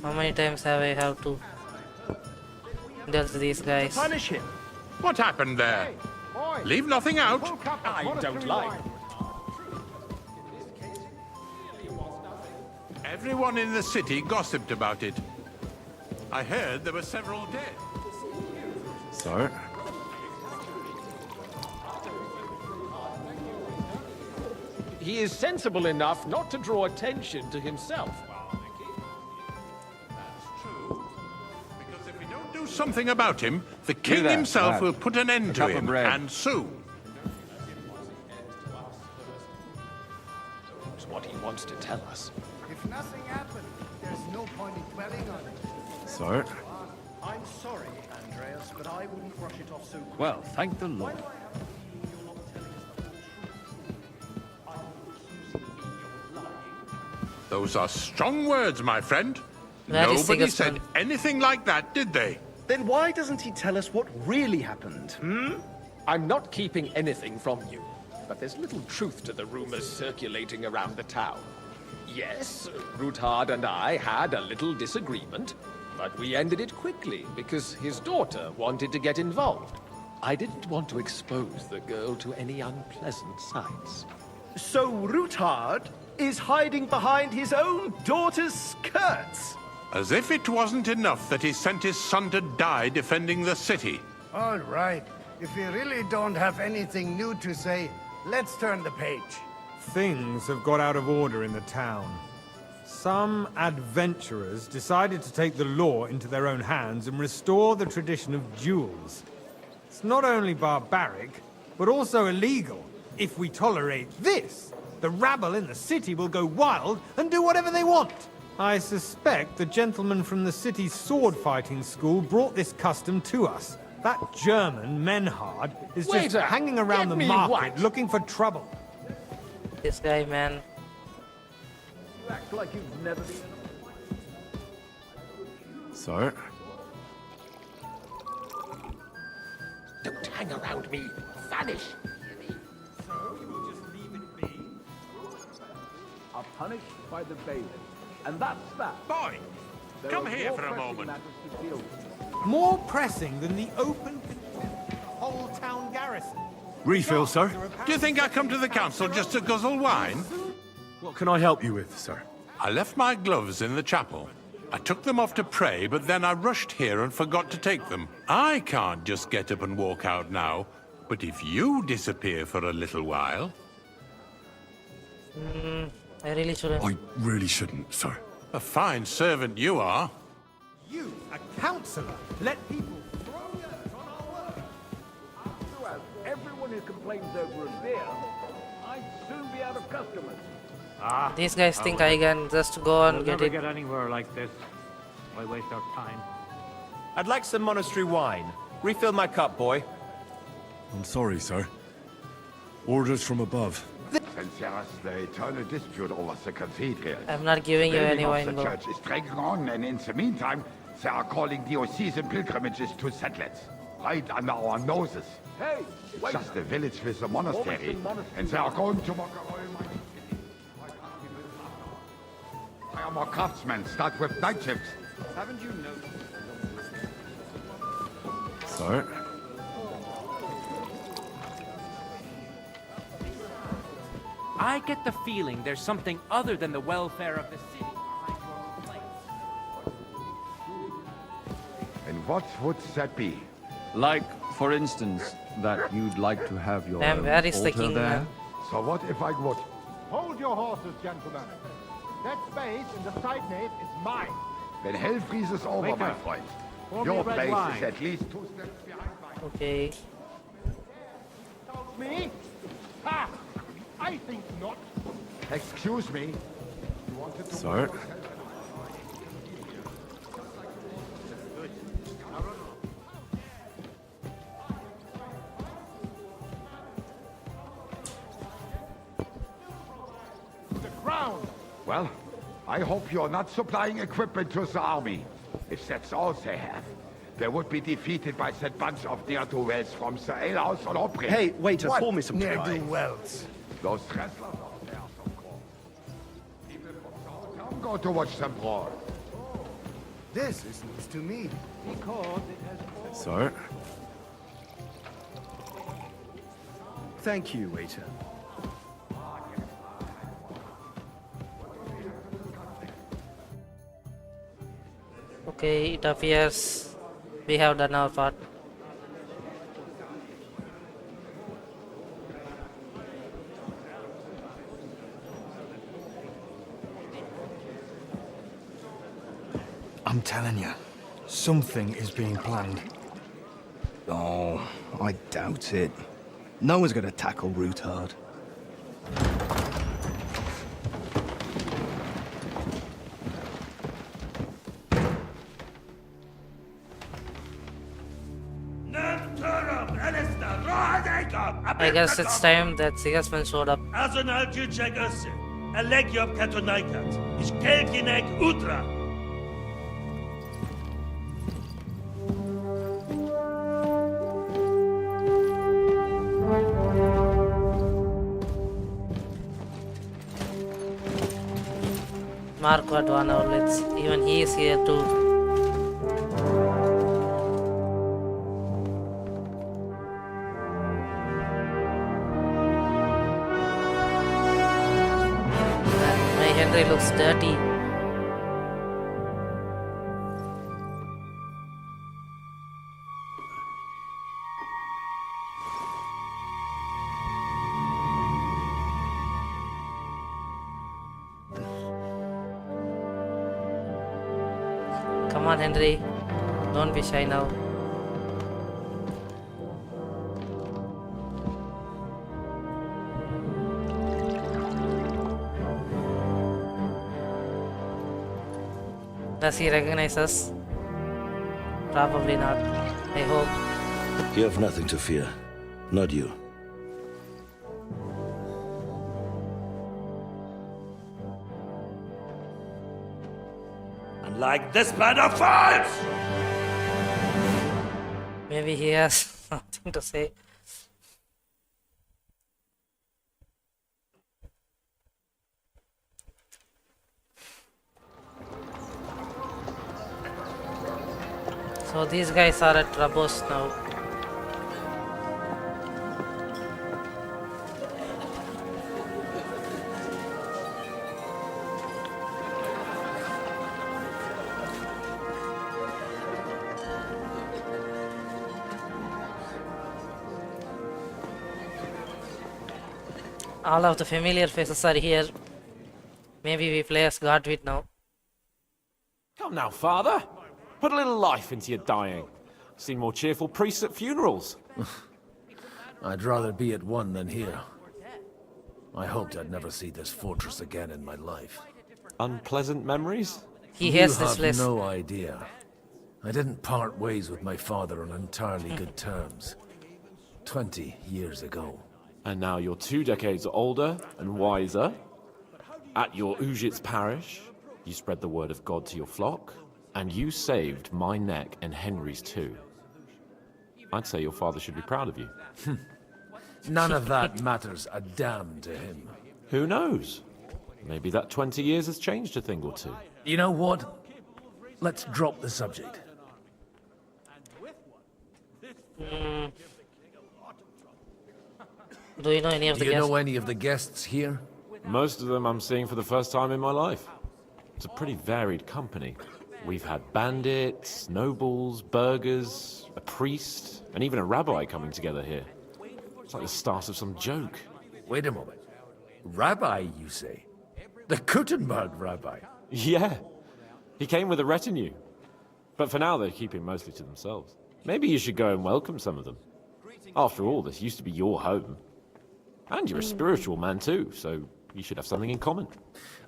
[SPEAKER 1] How many times have I have to deal with these guys?
[SPEAKER 17] Punish him.
[SPEAKER 2] What happened there? Leave nothing out.
[SPEAKER 3] I don't like.
[SPEAKER 2] Everyone in the city gossiped about it. I heard there were several dead.
[SPEAKER 5] Sir?
[SPEAKER 3] He is sensible enough not to draw attention to himself.
[SPEAKER 2] Because if we don't do something about him, the king
[SPEAKER 8] there,
[SPEAKER 2] himself
[SPEAKER 8] lad.
[SPEAKER 2] will put an end to
[SPEAKER 8] cup of
[SPEAKER 2] him,
[SPEAKER 8] bread.
[SPEAKER 2] and soon.
[SPEAKER 3] It's what he wants to tell us.
[SPEAKER 18] If nothing happened, there's no point in dwelling on it.
[SPEAKER 5] Sir?
[SPEAKER 17] I'm sorry, Andreas, but I wouldn't brush it off so quickly.
[SPEAKER 19] Well, thank the Lord.
[SPEAKER 2] Those are strong words, my friend.
[SPEAKER 1] That is
[SPEAKER 2] Nobody
[SPEAKER 1] Sigismund.
[SPEAKER 2] said anything like that, did they?
[SPEAKER 17] Then why doesn't he tell us what really happened,
[SPEAKER 3] I'm not keeping anything from you, but there's little truth to the rumors circulating around the town. Yes, Ruthard and I had a little disagreement, but we ended it quickly because his daughter wanted to get involved. I didn't want to expose the girl to any unpleasant sights.
[SPEAKER 17] So Ruthard is hiding behind his own daughter's skirts.
[SPEAKER 2] As if it wasn't enough that he sent his son to die defending the city.
[SPEAKER 18] All right. If you really don't have anything new to say, let's turn the page.
[SPEAKER 11] Things have got out of order in the town. Some adventurers decided to take the law into their own hands and restore the tradition of duels. It's not only barbaric, but also illegal. If we tolerate this, the rabble in the city will go wild and do whatever they want. I suspect the gentleman from the city's sword-fighting school brought this custom to us. That German, Menhard, is just
[SPEAKER 3] Waiter,
[SPEAKER 11] hanging around
[SPEAKER 3] get
[SPEAKER 11] the
[SPEAKER 3] me
[SPEAKER 11] market
[SPEAKER 3] what?
[SPEAKER 11] looking for trouble.
[SPEAKER 1] This guy, man.
[SPEAKER 19] You act like you've never been...
[SPEAKER 5] Sir?
[SPEAKER 3] Don't hang around me. Vanish.
[SPEAKER 19] Are punished by the bailiff. And that's that.
[SPEAKER 2] Boy,
[SPEAKER 19] There
[SPEAKER 2] come
[SPEAKER 19] are
[SPEAKER 2] here
[SPEAKER 19] more
[SPEAKER 2] for a
[SPEAKER 19] pressing
[SPEAKER 2] moment.
[SPEAKER 19] matters to deal with.
[SPEAKER 11] More pressing than the open whole town garrison.
[SPEAKER 5] Refill, sir?
[SPEAKER 2] Do you think I come to the council just to guzzle wine?
[SPEAKER 5] What can I help you with, sir?
[SPEAKER 2] I left my gloves in the chapel. I took them off to pray, but then I rushed here and forgot to take them. I can't just get up and walk out now, but if you disappear for a little while...
[SPEAKER 1] I really shouldn't.
[SPEAKER 5] I really shouldn't, sir.
[SPEAKER 2] A fine servant you are.
[SPEAKER 11] You, a councillor, let people throw dirt on our work.
[SPEAKER 19] Throughout, everyone who complains over a beer, I'd soon be out of customers.
[SPEAKER 1] These guys think I can just go and
[SPEAKER 14] We'll
[SPEAKER 1] get
[SPEAKER 14] never
[SPEAKER 1] it.
[SPEAKER 14] get anywhere like this. Why waste our time?
[SPEAKER 9] I'd like some monastery wine. Refill my cup, boy.
[SPEAKER 5] I'm sorry, sir. Orders from above.
[SPEAKER 20] Since there is the eternal dispute over the cathedral.
[SPEAKER 1] I'm not giving you
[SPEAKER 20] Building
[SPEAKER 1] any
[SPEAKER 20] of
[SPEAKER 1] wine,
[SPEAKER 20] the
[SPEAKER 1] bro.
[SPEAKER 20] church is dragging on, and in the meantime, they are calling diocesan pilgrimages to settlers. Right under our noses.
[SPEAKER 19] Hey,
[SPEAKER 20] It's
[SPEAKER 19] wait.
[SPEAKER 20] just a village with a monastery,
[SPEAKER 19] Warhorse Monastery.
[SPEAKER 20] and they are going to mock our almighty city. Hire more craftsmen, start with night shifts.
[SPEAKER 19] Haven't you noticed?
[SPEAKER 5] Sir?
[SPEAKER 15] I get the feeling there's something other than the welfare of the city behind your complaints.
[SPEAKER 20] And what would that be?
[SPEAKER 8] Like, for instance, that you'd like to have your
[SPEAKER 1] Damn,
[SPEAKER 8] own
[SPEAKER 1] where is the
[SPEAKER 8] altar
[SPEAKER 1] king,
[SPEAKER 8] there?
[SPEAKER 1] man?
[SPEAKER 20] So what if I would?
[SPEAKER 21] Hold your horses, gentlemen. That space in the side nave is mine.
[SPEAKER 20] When hell freezes over,
[SPEAKER 21] Waiter,
[SPEAKER 20] my friend,
[SPEAKER 21] pour me
[SPEAKER 20] your
[SPEAKER 21] red
[SPEAKER 20] place
[SPEAKER 21] wine.
[SPEAKER 20] is at least 2 steps behind mine.
[SPEAKER 1] Okay.
[SPEAKER 21] Doubt me? Ha! I think not.
[SPEAKER 20] Excuse me. You wanted to
[SPEAKER 5] Sir?
[SPEAKER 20] Well, I hope you're not supplying equipment to the army. If that's all they have, they would be defeated by that bunch of ne'er-do-wells from the alehouse on Opry.
[SPEAKER 17] Hey, waiter, pour me some
[SPEAKER 20] ne'er-do-wells? Those wrestlers out there, of course. People from the whole town go to watch them brawl.
[SPEAKER 18] This is news to me.
[SPEAKER 15] Because it has
[SPEAKER 17] Sir? Thank you, waiter.
[SPEAKER 1] Okay, it appears we have done our part.
[SPEAKER 6] I'm telling you, something is being planned.
[SPEAKER 22] Oh, I doubt it. No one's gonna tackle Rootard.
[SPEAKER 1] I guess it's time that Sigismund showed up.
[SPEAKER 23] Azonal Jujagase, Allegiop Katonaikat, is Kelkinek Utra.
[SPEAKER 1] Mark Vadwana, let's even he is here too. Henry looks dirty. Come on, Henry. Don't be shy now. Does he recognize us? Probably not. I hope.
[SPEAKER 24] You have nothing to fear. Not you.
[SPEAKER 23] Unlike this band of fools!
[SPEAKER 1] Maybe he has something to say. So these guys are at Rabos now. All of the familiar faces are here. Maybe we play as Godwit now.
[SPEAKER 25] Come now, father. Put a little life into your dying. I've seen more cheerful priests at funerals.
[SPEAKER 10] I'd rather be at one than here. I hoped I'd never see this fortress again in my life.
[SPEAKER 25] Unpleasant memories?
[SPEAKER 1] He hates this
[SPEAKER 10] place.
[SPEAKER 1] place.
[SPEAKER 10] You have no idea. I didn't part ways with my father on entirely good terms. 20 years ago.
[SPEAKER 25] And now you're 2 decades older and wiser. At your Ujit's parish, you spread the word of God to your flock. And you saved my neck and Henry's too. I'd say your father should be proud of you.
[SPEAKER 10] None of that matters a damn to him.
[SPEAKER 25] Who knows? Maybe that 20 years has changed a thing or two.
[SPEAKER 10] You know what? Let's drop the subject.
[SPEAKER 1] Do you know any of the
[SPEAKER 10] guests?
[SPEAKER 1] guests?
[SPEAKER 10] Do you know any of the guests here?
[SPEAKER 25] Most of them I'm seeing for the first time in my life. It's a pretty varied company. We've had bandits, nobles, burghers, a priest, and even a rabbi coming together here. It's like the start of some joke.
[SPEAKER 10] Wait a moment. Rabbi, you say? The Kuttenberg rabbi?
[SPEAKER 25] Yeah. He came with a retinue. But for now, they're keeping mostly to themselves. Maybe you should go and welcome some of them. After all, this used to be your home. And you're a spiritual man too, so you should have something in common.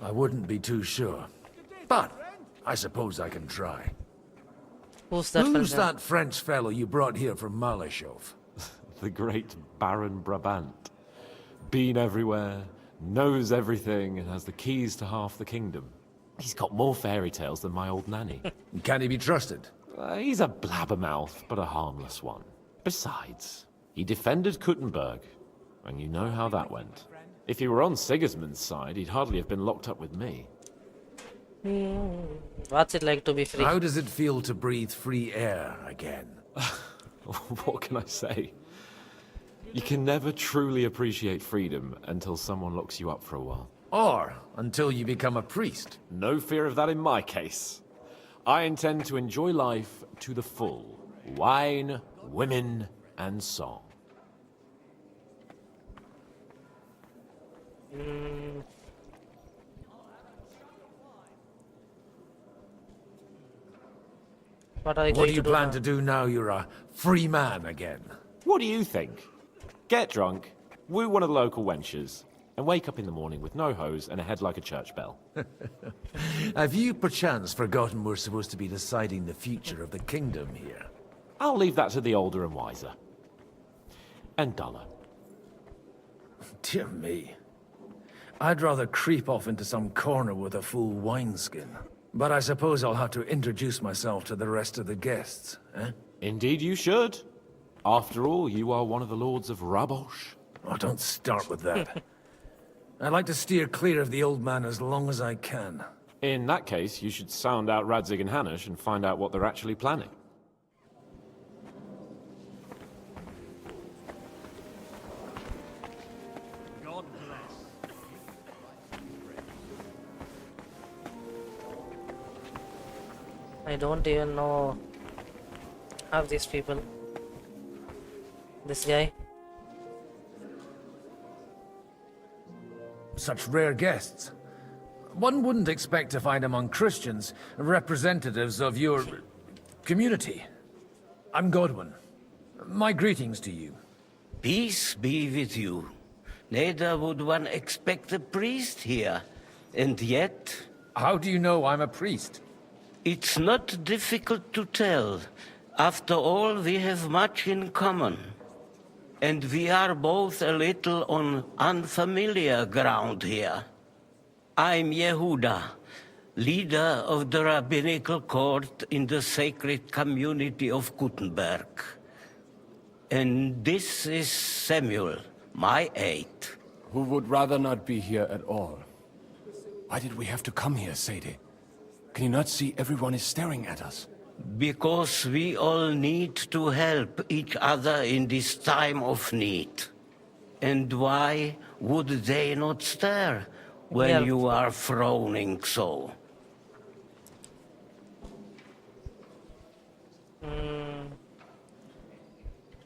[SPEAKER 10] I wouldn't be too sure. But I suppose I can try.
[SPEAKER 1] Who's
[SPEAKER 10] that French fellow you brought here from Malashov?
[SPEAKER 25] The great Baron Brabant. Been everywhere, knows everything and has the keys to half the kingdom. He's got more fairy tales than my old nanny.
[SPEAKER 10] Can he be trusted?
[SPEAKER 25] He's a blabbermouth, but a harmless one. Besides, he defended Kuttenberg, and you know how that went. If he were on Sigismund's side, he'd hardly have been locked up with me.
[SPEAKER 1] What's it like to be free?
[SPEAKER 10] How does it feel to breathe free air again?
[SPEAKER 25] What can I say? You can never truly appreciate freedom until someone locks you up for a while.
[SPEAKER 10] Or until you become a priest.
[SPEAKER 25] No fear of that in my case. I intend to enjoy life to the full. Wine, women, and song.
[SPEAKER 1] What are you
[SPEAKER 10] What
[SPEAKER 1] going
[SPEAKER 10] do you
[SPEAKER 1] to
[SPEAKER 10] plan
[SPEAKER 1] now?
[SPEAKER 10] to do now you're a free man again?
[SPEAKER 25] What do you think? Get drunk, woo one of the local wenches, and wake up in the morning with no hose and a head like a church bell.
[SPEAKER 10] Have you perchance forgotten we're supposed to be deciding the future of the kingdom here?
[SPEAKER 25] I'll leave that to the older and wiser. And duller.
[SPEAKER 10] Dear me. I'd rather creep off into some corner with a full wineskin. But I suppose I'll have to introduce myself to the rest of the guests, eh?
[SPEAKER 25] Indeed you should. After all, you are one of the lords of Rabosh.
[SPEAKER 10] Oh, don't start with that. I'd like to steer clear of the old man as long as I can.
[SPEAKER 25] In that case, you should sound out Radzig and Hanush and find out what they're actually planning.
[SPEAKER 15] God bless.
[SPEAKER 1] I don't even know half these people. This guy.
[SPEAKER 10] Such rare guests. One wouldn't expect to find among Christians representatives of your community. I'm Godwin. My greetings to you.
[SPEAKER 4] Peace be with you. Neither would one expect a priest here. And yet...
[SPEAKER 10] How do you know I'm a priest?
[SPEAKER 4] It's not difficult to tell. After all, we have much in common. And we are both a little on unfamiliar ground here. I'm Yehuda, leader of the rabbinical court in the sacred community of Gutenberg. And this is Samuel, my aide.
[SPEAKER 7] Who would rather not be here at all. Why did we have to come here, Sadie? Can you not see everyone is staring at us?
[SPEAKER 4] Because we all need to help each other in this time of need. And why would they not stare when you are frowning so?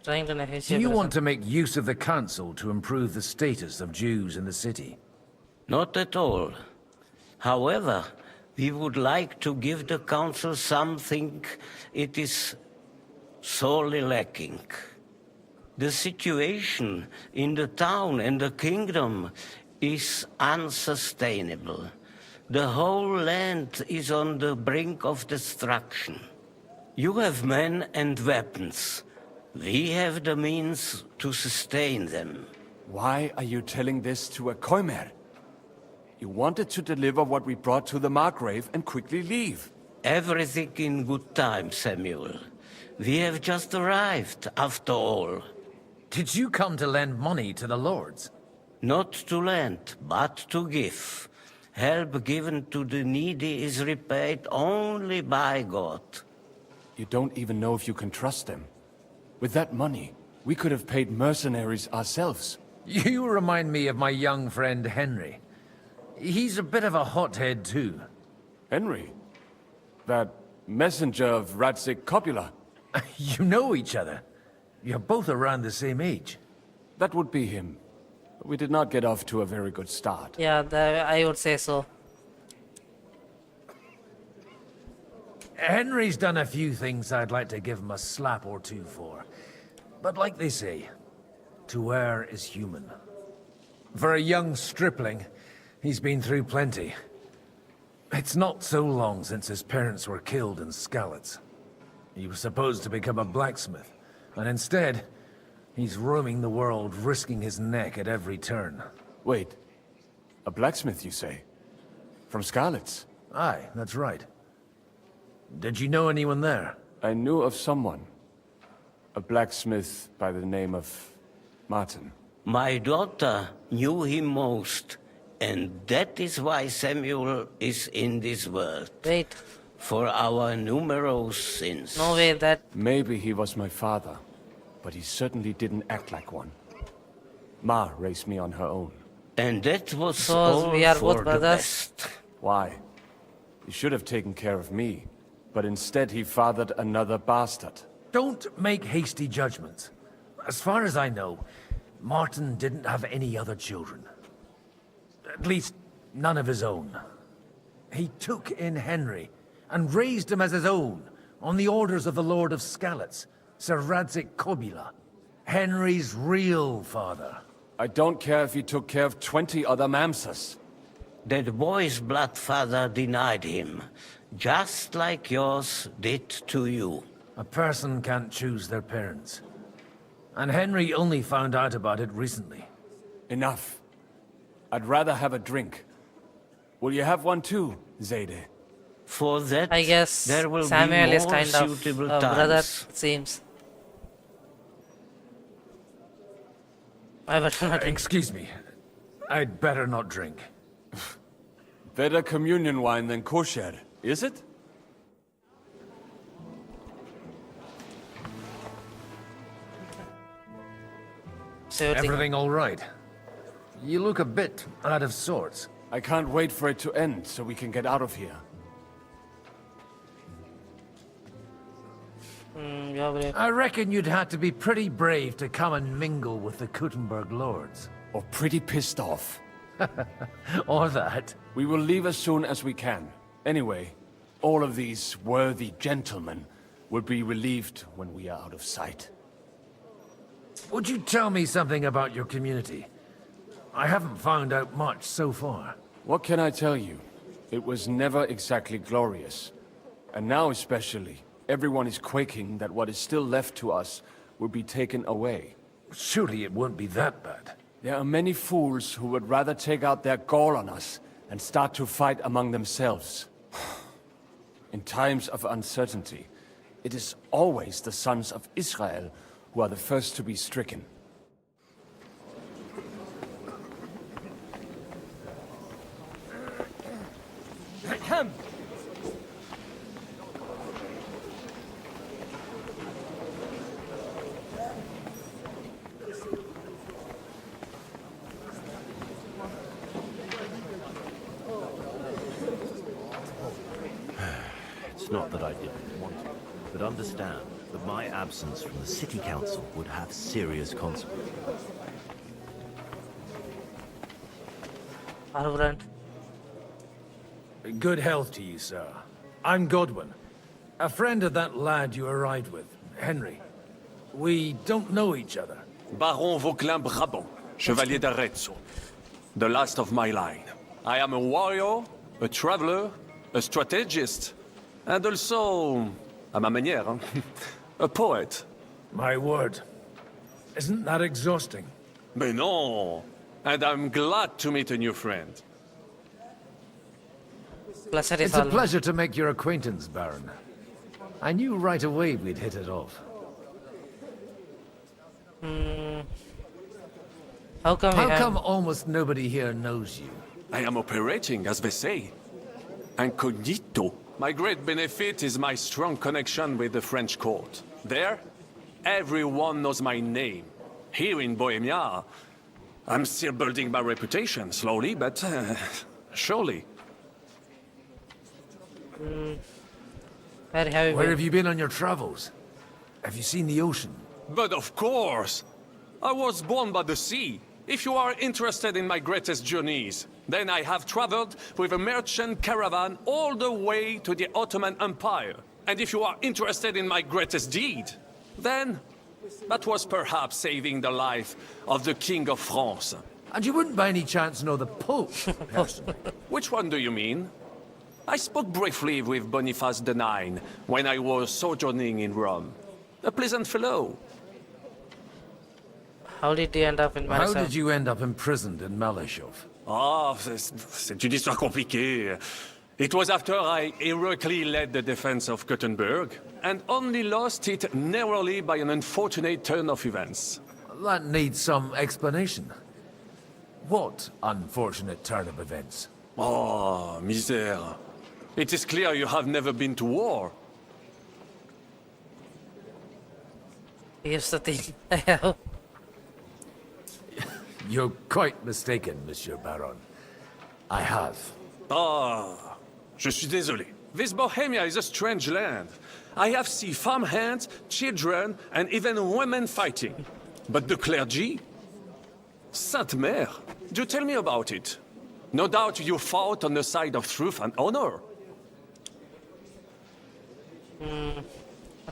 [SPEAKER 1] Trying to
[SPEAKER 10] Do
[SPEAKER 1] negotiate.
[SPEAKER 10] you want to make use of the council to improve the status of Jews in the city?
[SPEAKER 4] Not at all. However, we would like to give the council something it is sorely lacking. The situation in the town and the kingdom is unsustainable. The whole land is on the brink of destruction. You have men and weapons. We have the means to sustain them.
[SPEAKER 7] Why are you telling this to a Koimer? You wanted to deliver what we brought to the Margrave and quickly leave.
[SPEAKER 4] Everything in good time, Samuel. We have just arrived, after all.
[SPEAKER 10] Did you come to lend money to the lords?
[SPEAKER 4] Not to lend, but to give. Help given to the needy is repaid only by God.
[SPEAKER 7] You don't even know if you can trust them. With that money, we could have paid mercenaries ourselves.
[SPEAKER 10] You remind me of my young friend Henry. He's a bit of a hothead too.
[SPEAKER 7] Henry? That messenger of Radzig Copula?
[SPEAKER 10] You know each other. You're both around the same age.
[SPEAKER 7] That would be him. We did not get off to a very good start.
[SPEAKER 1] Yeah, I would say so.
[SPEAKER 10] Henry's done a few things I'd like to give him a slap or two for. But like they say, to err is human. For a young stripling, he's been through plenty. It's not so long since his parents were killed in Skalitz. He was supposed to become a blacksmith, and instead, he's roaming the world, risking his neck at every turn.
[SPEAKER 7] Wait, A blacksmith, you say? From Skalitz?
[SPEAKER 10] Aye, that's right. Did you know anyone there?
[SPEAKER 7] I knew of someone. A blacksmith by the name of Martin.
[SPEAKER 4] My daughter knew him most, and that is why Samuel is in this world.
[SPEAKER 1] Wait.
[SPEAKER 4] For our numerous sins.
[SPEAKER 1] No way that...
[SPEAKER 7] Maybe he was my father, but he certainly didn't act like one. Ma raised me on her own.
[SPEAKER 4] And that was
[SPEAKER 1] So
[SPEAKER 4] all
[SPEAKER 1] we are
[SPEAKER 4] for
[SPEAKER 1] both
[SPEAKER 4] the
[SPEAKER 1] brothers?
[SPEAKER 4] best.
[SPEAKER 7] Why? He should have taken care of me, but instead he fathered another bastard.
[SPEAKER 10] Don't make hasty judgments. As far as I know, Martin didn't have any other children. At least, none of his own. He took in Henry and raised him as his own, on the orders of the Lord of Skalitz, Sir Radzik Kobila, Henry's real father.
[SPEAKER 7] I don't care if he took care of 20 other Mamsas.
[SPEAKER 4] That boy's blood father denied him, just like yours did to you.
[SPEAKER 10] A person can't choose their parents. And Henry only found out about it recently.
[SPEAKER 7] Enough. I'd rather have a drink. Will you have one too, Zayde?
[SPEAKER 4] For that,
[SPEAKER 1] I guess
[SPEAKER 4] there will
[SPEAKER 1] Samuel
[SPEAKER 4] be
[SPEAKER 1] is
[SPEAKER 4] more
[SPEAKER 1] kind of
[SPEAKER 4] suitable
[SPEAKER 1] a
[SPEAKER 4] times.
[SPEAKER 1] brother, it seems. I better not drink.
[SPEAKER 10] Excuse me. I'd better not drink.
[SPEAKER 7] Better communion wine than kosher, is it?
[SPEAKER 1] So you think-
[SPEAKER 10] Everything all right? You look a bit out of sorts.
[SPEAKER 7] I can't wait for it to end so we can get out of here.
[SPEAKER 1] Yeah, brave.
[SPEAKER 10] I reckon you'd have to be pretty brave to come and mingle with the Kuttenberg lords.
[SPEAKER 7] Or pretty pissed off.
[SPEAKER 10] Or that.
[SPEAKER 7] We will leave as soon as we can. Anyway, all of these worthy gentlemen will be relieved when we are out of sight.
[SPEAKER 10] Would you tell me something about your community? I haven't found out much so far.
[SPEAKER 7] What can I tell you? It was never exactly glorious. And now especially, everyone is quaking that what is still left to us will be taken away.
[SPEAKER 10] Surely it won't be that bad.
[SPEAKER 7] There are many fools who would rather take out their gall on us and start to fight among themselves. In times of uncertainty, it is always the sons of Israel who are the first to be stricken.
[SPEAKER 10] Come!
[SPEAKER 2] It's not that I didn't want to, but understand that my absence from the city council would have serious consequences.
[SPEAKER 1] Arvrand.
[SPEAKER 10] Good health to you, sir. I'm Godwin, a friend of that lad you arrived with, Henry. We don't know each other.
[SPEAKER 3] Baron Vauquelin Brabant, Chevalier d'Arezzo. The last of my line. I am a warrior, a traveler, a strategist, and also, à ma manière, a poet.
[SPEAKER 10] My word. Isn't that exhausting?
[SPEAKER 3] Mais non! And I'm glad to meet a new friend.
[SPEAKER 1] Pleasure is
[SPEAKER 10] It's a
[SPEAKER 1] all.
[SPEAKER 10] pleasure to make your acquaintance, Baron. I knew right away we'd hit it off.
[SPEAKER 1] How come
[SPEAKER 10] How come almost nobody here knows you?
[SPEAKER 3] I am operating, as they say. Incognito. My great benefit is my strong connection with the French court. There, everyone knows my name. Here in Bohemia, I'm still building my reputation, slowly, but surely.
[SPEAKER 1] Where have you
[SPEAKER 10] Where
[SPEAKER 1] been?
[SPEAKER 10] have you been on your travels? Have you seen the ocean?
[SPEAKER 3] But of course! I was born by the sea. If you are interested in my greatest journeys, then I have traveled with a merchant caravan all the way to the Ottoman Empire. And if you are interested in my greatest deed, then that was perhaps saving the life of the King of France.
[SPEAKER 10] And you wouldn't by any chance know the Pope, personally?
[SPEAKER 3] Which one do you mean? I spoke briefly with Boniface IX when I was sojourning in Rome. A pleasant fellow.
[SPEAKER 1] How did you end up in
[SPEAKER 10] How
[SPEAKER 1] Marseille?
[SPEAKER 10] did you end up imprisoned in Malashov?
[SPEAKER 3] Ah, c'est une histoire compliquée. It was after I heroically led the defense of Gothenburg, and only lost it narrowly by an unfortunate turn of events.
[SPEAKER 10] That needs some explanation. What unfortunate turn of events?
[SPEAKER 3] Oh, misère. It is clear you have never been to war.
[SPEAKER 1] Here's the thing. I have.
[SPEAKER 10] You're quite mistaken, Monsieur Baron. I have.
[SPEAKER 3] Ah, je suis désolé. This Bohemia is a strange land. I have seen farmhands, children, and even women fighting. But the clergy? Sainte Mère, do tell me about it. No doubt you fought on the side of truth and honor.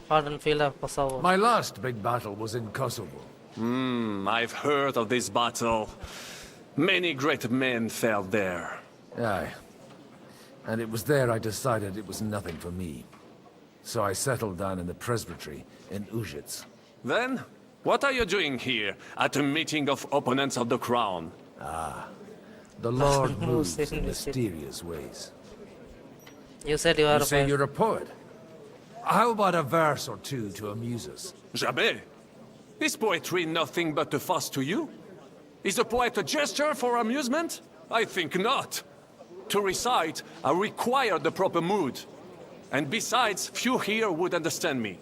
[SPEAKER 1] Battlefield of Kosovo.
[SPEAKER 10] My last big battle was in Kosovo.
[SPEAKER 3] I've heard of this battle. Many great men fell there.
[SPEAKER 10] Aye. And it was there I decided it was nothing for me. So I settled down in the presbytery in Ujits.
[SPEAKER 3] Then, what are you doing here at a meeting of opponents of the crown?
[SPEAKER 10] Ah, the Lord moves in mysterious ways.
[SPEAKER 1] You said you are
[SPEAKER 10] You say you're a poet. How about a verse or two to amuse us?
[SPEAKER 3] Jamais. Is poetry nothing but a fuss to you? Is a poet a gesture for amusement? I think not. To recite, I require the proper mood. And besides, few here would understand me.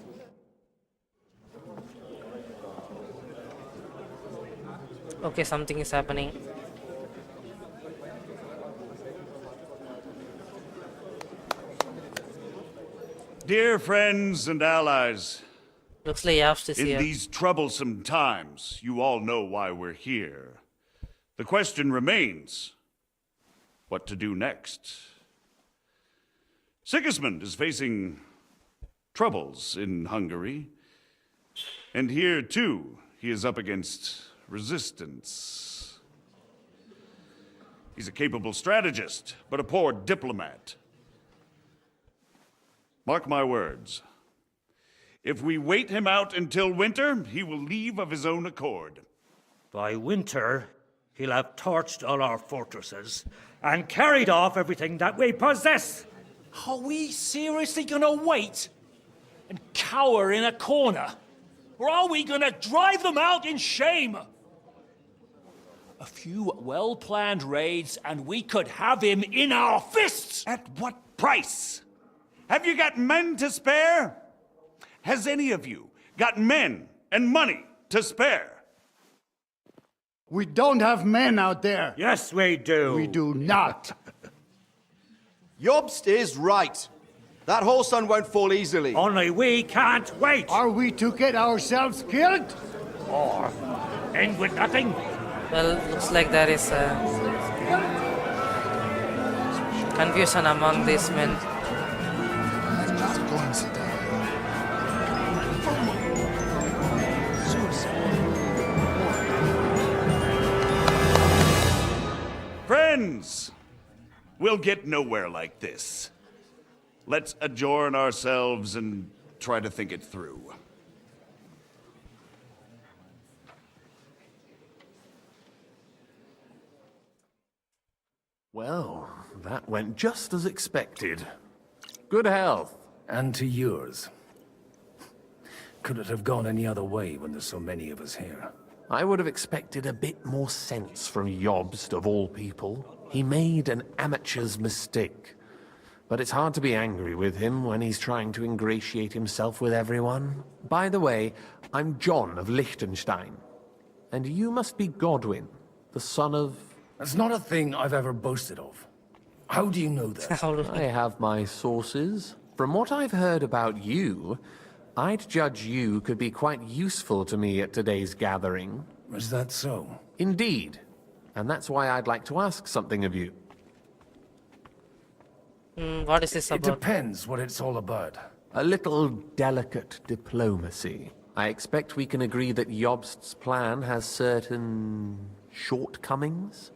[SPEAKER 1] Okay, something is happening.
[SPEAKER 11] Dear friends and allies,
[SPEAKER 1] looks like Yavs is
[SPEAKER 11] in
[SPEAKER 1] here.
[SPEAKER 11] these troublesome times, you all know why we're here. The question remains, what to do next? Sigismund is facing troubles in Hungary, and here too, he is up against resistance. He's a capable strategist, but a poor diplomat. Mark my words. If we wait him out until winter, he will leave of his own accord.
[SPEAKER 23] By winter, he'll have torched all our fortresses and carried off everything that we possess.
[SPEAKER 15] Are we seriously gonna wait and cower in a corner? Or are we gonna drive them out in shame? A few well-planned raids and we could have him in our fists!
[SPEAKER 11] At what price? Have you got men to spare? Has any of you got men and money to spare?
[SPEAKER 18] We don't have men out there.
[SPEAKER 23] Yes, we do.
[SPEAKER 18] We do not.
[SPEAKER 12] Jobst is right. That whole sun won't fall easily.
[SPEAKER 23] Only we can't wait.
[SPEAKER 18] Are we to get ourselves killed?
[SPEAKER 23] Or end with nothing?
[SPEAKER 1] Well, looks like there is confusion among these men.
[SPEAKER 11] Friends, we'll get nowhere like this. Let's adjourn ourselves and try to think it through.
[SPEAKER 9] Well, that went just as expected. Good health.
[SPEAKER 10] And to yours. Could it have gone any other way when there's so many of us here?
[SPEAKER 9] I would have expected a bit more sense from Jobst, of all people. He made an amateur's mistake. But it's hard to be angry with him when he's trying to ingratiate himself with everyone. By the way, I'm John of Liechtenstein. And you must be Godwin, the son of...
[SPEAKER 10] That's not a thing I've ever boasted of. How do you know that?
[SPEAKER 9] I have my sources. From what I've heard about you, I'd judge you could be quite useful to me at today's gathering.
[SPEAKER 10] Is that so?
[SPEAKER 9] Indeed. And that's why I'd like to ask something of you.
[SPEAKER 1] What is this
[SPEAKER 10] It
[SPEAKER 1] about?
[SPEAKER 10] depends what it's all about.
[SPEAKER 9] A little delicate diplomacy. I expect we can agree that Jobst's plan has certain shortcomings.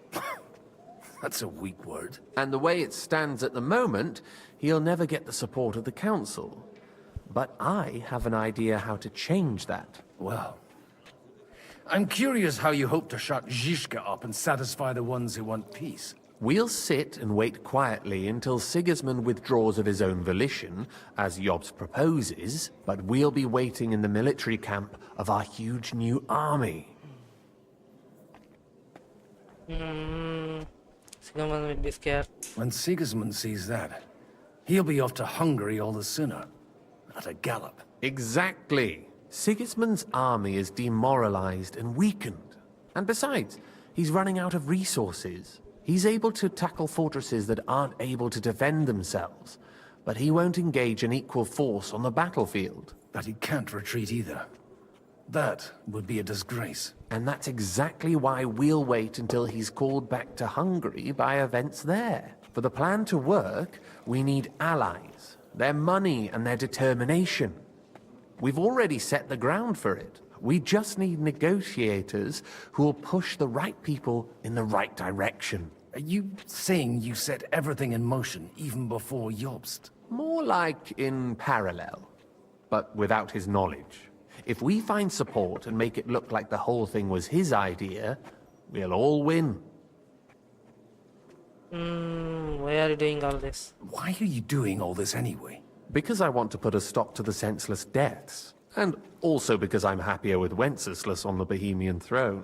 [SPEAKER 10] That's a weak word.
[SPEAKER 9] And the way it stands at the moment, he'll never get the support of the council. But I have an idea how to change that.
[SPEAKER 10] Well,
[SPEAKER 6] I'm curious how you hope to shut Zizka up and satisfy the ones who want peace.
[SPEAKER 25] We'll sit and wait quietly until Sigismund withdraws of his own volition, as Jobst proposes, but we'll be waiting in the military camp of our huge new army.
[SPEAKER 1] Sigismund will be scared.
[SPEAKER 6] When Sigismund sees that, he'll be off to Hungary all the sooner. At a gallop.
[SPEAKER 25] Exactly. Sigismund's army is demoralized and weakened. And besides, he's running out of resources. He's able to tackle fortresses that aren't able to defend themselves, but he won't engage in equal force on the battlefield.
[SPEAKER 6] But he can't retreat either. That would be a disgrace.
[SPEAKER 25] And that's exactly why we'll wait until he's called back to Hungary by events there. For the plan to work, we need allies, their money and their determination. We've already set the ground for it. We just need negotiators who will push the right people in the right direction.
[SPEAKER 6] Are you saying you set everything in motion even before Jobst?
[SPEAKER 25] More like in parallel, but without his knowledge. If we find support and make it look like the whole thing was his idea, we'll all win.
[SPEAKER 1] Why are you doing all this?
[SPEAKER 6] Why are you doing all this anyway?
[SPEAKER 25] Because I want to put a stop to the senseless deaths. And also because I'm happier with Wenceslas on the Bohemian throne.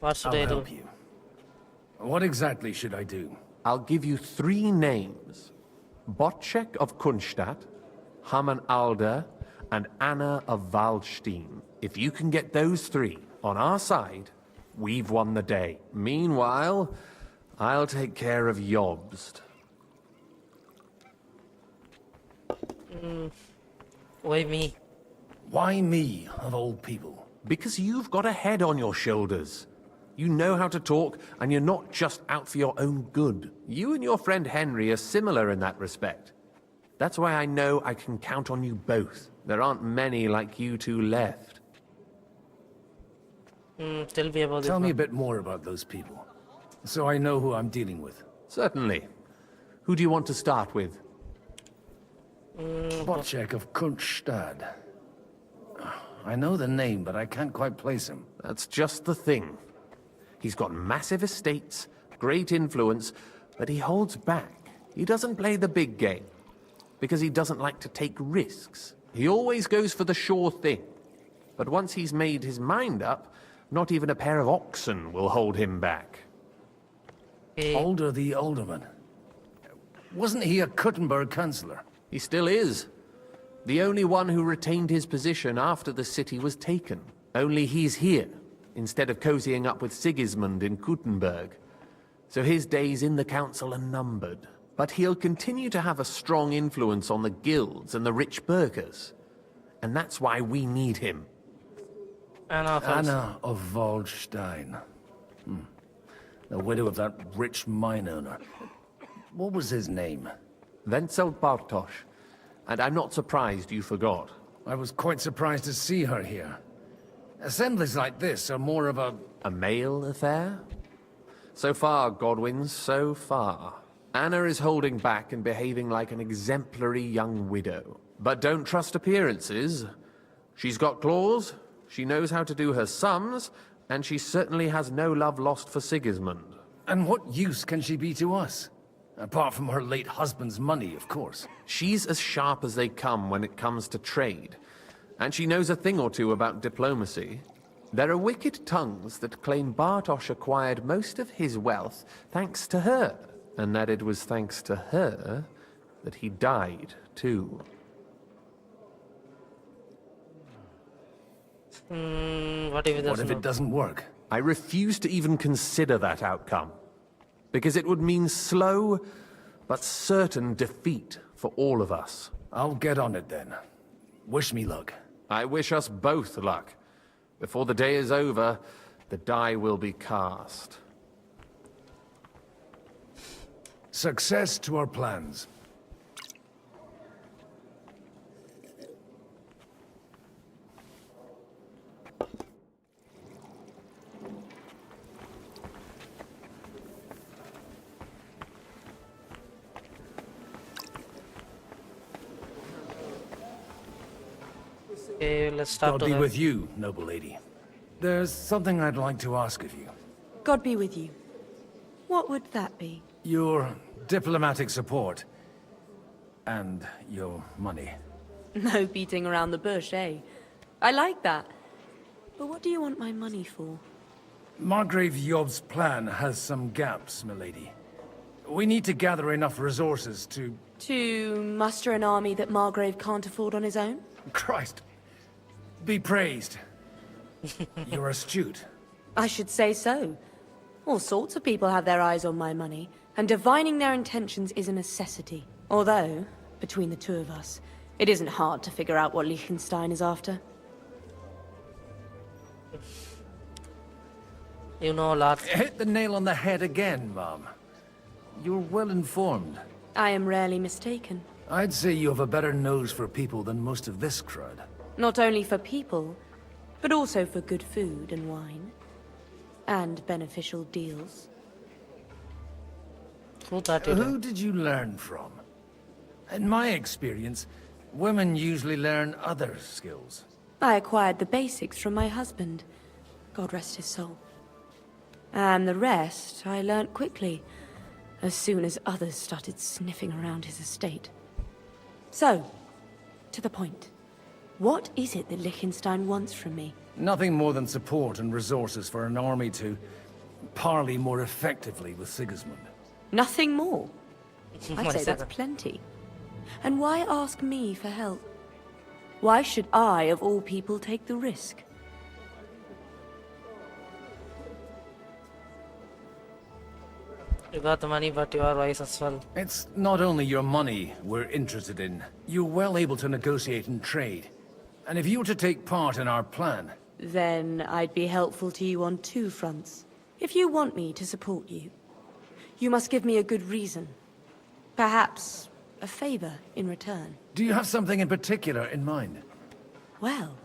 [SPEAKER 1] What should I do?
[SPEAKER 6] Help you. What exactly should I do?
[SPEAKER 25] I'll give you 3 names. Botchek of Kunstadt, Hamann Alder, and Anna of Waldstein. If you can get those 3 on our side, we've won the day. Meanwhile, I'll take care of Jobst.
[SPEAKER 1] Why me?
[SPEAKER 6] Why me, of all people?
[SPEAKER 25] Because you've got a head on your shoulders. You know how to talk, and you're not just out for your own good. You and your friend Henry are similar in that respect. That's why I know I can count on you both. There aren't many like you two left.
[SPEAKER 1] Tell me about
[SPEAKER 6] Tell me a bit more about those people, so I know who I'm dealing with.
[SPEAKER 25] Certainly. Who do you want to start with?
[SPEAKER 6] Botchek of Kunststadt. I know the name, but I can't quite place him.
[SPEAKER 25] That's just the thing. He's got massive estates, great influence, but he holds back. He doesn't play the big game, because he doesn't like to take risks. He always goes for the sure thing. But once he's made his mind up, not even a pair of oxen will hold him back.
[SPEAKER 6] Alder the Alderman. Wasn't he a Kuttenberg councillor?
[SPEAKER 25] He still is. The only one who retained his position after the city was taken. Only he's here, instead of cozying up with Sigismund in Kuttenberg. So his days in the council are numbered. But he'll continue to have a strong influence on the guilds and the rich burghers. And that's why we need him.
[SPEAKER 6] Anna of Waldstein. The widow of that rich mine owner. What was his name?
[SPEAKER 25] Wenzel Bartosz. And I'm not surprised you forgot.
[SPEAKER 6] I was quite surprised to see her here. Assemblies like this are more of a...
[SPEAKER 25] A male affair? So far, Godwin, so far. Anna is holding back and behaving like an exemplary young widow. But don't trust appearances. She's got claws, she knows how to do her sums, and she certainly has no love lost for Sigismund.
[SPEAKER 6] And what use can she be to us? Apart from her late husband's money, of course.
[SPEAKER 25] She's as sharp as they come when it comes to trade. And she knows a thing or two about diplomacy. There are wicked tongues that claim Bartosz acquired most of his wealth thanks to her, and that it was thanks to her that he died, too.
[SPEAKER 1] What if it
[SPEAKER 6] doesn't work?
[SPEAKER 25] I refuse to even consider that outcome. Because it would mean slow, but certain defeat for all of us.
[SPEAKER 6] I'll get on it then. Wish me luck.
[SPEAKER 25] I wish us both luck. Before the day is over, the die will be cast.
[SPEAKER 6] Success to our plans.
[SPEAKER 1] Okay, let's talk
[SPEAKER 6] God
[SPEAKER 1] to
[SPEAKER 6] be
[SPEAKER 1] her.
[SPEAKER 6] with you, noble lady. There's something I'd like to ask of you.
[SPEAKER 8] God be with you. What would that be?
[SPEAKER 6] Your diplomatic support. And your money.
[SPEAKER 8] No beating around the bush, eh? I like that. But what do you want my money for?
[SPEAKER 6] Margrave Yob's plan has some gaps, milady. We need to gather enough resources to...
[SPEAKER 8] To muster an army that Margrave can't afford on his own?
[SPEAKER 6] Christ. Be praised. You're astute.
[SPEAKER 8] I should say so. All sorts of people have their eyes on my money, and divining their intentions is a necessity. Although, between the two of us, it isn't hard to figure out what Liechtenstein is after.
[SPEAKER 1] You know a lot.
[SPEAKER 6] Hit the nail on the head again, Mom. You're well informed.
[SPEAKER 8] I am rarely mistaken.
[SPEAKER 6] I'd say you have a better nose for people than most of this crowd.
[SPEAKER 8] Not only for people, but also for good food and wine. And beneficial deals.
[SPEAKER 6] Who did you learn from? In my experience, women usually learn other skills.
[SPEAKER 8] I acquired the basics from my husband. God rest his soul. And the rest I learnt quickly, as soon as others started sniffing around his estate. So, to the point. What is it that Liechtenstein wants from me?
[SPEAKER 6] Nothing more than support and resources for an army to parley more effectively with Sigismund.
[SPEAKER 8] Nothing more? I'd say that's plenty. And why ask me for help? Why should I, of all people, take the risk?
[SPEAKER 1] You got the money, but you are wise as well.
[SPEAKER 6] It's not only your money we're interested in. You're well able to negotiate and trade. And if you were to take part in our plan...
[SPEAKER 8] Then I'd be helpful to you on two fronts. If you want me to support you, you must give me a good reason. Perhaps a favor in return.
[SPEAKER 6] Do you have something in particular in mind?
[SPEAKER 8] Well,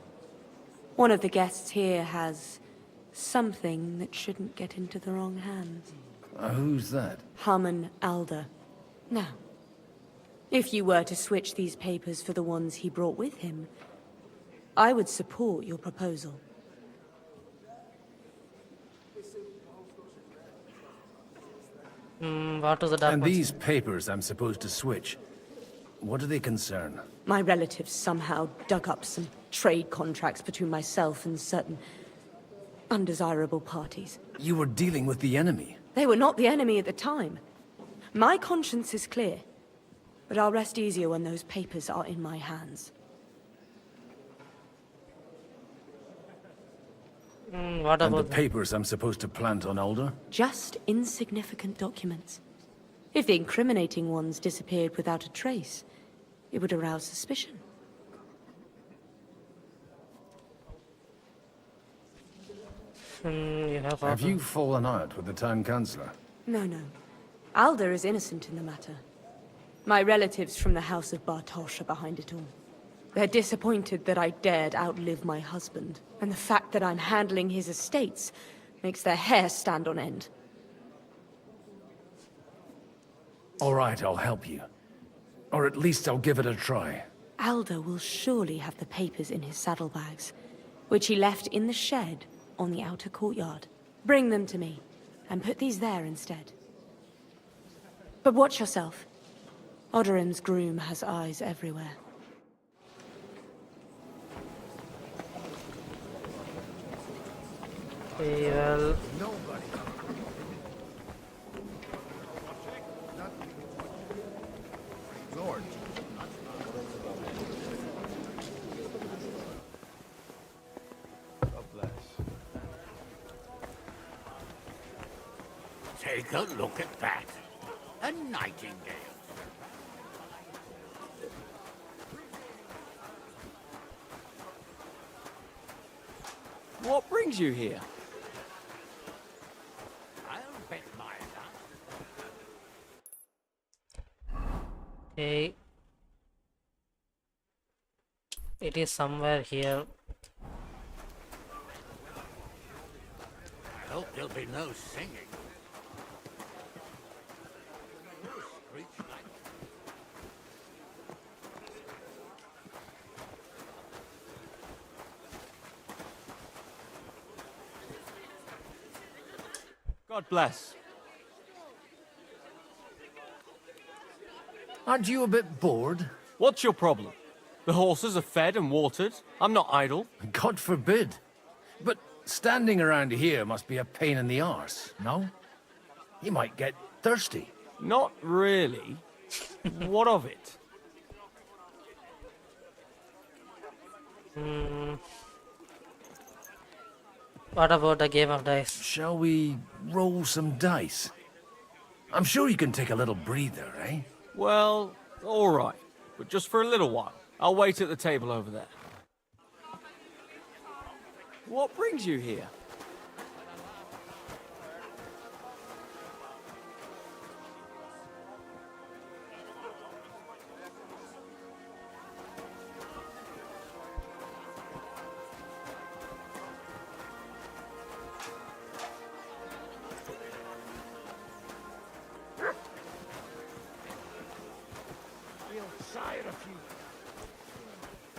[SPEAKER 8] one of the guests here has something that shouldn't get into the wrong hands.
[SPEAKER 6] Who's that?
[SPEAKER 8] Harmon Alder. Now, if you were to switch these papers for the ones he brought with him, I would support your proposal.
[SPEAKER 1] What was the document?
[SPEAKER 6] And these papers I'm supposed to switch, what do they concern?
[SPEAKER 8] My relatives somehow dug up some trade contracts between myself and certain undesirable parties.
[SPEAKER 6] You were dealing with the enemy.
[SPEAKER 8] They were not the enemy at the time. My conscience is clear, but I'll rest easier when those papers are in my hands.
[SPEAKER 1] What
[SPEAKER 6] And the
[SPEAKER 1] about
[SPEAKER 6] papers I'm supposed to plant on Alder?
[SPEAKER 8] Just insignificant documents. If the incriminating ones disappeared without a trace, it would arouse suspicion.
[SPEAKER 6] Have you fallen out with the town councillor?
[SPEAKER 8] No, no. Alder is innocent in the matter. My relatives from the House of Bartosz are behind it all. They're disappointed that I dared outlive my husband, and the fact that I'm handling his estates makes their hair stand on end.
[SPEAKER 6] All right, I'll help you. Or at least I'll give it a try.
[SPEAKER 8] Alder will surely have the papers in his saddlebags, which he left in the shed on the outer courtyard. Bring them to me, and put these there instead. But watch yourself. Odorim's groom has eyes everywhere.
[SPEAKER 1] Okay, well...
[SPEAKER 12] Lord. God bless.
[SPEAKER 13] Take a look at that. A nightingale.
[SPEAKER 14] What brings you here?
[SPEAKER 13] I'll bet my luck.
[SPEAKER 1] Okay. It is somewhere here.
[SPEAKER 13] I hope there'll be no singing.
[SPEAKER 5] God bless.
[SPEAKER 6] Aren't you a bit bored?
[SPEAKER 5] What's your problem? The horses are fed and watered. I'm not idle.
[SPEAKER 6] God forbid. But standing around here must be a pain in the arse, no? You might get thirsty.
[SPEAKER 5] Not really. What of it?
[SPEAKER 1] What about a game of dice?
[SPEAKER 6] Shall we roll some dice? I'm sure you can take a little breather, eh?
[SPEAKER 5] Well, all right. But just for a little while. I'll wait at the table over there. What brings you here?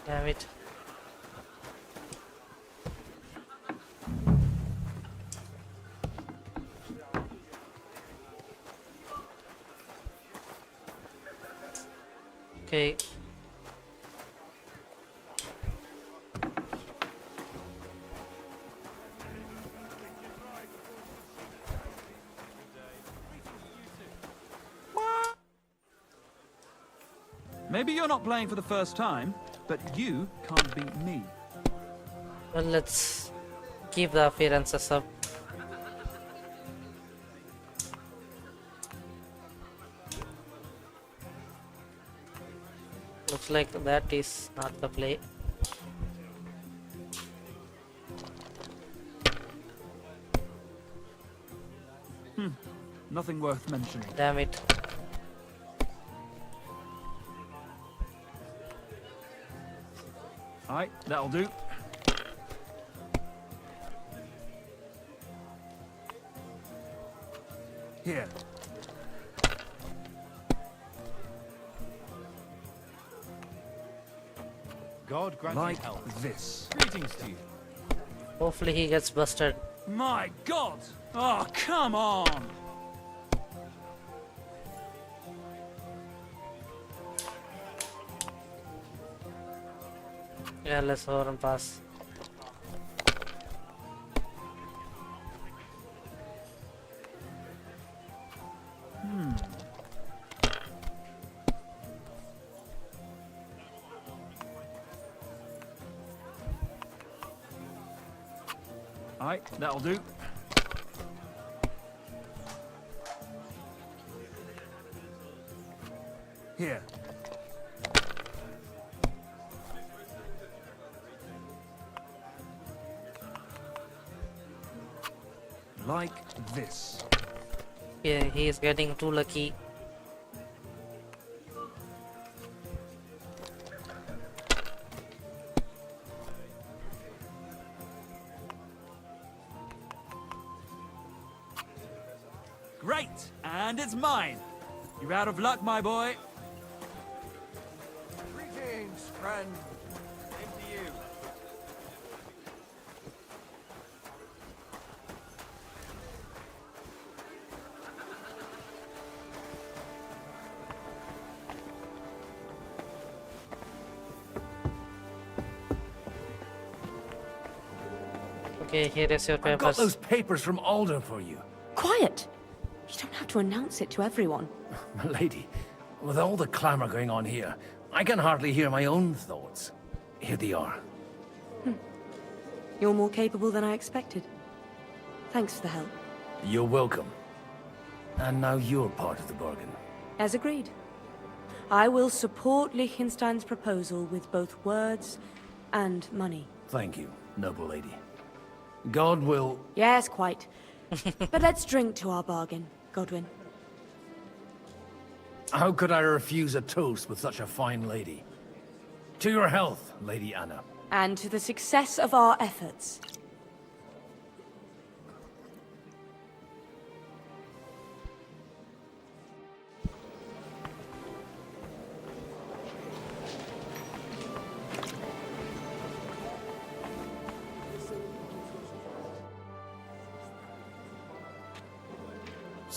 [SPEAKER 1] Damn it. Okay.
[SPEAKER 14] Maybe you're not playing for the first time, but you can't beat me.
[SPEAKER 1] Well, let's keep the appearances up. Looks like that is not the play.
[SPEAKER 14] Nothing worth mentioning.
[SPEAKER 1] Damn it.
[SPEAKER 14] Alright, that'll do. Here.
[SPEAKER 10] God grant
[SPEAKER 14] Like
[SPEAKER 10] you health.
[SPEAKER 14] this.
[SPEAKER 10] Greetings to you.
[SPEAKER 1] Hopefully he gets busted.
[SPEAKER 14] My God! Oh, come on!
[SPEAKER 1] Yeah, let's over and pass.
[SPEAKER 14] Alright, that'll do. Here. Like this.
[SPEAKER 1] Yeah, he is getting too lucky.
[SPEAKER 14] Great! And it's mine! You're out of luck, my boy.
[SPEAKER 10] Greetings, friend. Same to you.
[SPEAKER 1] Okay, here is your
[SPEAKER 6] I've
[SPEAKER 1] papers.
[SPEAKER 6] got those papers from Alder for you.
[SPEAKER 8] Quiet! You don't have to announce it to everyone.
[SPEAKER 6] My lady, with all the clamour going on here, I can hardly hear my own thoughts. Here they are.
[SPEAKER 8] You're more capable than I expected. Thanks for the help.
[SPEAKER 6] You're welcome. And now you're part of the bargain.
[SPEAKER 8] As agreed. I will support Liechtenstein's proposal with both words and money.
[SPEAKER 6] Thank you, noble lady. God will...
[SPEAKER 8] Yes, quite. But let's drink to our bargain, Godwin.
[SPEAKER 6] How could I refuse a toast with such a fine lady? To your health, Lady Anna.
[SPEAKER 8] And to the success of our efforts.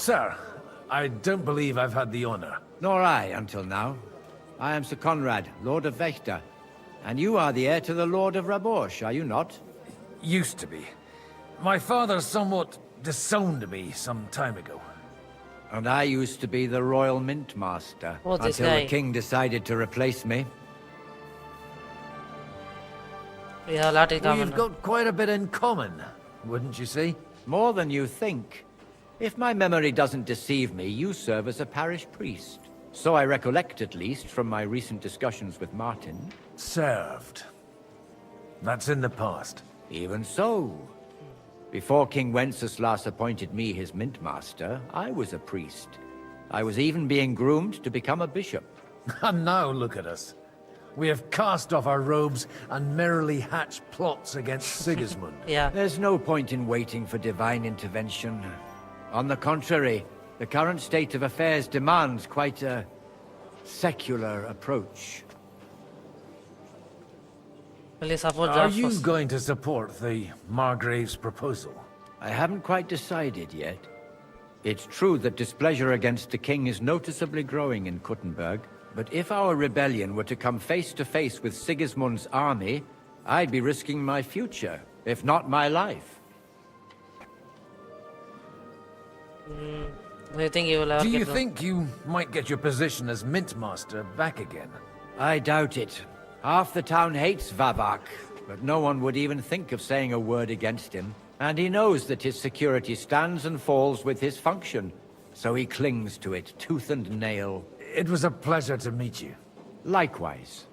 [SPEAKER 6] Sir, I don't believe I've had the honor.
[SPEAKER 16] Nor I, until now. I am Sir Conrad, Lord of Wächter. And you are the heir to the Lord of Raborsch, are you not?
[SPEAKER 6] Used to be. My father somewhat disowned me some time ago.
[SPEAKER 16] And I used to be the Royal Mint Master,
[SPEAKER 1] Oh, this
[SPEAKER 16] until
[SPEAKER 1] guy.
[SPEAKER 16] the king decided to replace me.
[SPEAKER 1] We have a lot in common.
[SPEAKER 6] We've got quite a bit in common, wouldn't you say?
[SPEAKER 16] More than you think. If my memory doesn't deceive me, you serve as a parish priest. So I recollect, at least, from my recent discussions with Martin.
[SPEAKER 6] Served. That's in the past.
[SPEAKER 16] Even so. Before King Wenceslas appointed me his mint master, I was a priest. I was even being groomed to become a bishop.
[SPEAKER 6] And now look at us. We have cast off our robes and merrily hatched plots against Sigismund.
[SPEAKER 1] Yeah.
[SPEAKER 16] There's no point in waiting for divine intervention. On the contrary, the current state of affairs demands quite a secular approach.
[SPEAKER 1] Will you support
[SPEAKER 6] Are
[SPEAKER 1] Josh
[SPEAKER 6] you
[SPEAKER 1] first?
[SPEAKER 6] going to support the Margrave's proposal?
[SPEAKER 16] I haven't quite decided yet. It's true that displeasure against the king is noticeably growing in Kuttenberg, but if our rebellion were to come face to face with Sigismund's army, I'd be risking my future, if not my life.
[SPEAKER 1] Do you think you will ever
[SPEAKER 6] Do you
[SPEAKER 1] get
[SPEAKER 6] think you might get your position as Mint Master back again?
[SPEAKER 16] I doubt it. Half the town hates Vavak, but no one would even think of saying a word against him. And he knows that his security stands and falls with his function, so he clings to it tooth and nail.
[SPEAKER 6] It was a pleasure to meet you.
[SPEAKER 16] Likewise.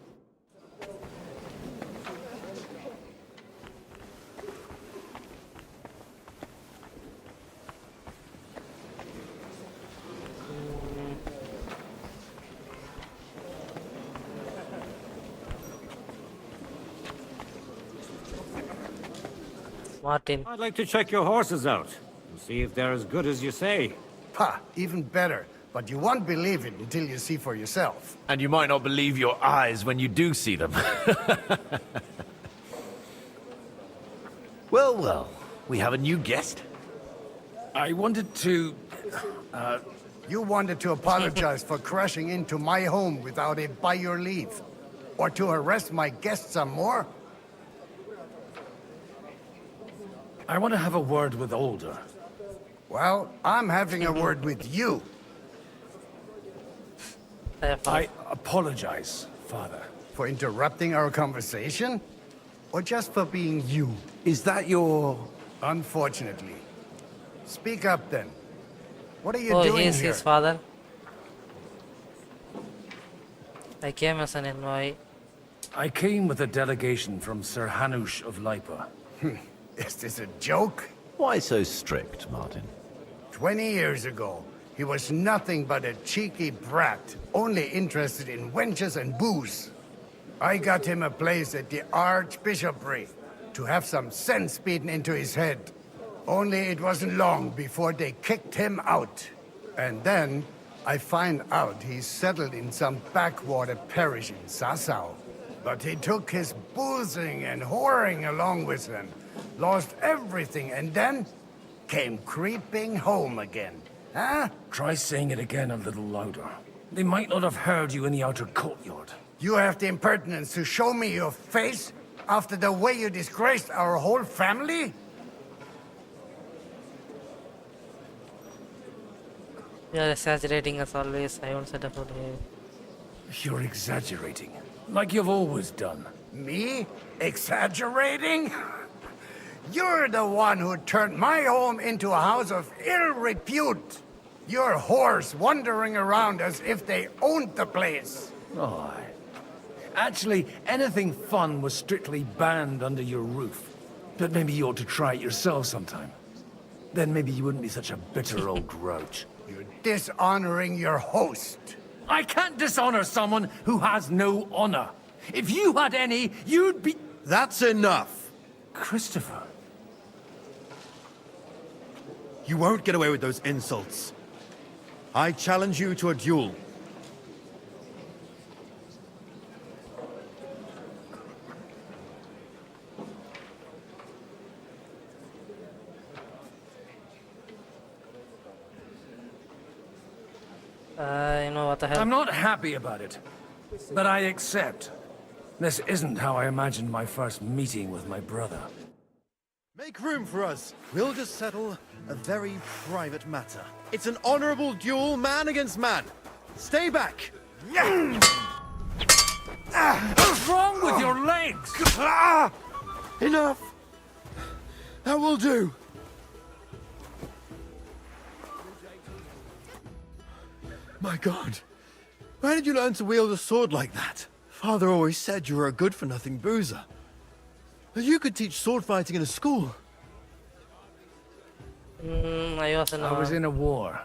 [SPEAKER 1] Martin?
[SPEAKER 23] I'd like to check your horses out and see if they're as good as you say.
[SPEAKER 18] Ha, even better. But you won't believe it until you see for yourself.
[SPEAKER 6] And you might not believe your eyes when you do see them. Well, well, we have a new guest. I wanted to...
[SPEAKER 18] You wanted to apologize for crashing into my home without it by your leave. Or to harass my guests some more?
[SPEAKER 6] I want to have a word with Older.
[SPEAKER 18] Well, I'm having a word with you.
[SPEAKER 6] I apologize, Father.
[SPEAKER 18] For interrupting our conversation? Or just for being you?
[SPEAKER 6] Is that your...
[SPEAKER 18] Unfortunately. Speak up then. What are you
[SPEAKER 1] Oh,
[SPEAKER 18] doing
[SPEAKER 1] he is
[SPEAKER 18] here?
[SPEAKER 1] his father. I came as an envoy.
[SPEAKER 6] I came with a delegation from Sir Hanush of Lipa.
[SPEAKER 18] Is this a joke?
[SPEAKER 2] Why so strict, Martin?
[SPEAKER 18] 20 years ago, he was nothing but a cheeky brat, only interested in wenches and booze. I got him a place at the Archbishopric to have some sense beaten into his head. Only it wasn't long before they kicked him out. And then I find out he's settled in some backwater parish in Sassau. But he took his boozing and whoring along with him, lost everything, and then came creeping home again. Huh?
[SPEAKER 6] Try saying it again a little louder. They might not have heard you in the outer courtyard.
[SPEAKER 18] You have the impertinence to show me your face after the way you disgraced our whole family?
[SPEAKER 1] You are exaggerating as always. I won't set up for you.
[SPEAKER 6] You're exaggerating, like you've always done.
[SPEAKER 18] Me? Exaggerating? You're the one who turned my home into a house of ill repute. Your whores wandering around as if they owned the place.
[SPEAKER 6] Oh, actually, anything fun was strictly banned under your roof. But maybe you ought to try it yourself sometime. Then maybe you wouldn't be such a bitter old grouch.
[SPEAKER 18] You're dishonoring your host.
[SPEAKER 6] I can't dishonor someone who has no honor. If you had any, you'd be...
[SPEAKER 12] That's enough.
[SPEAKER 6] Christopher.
[SPEAKER 12] You won't get away with those insults. I challenge you to a duel.
[SPEAKER 1] You know what the hell?
[SPEAKER 6] I'm not happy about it, but I accept. This isn't how I imagined my first meeting with my brother.
[SPEAKER 12] Make room for us. We'll just settle a very private matter. It's an honorable duel, man against man. Stay back.
[SPEAKER 6] What's wrong with your legs?
[SPEAKER 12] Enough. That will do. My God. Where did you learn to wield a sword like that? Father always said you were a good-for-nothing boozer. But you could teach sword fighting in a school.
[SPEAKER 6] I was in a war.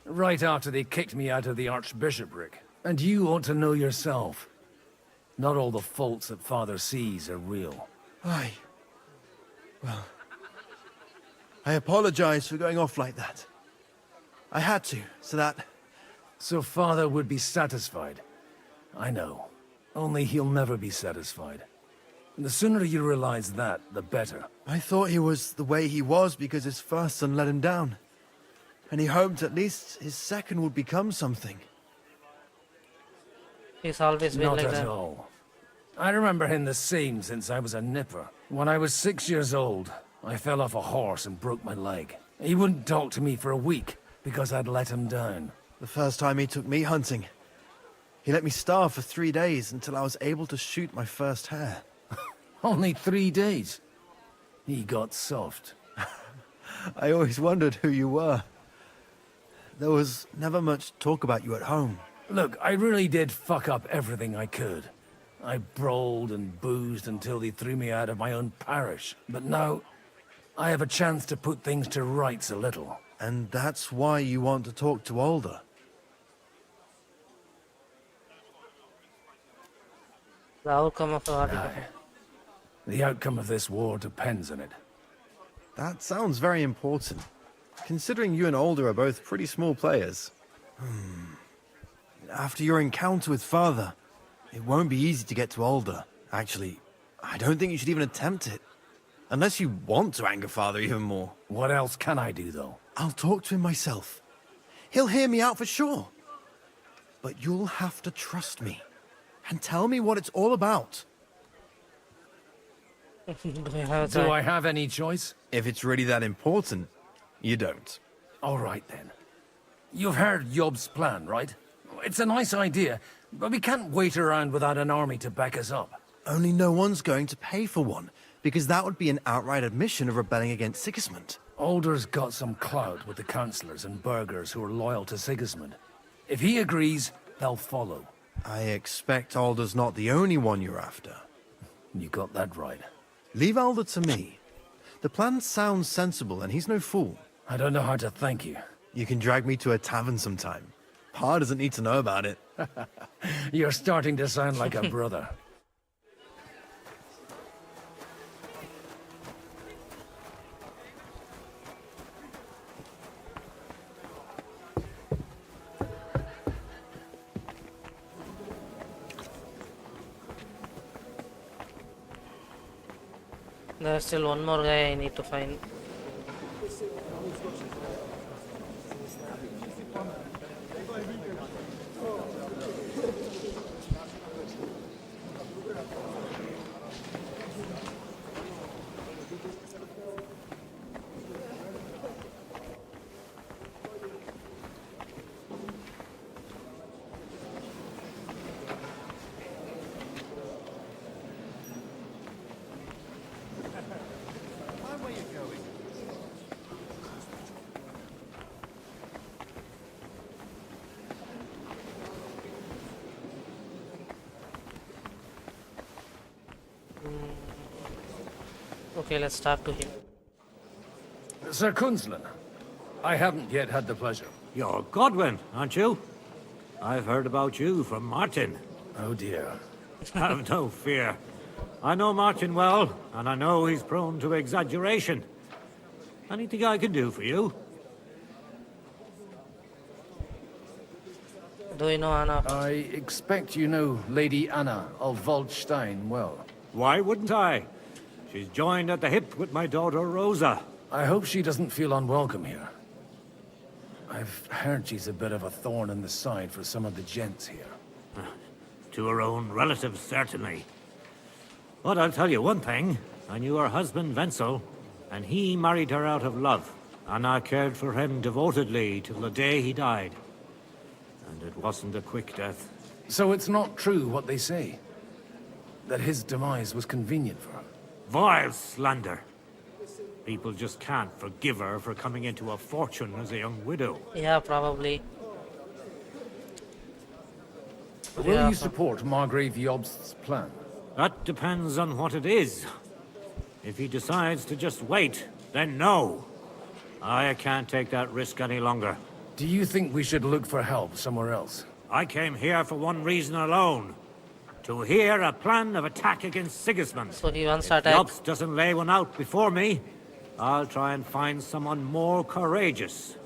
[SPEAKER 6] Right after they kicked me out of the archbishopric. And you ought to know yourself. Not all the faults that Father sees are real.
[SPEAKER 12] Aye. Well, I apologize for going off like that. I had to, so that...
[SPEAKER 6] So Father would be satisfied. I know. Only he'll never be satisfied. And the sooner you realize that, the better.
[SPEAKER 12] I thought he was the way he was because his first son let him down. And he hoped at least his second would become something.
[SPEAKER 1] He's always been
[SPEAKER 6] Not
[SPEAKER 1] like
[SPEAKER 6] at
[SPEAKER 1] that.
[SPEAKER 6] all. I remember him the same since I was a nipper. When I was 6 years old, I fell off a horse and broke my leg. He wouldn't talk to me for a week because I'd let him down.
[SPEAKER 12] The first time he took me hunting, he let me starve for 3 days until I was able to shoot my first hare.
[SPEAKER 6] Only 3 days? He got soft.
[SPEAKER 12] I always wondered who you were. There was never much talk about you at home.
[SPEAKER 6] Look, I really did fuck up everything I could. I brawled and boozed until they threw me out of my own parish. But now, I have a chance to put things to rights a little.
[SPEAKER 12] And that's why you want to talk to Alder.
[SPEAKER 1] The outcome of the article.
[SPEAKER 6] The outcome of this war depends on it.
[SPEAKER 12] That sounds very important, considering you and Alder are both pretty small players. After your encounter with Father, it won't be easy to get to Alder. Actually, I don't think you should even attempt it. Unless you want to anger Father even more.
[SPEAKER 6] What else can I do, though?
[SPEAKER 12] I'll talk to him myself. He'll hear me out for sure. But you'll have to trust me and tell me what it's all about.
[SPEAKER 6] Do I have any choice?
[SPEAKER 12] If it's really that important, you don't.
[SPEAKER 6] All right, then. You've heard Yob's plan, right? It's a nice idea, but we can't wait around without an army to back us up.
[SPEAKER 12] Only no one's going to pay for one, because that would be an outright admission of rebelling against Sigismund.
[SPEAKER 6] Alder's got some clout with the councillors and burghers who are loyal to Sigismund. If he agrees, they'll follow.
[SPEAKER 12] I expect Alder's not the only one you're after.
[SPEAKER 6] You got that right.
[SPEAKER 12] Leave Alder to me. The plan sounds sensible, and he's no fool.
[SPEAKER 6] I don't know how to thank you.
[SPEAKER 12] You can drag me to a tavern sometime. Pa doesn't need to know about it.
[SPEAKER 6] You're starting to sound like a brother.
[SPEAKER 1] There's still one more guy I need to find. Okay, let's talk to him.
[SPEAKER 6] Sir Kunzlin, I haven't yet had the pleasure.
[SPEAKER 23] You're Godwin, aren't you? I've heard about you from Martin.
[SPEAKER 6] Oh dear.
[SPEAKER 23] Have no fear. I know Martin well, and I know he's prone to exaggeration. Anything I can do for you?
[SPEAKER 1] Do you know Anna?
[SPEAKER 6] I expect you know Lady Anna of Waldstein well.
[SPEAKER 23] Why wouldn't I? She's joined at the hip with my daughter Rosa.
[SPEAKER 6] I hope she doesn't feel unwelcome here. I've heard she's a bit of a thorn in the side for some of the gents here.
[SPEAKER 23] To her own relatives, certainly. But I'll tell you one thing. I knew her husband, VINCI, and he married her out of love. And I cared for him devotedly till the day he died. And it wasn't a quick death.
[SPEAKER 6] So it's not true what they say? That his demise was convenient for her?
[SPEAKER 23] Vile slander. People just can't forgive her for coming into a fortune as a young widow.
[SPEAKER 1] Yeah, probably.
[SPEAKER 6] Will you support Margrave Jobst's plan?
[SPEAKER 23] That depends on what it is. If he decides to just wait, then no. I can't take that risk any longer.
[SPEAKER 6] Do you think we should look for help somewhere else?
[SPEAKER 23] I came here for one reason alone. To hear a plan of attack against Sigismund.
[SPEAKER 1] So he wants to attack.
[SPEAKER 23] If Jobst doesn't lay one out before me, I'll try and find someone more courageous.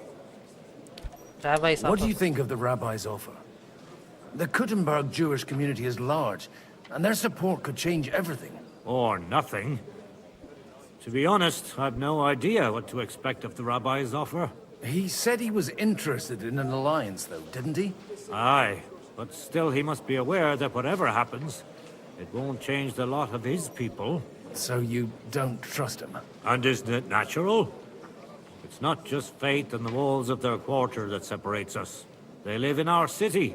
[SPEAKER 1] Rabbi's
[SPEAKER 6] What
[SPEAKER 1] offer.
[SPEAKER 6] do you think of the rabbi's offer? The Kuttenberg Jewish community is large, and their support could change everything.
[SPEAKER 23] Or nothing. To be honest, I've no idea what to expect of the rabbi's offer.
[SPEAKER 6] He said he was interested in an alliance, though, didn't he?
[SPEAKER 23] Aye, but still he must be aware that whatever happens, it won't change the lot of his people.
[SPEAKER 6] So you don't trust him?
[SPEAKER 23] And isn't it natural? It's not just faith in the walls of their quarter that separates us. They live in our city,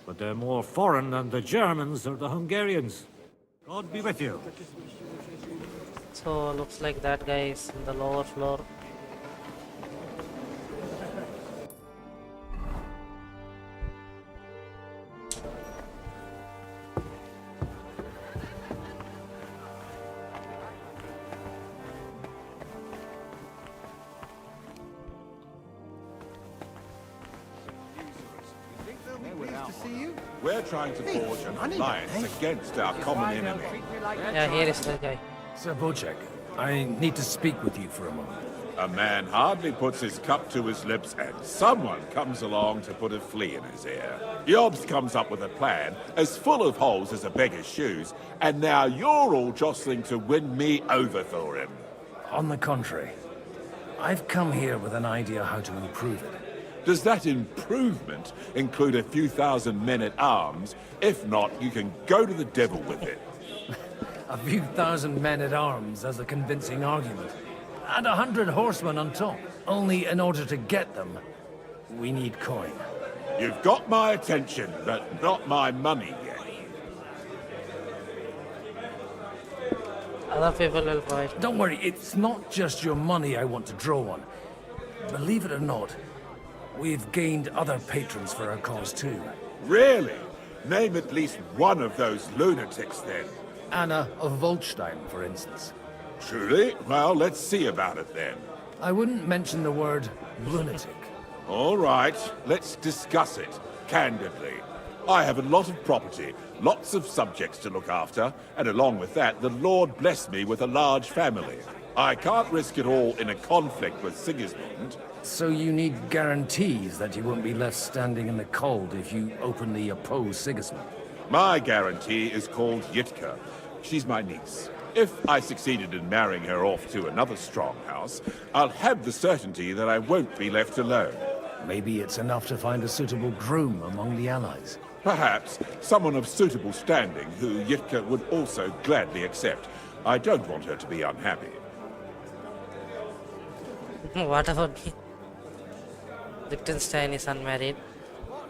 [SPEAKER 23] but they're more foreign than the Germans or the Hungarians. God be with you.
[SPEAKER 1] So looks like that guy is in the lower floor.
[SPEAKER 17] We're trying to forge an alliance against our common enemy.
[SPEAKER 1] Yeah, here is the guy.
[SPEAKER 6] Sir Bocek, I need to speak with you for a moment.
[SPEAKER 17] A man hardly puts his cup to his lips and someone comes along to put a flea in his ear. Jobst comes up with a plan as full of holes as a beggar's shoes, and now you're all jostling to win me over for him.
[SPEAKER 6] On the contrary, I've come here with an idea how to improve it.
[SPEAKER 17] Does that improvement include a few thousand men-at-arms? If not, you can go to the devil with it.
[SPEAKER 6] A few thousand men-at-arms as a convincing argument. And 100 horsemen on top. Only in order to get them, we need coin.
[SPEAKER 17] You've got my attention, but not my money yet.
[SPEAKER 1] Other people will provide.
[SPEAKER 6] Don't worry, it's not just your money I want to draw on. Believe it or not, we've gained other patrons for our cause too.
[SPEAKER 17] Really? Name at least one of those lunatics then.
[SPEAKER 6] Anna of Volstein, for instance.
[SPEAKER 17] Truly? Well, let's see about it then.
[SPEAKER 6] I wouldn't mention the word lunatic.
[SPEAKER 17] All right, let's discuss it, candidly. I have a lot of property, lots of subjects to look after, and along with that, the Lord blessed me with a large family. I can't risk it all in a conflict with Sigismund.
[SPEAKER 6] So you need guarantees that you won't be left standing in the cold if you openly oppose Sigismund?
[SPEAKER 17] My guarantee is called Yitka. She's my niece. If I succeeded in marrying her off to another strong house, I'll have the certainty that I won't be left alone.
[SPEAKER 6] Maybe it's enough to find a suitable groom among the allies.
[SPEAKER 17] Perhaps someone of suitable standing who Yitka would also gladly accept. I don't want her to be unhappy.
[SPEAKER 1] What about me? Liechtenstein is unmarried.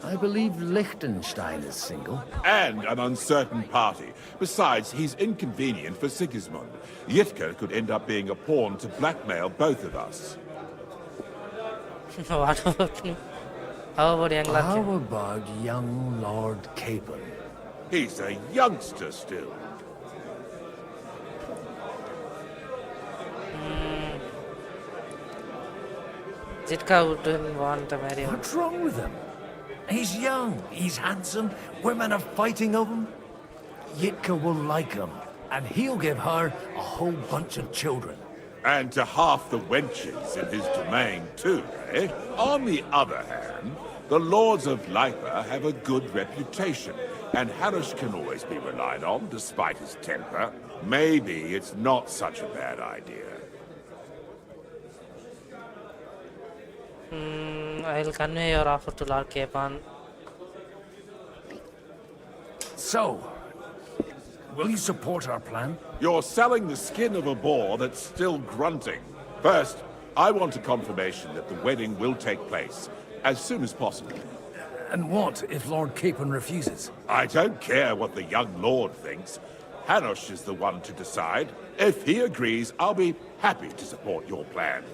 [SPEAKER 6] I believe Liechtenstein is single.
[SPEAKER 17] And an uncertain party. Besides, he's inconvenient for Sigismund. Yitka could end up being a pawn to blackmail both of us.
[SPEAKER 1] What about me? How about young Lucky?
[SPEAKER 6] How about young Lord Capon?
[SPEAKER 17] He's a youngster still.
[SPEAKER 1] Jitka wouldn't want to marry him.
[SPEAKER 6] What's wrong with him? He's young, he's handsome, women are fighting over him. Yitka will like him, and he'll give her a whole bunch of children.
[SPEAKER 17] And to half the wenches in his domain too, eh? On the other hand, the lords of Lipa have a good reputation, and Harish can always be relied on, despite his temper. Maybe it's not such a bad idea.
[SPEAKER 1] I'll convey your offer to Lord Capon.
[SPEAKER 6] So, will you support our plan?
[SPEAKER 17] You're selling the skin of a boar that's still grunting. First, I want a confirmation that the wedding will take place as soon as possible.
[SPEAKER 6] And what if Lord Capon refuses?
[SPEAKER 17] I don't care what the young lord thinks. Hanush is the one to decide. If he agrees, I'll be happy to support your plan.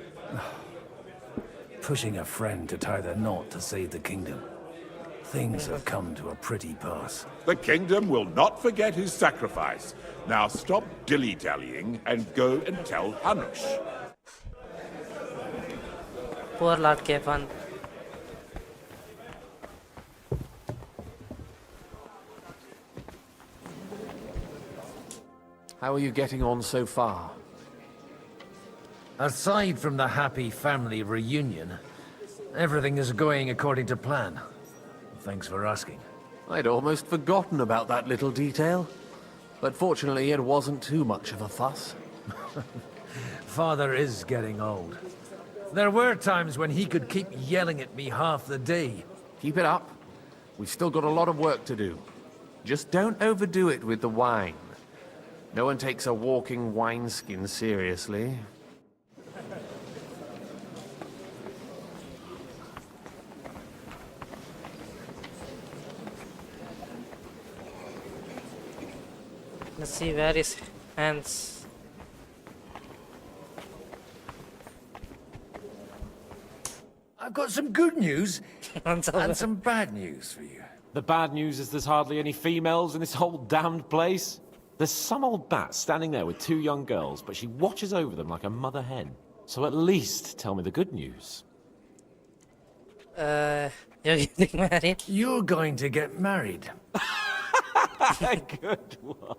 [SPEAKER 6] Pushing a friend to tie the knot to save the kingdom. Things have come to a pretty pass.
[SPEAKER 17] The kingdom will not forget his sacrifice. Now stop dilly-dallying and go and tell Hanush.
[SPEAKER 1] Poor Lord Capon.
[SPEAKER 25] How are you getting on so far?
[SPEAKER 6] Aside from the happy family reunion, everything is going according to plan. Thanks for asking.
[SPEAKER 25] I'd almost forgotten about that little detail. But fortunately, it wasn't too much of a fuss.
[SPEAKER 6] Father is getting old. There were times when he could keep yelling at me half the day.
[SPEAKER 25] Keep it up. We've still got a lot of work to do. Just don't overdo it with the wine. No one takes a walking wineskin seriously.
[SPEAKER 1] Let's see where is Hans.
[SPEAKER 6] I've got some good news and some bad news for you.
[SPEAKER 25] The bad news is there's hardly any females in this whole damned place. There's some old bat standing there with two young girls, but she watches over them like a mother hen. So at least tell me the good news.
[SPEAKER 1] You're getting married?
[SPEAKER 6] You're going to get married.
[SPEAKER 25] Good one.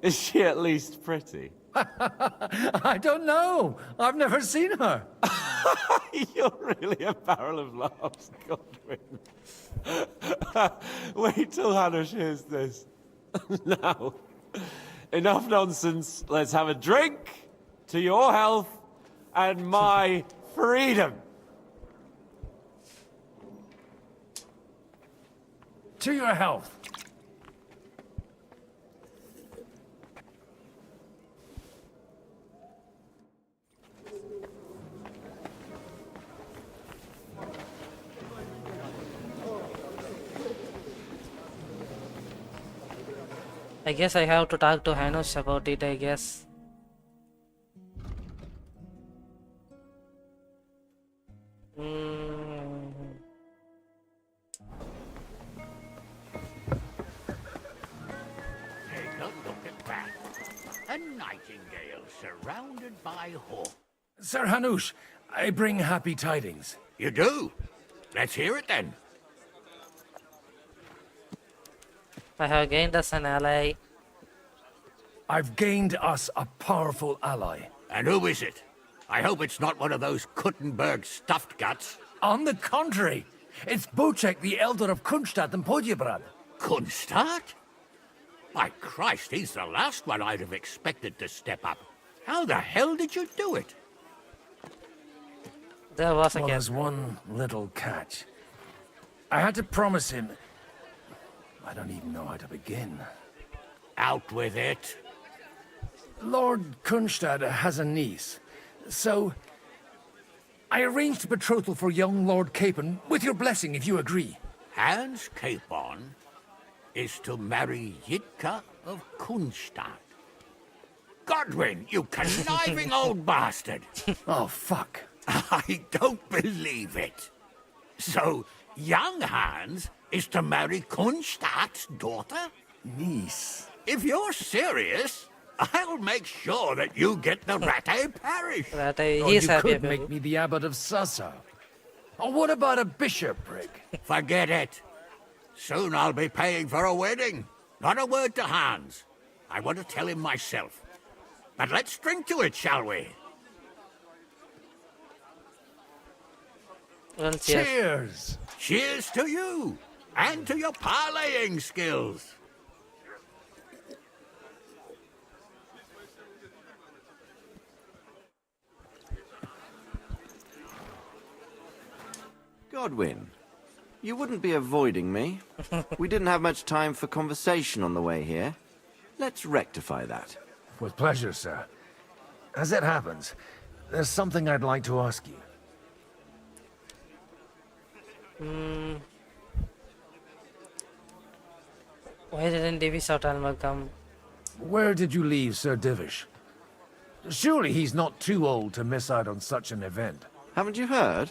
[SPEAKER 25] Is she at least pretty?
[SPEAKER 6] I don't know. I've never seen her.
[SPEAKER 25] You're really a barrel of laughs, Godwin. Wait till Hanush hears this. Now, enough nonsense. Let's have a drink to your health and my freedom.
[SPEAKER 6] To your health.
[SPEAKER 1] I guess I have to talk to Hanush about it, I guess.
[SPEAKER 13] Take a look at that. A nightingale surrounded by hawks.
[SPEAKER 6] Sir Hanush, I bring happy tidings.
[SPEAKER 13] You do? Let's hear it then.
[SPEAKER 1] I have gained us an ally.
[SPEAKER 6] I've gained us a powerful ally.
[SPEAKER 13] And who is it? I hope it's not one of those Kuttenberg stuffed guts.
[SPEAKER 6] On the contrary, it's Bocek, the Elder of Kunstadt and Podjebrad.
[SPEAKER 13] Kunstadt? By Christ, he's the last one I'd have expected to step up. How the hell did you do it?
[SPEAKER 1] There was a
[SPEAKER 6] Well,
[SPEAKER 1] catch.
[SPEAKER 6] there's one little catch. I had to promise him... I don't even know how to begin.
[SPEAKER 13] Out with it.
[SPEAKER 6] Lord Kunstad has a niece, so... I arranged a betrothal for young Lord Capon, with your blessing if you agree.
[SPEAKER 13] Hans Capon is to marry Yitka of Kunstadt. Godwin, you conniving old bastard!
[SPEAKER 6] Oh, fuck.
[SPEAKER 13] I don't believe it. So, young Hans is to marry Kunstadt's daughter?
[SPEAKER 6] Niece.
[SPEAKER 13] If you're serious, I'll make sure that you get the Rattay parish.
[SPEAKER 6] Or you could make me the abbot of Sassa. Or what about a bishopric?
[SPEAKER 13] Forget it. Soon I'll be paying for a wedding. Not a word to Hans. I want to tell him myself. But let's drink to it, shall we?
[SPEAKER 1] Well,
[SPEAKER 6] cheers.
[SPEAKER 13] Cheers to you, and to your parlaying skills.
[SPEAKER 19] Godwin, you wouldn't be avoiding me. We didn't have much time for conversation on the way here. Let's rectify that.
[SPEAKER 6] With pleasure, sir. As it happens, there's something I'd like to ask you.
[SPEAKER 1] Why didn't Divish or Talma come?
[SPEAKER 6] Where did you leave Sir Divish? Surely he's not too old to miss out on such an event.
[SPEAKER 19] Haven't you heard?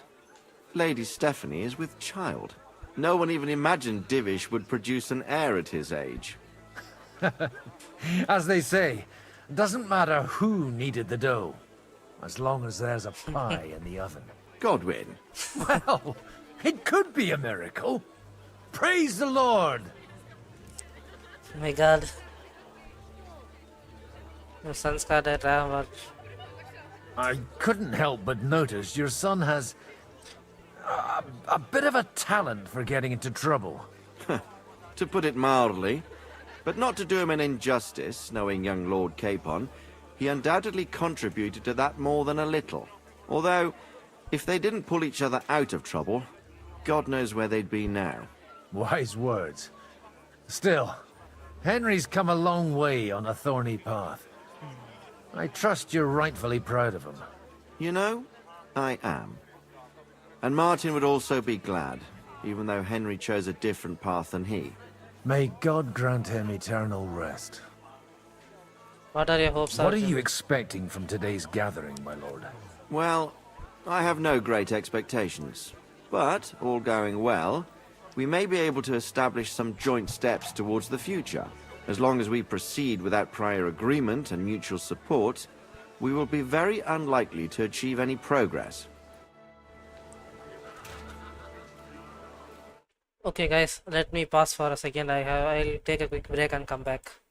[SPEAKER 19] Lady Stephanie is with child. No one even imagined Divish would produce an heir at his age.
[SPEAKER 6] As they say, doesn't matter who kneaded the dough, as long as there's a pie in the oven.
[SPEAKER 19] Godwin.
[SPEAKER 6] Well, it could be a miracle. Praise the Lord.
[SPEAKER 1] Oh my God. Your son's got that but
[SPEAKER 6] I couldn't help but notice your son has a bit of a talent for getting into trouble.
[SPEAKER 19] To put it mildly, but not to do him an injustice, knowing young Lord Capon, he undoubtedly contributed to that more than a little. Although, if they didn't pull each other out of trouble, God knows where they'd be now.
[SPEAKER 6] Wise words. Still, Henry's come a long way on a thorny path. I trust you're rightfully proud of him.
[SPEAKER 19] You know, I am. And Martin would also be glad, even though Henry chose a different path than he.
[SPEAKER 6] May God grant him eternal rest.
[SPEAKER 1] what are your hopes?
[SPEAKER 6] What are
[SPEAKER 1] Arjun?
[SPEAKER 6] you expecting from today's gathering, my lord?
[SPEAKER 19] Well, I have no great expectations. But, all going well, we may be able to establish some joint steps towards the future. As long as we proceed without prior agreement and mutual support, we will be very unlikely to achieve any progress.
[SPEAKER 1] Okay guys, let me pause for a second. I'll take a quick break and come back.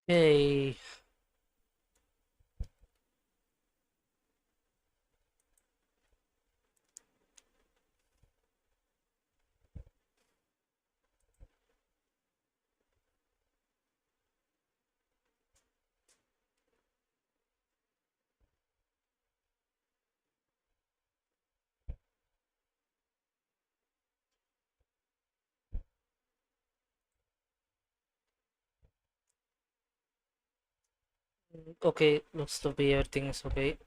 [SPEAKER 1] Hey. Okay, looks to be everything is okay.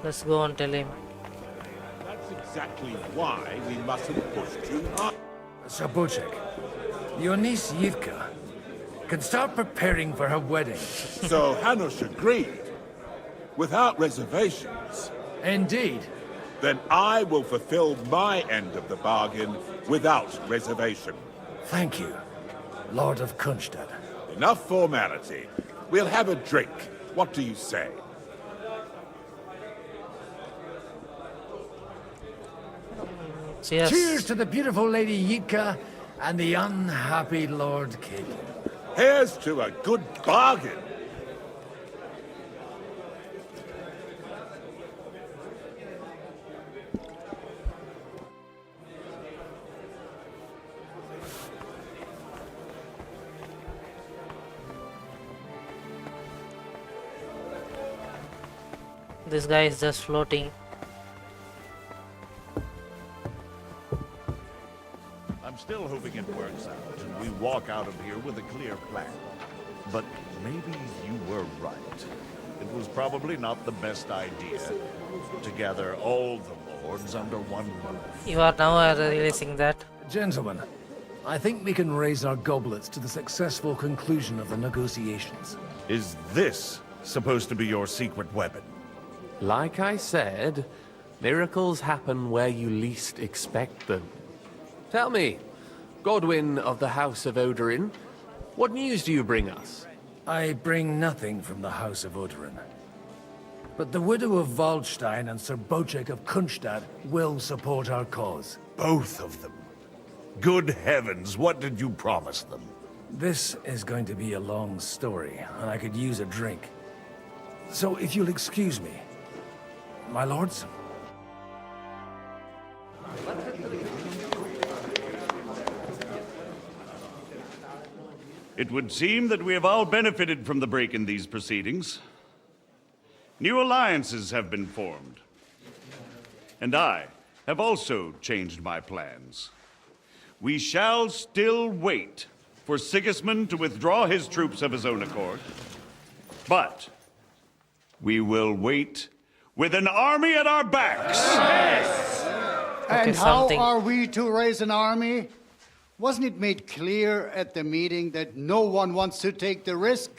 [SPEAKER 1] Let's go and tell him.
[SPEAKER 17] That's exactly why we mustn't push too hard.
[SPEAKER 6] Zabocek, your niece Yivka can start preparing for her wedding.
[SPEAKER 17] So Hanush agreed, without reservations.
[SPEAKER 6] Indeed.
[SPEAKER 17] Then I will fulfill my end of the bargain without reservation.
[SPEAKER 6] Thank you, Lord of Kunstad.
[SPEAKER 17] Enough formality. We'll have a drink. What do you say?
[SPEAKER 1] Cheers.
[SPEAKER 6] Cheers to the beautiful Lady Yivka and the unhappy Lord KRAKEN.
[SPEAKER 17] Here's to a good bargain.
[SPEAKER 1] This guy is just floating.
[SPEAKER 11] I'm still hoping it works out and we walk out of here with a clear plan. But maybe you were right. It was probably not the best idea to gather all the lords under one roof.
[SPEAKER 1] You are now realizing that.
[SPEAKER 6] Gentlemen, I think we can raise our goblets to the successful conclusion of the negotiations.
[SPEAKER 11] Is this supposed to be your secret weapon?
[SPEAKER 25] Like I said, miracles happen where you least expect them. Tell me, Godwin of the House of Odorin, what news do you bring us?
[SPEAKER 6] I bring nothing from the House of Odorin. But the widow of Waldstein and Sir Bocek of Kunstad will support our cause.
[SPEAKER 11] Both of them. Good heavens, what did you promise them?
[SPEAKER 6] This is going to be a long story, and I could use a drink. So if you'll excuse me, my lords?
[SPEAKER 11] It would seem that we have all benefited from the break in these proceedings. New alliances have been formed. And I have also changed my plans. We shall still wait for Sigismund to withdraw his troops of his own accord. But we will wait with an army at our backs.
[SPEAKER 18] Yes! And how are we to raise an army? Wasn't it made clear at the meeting that no one wants to take the risk?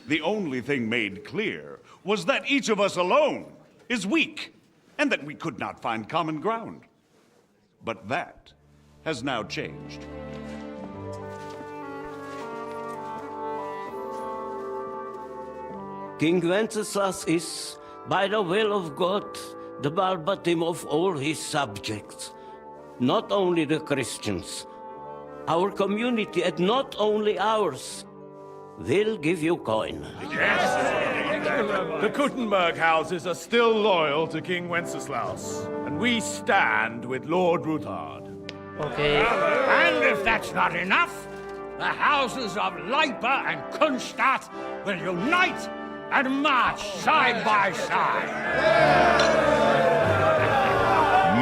[SPEAKER 11] The only thing made clear was that each of us alone is weak, and that we could not find common ground. But that has now changed.
[SPEAKER 4] King Wenceslas is, by the will of God, the balbatim of all his subjects. Not only the Christians, our community, and not only ours, will give you coin.
[SPEAKER 20] The Kuttenberg houses are still loyal to King Wenceslaus, and we stand with Lord Ruthard.
[SPEAKER 1] Okay.
[SPEAKER 13] And if that's not enough, the houses of Leipa and Kunstadt will unite and march side by side.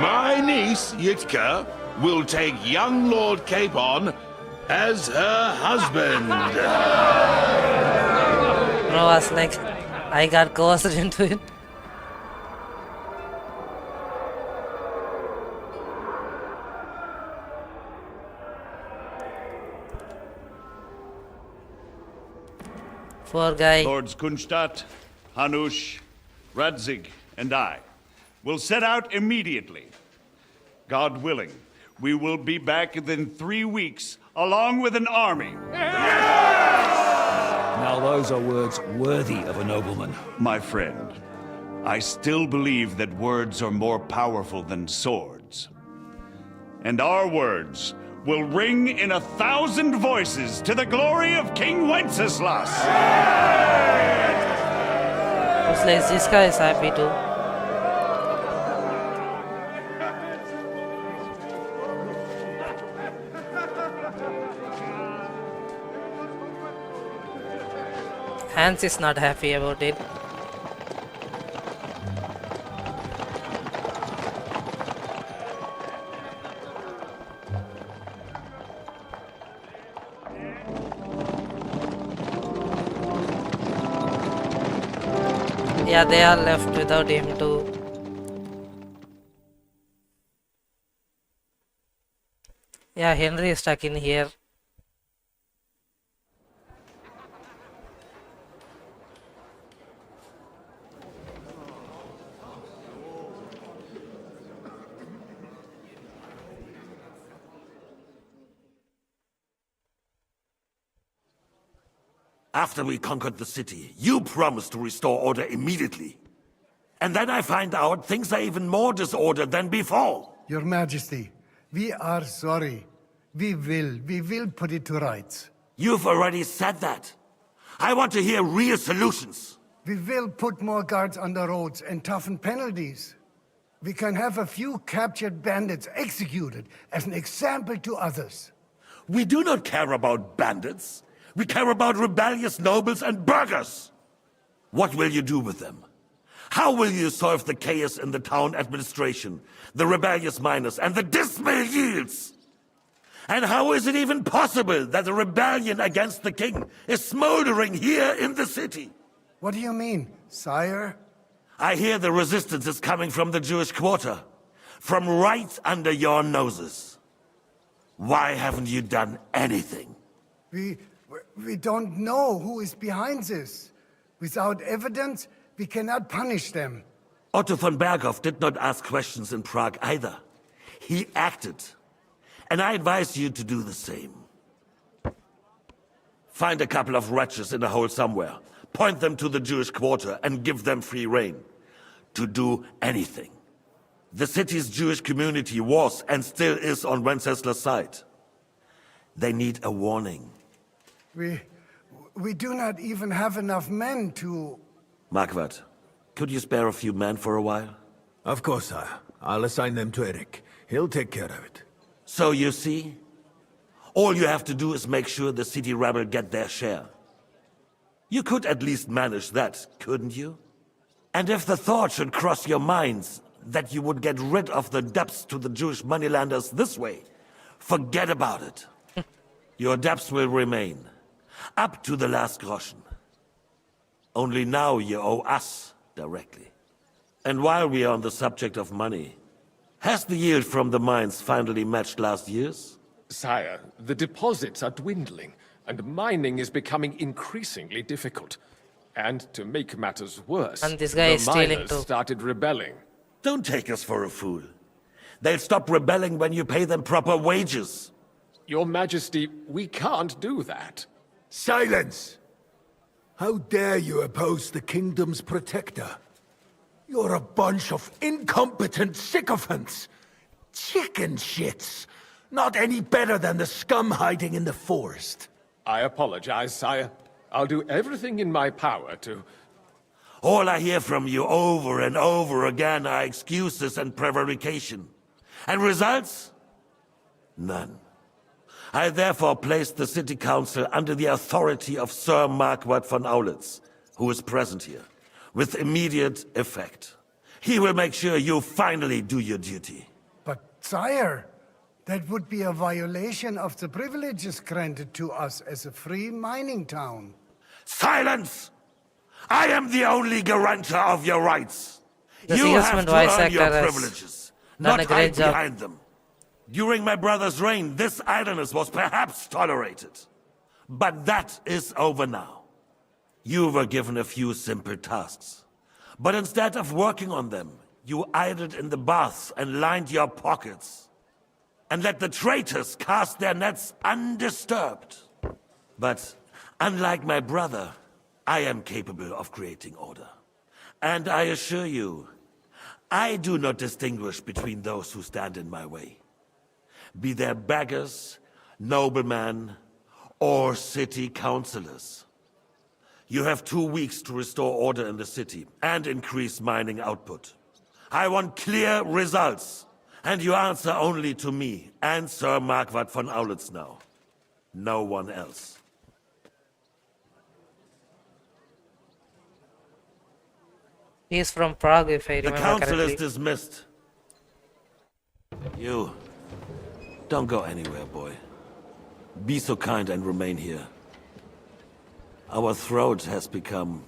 [SPEAKER 17] My niece, Yitka, will take young Lord Capon as her husband.
[SPEAKER 1] Bro, I was like, I got coerced into it. Poor guy.
[SPEAKER 11] Lords Kunstadt, Hanush, Radzig, and I will set out immediately. God willing, we will be back within 3 weeks, along with an army.
[SPEAKER 21] Now those are words worthy of a nobleman.
[SPEAKER 11] My friend, I still believe that words are more powerful than swords. and our words will ring in 1,000 voices to the glory of King Wenceslas.
[SPEAKER 1] Looks like this guy is happy too. Hans is not happy about it. Yeah, they are left without him too. Yeah, Henry is stuck in here.
[SPEAKER 3] After we conquered the city, you promised to restore order immediately. And then I find out things are even more disordered than before.
[SPEAKER 18] Your Majesty, we are sorry. We will put it to rights.
[SPEAKER 3] You've already said that. I want to hear real solutions.
[SPEAKER 18] We will put more guards on the roads and toughen penalties. We can have a few captured bandits executed as an example to others.
[SPEAKER 3] We do not care about bandits. We care about rebellious nobles and burghers. What will you do with them? How will you solve the chaos in the town administration, the rebellious miners, and the dismal yields? And how is it even possible that a rebellion against the king is smoldering here in the city?
[SPEAKER 18] What do you mean, sire?
[SPEAKER 3] I hear the resistance is coming from the Jewish quarter, from right under your noses. Why haven't you done anything?
[SPEAKER 18] We don't know who is behind this. Without evidence, we cannot punish them.
[SPEAKER 3] Otto von Berghoff did not ask questions in Prague either. He acted. And I advise you to do the same. Find a couple of wretches in a hole somewhere, point them to the Jewish quarter, and give them free rein to do anything. The city's Jewish community was and still is on Wenceslas' side. They need a warning.
[SPEAKER 18] We do not even have enough men to...
[SPEAKER 3] Marquardt, could you spare a few men for a while?
[SPEAKER 21] Of course, sire. I'll assign them to Eric. He'll take care of it.
[SPEAKER 3] So you see, all you have to do is make sure the city rebel get their share. You could at least manage that, couldn't you? And if the thought should cross your minds that you would get rid of the debts to the Jewish moneylenders this way, forget about it. Your debts will remain, up to the last groschen. Only now you owe us directly. And while we are on the subject of money, has the yield from the mines finally matched last year's?
[SPEAKER 10] Sire, the deposits are dwindling, and mining is becoming increasingly difficult. And to make matters worse,
[SPEAKER 1] And this guy is
[SPEAKER 10] the
[SPEAKER 1] stealing
[SPEAKER 10] miners
[SPEAKER 1] too.
[SPEAKER 10] started rebelling.
[SPEAKER 3] Don't take us for a fool. They'll stop rebelling when you pay them proper wages.
[SPEAKER 10] Your Majesty, we can't do that.
[SPEAKER 21] Silence! How dare you oppose the kingdom's protector? You're a bunch of incompetent sycophants. Chicken shits. Not any better than the scum hiding in the forest.
[SPEAKER 10] I apologize, sire. I'll do everything in my power to...
[SPEAKER 3] All I hear from you over and over again are excuses and prevarication. And results? None. I therefore placed the city council under the authority of Sir Marquardt von Aulitz, who is present here, with immediate effect. He will make sure you finally do your duty.
[SPEAKER 18] But, sire, that would be a violation of the privileges granted to us as a free mining town.
[SPEAKER 3] Silence! I am the only guarantor of your rights.
[SPEAKER 1] The
[SPEAKER 3] You have
[SPEAKER 1] Sigismund
[SPEAKER 3] to earn
[SPEAKER 1] Weizsäcker
[SPEAKER 3] your
[SPEAKER 1] has
[SPEAKER 3] privileges,
[SPEAKER 1] done
[SPEAKER 3] not
[SPEAKER 1] a great
[SPEAKER 3] hide
[SPEAKER 1] job.
[SPEAKER 3] behind them. During my brother's reign, this idleness was perhaps tolerated. But that is over now. You were given a few simple tasks. But instead of working on them, you idled in the baths and lined your pockets. And let the traitors cast their nets undisturbed. But unlike my brother, I am capable of creating order. And I assure you, I do not distinguish between those who stand in my way. be they beggars, noblemen, or city councillors. You have 2 weeks to restore order in the city and increase mining output. I want clear results, and you answer only to me and Sir Marquardt von Aulitz now. No one else.
[SPEAKER 1] He is from Prague, if I
[SPEAKER 3] The
[SPEAKER 1] remember
[SPEAKER 3] council
[SPEAKER 1] correctly.
[SPEAKER 3] is dismissed. You, don't go anywhere, boy. Be so kind and remain here. Our throat has become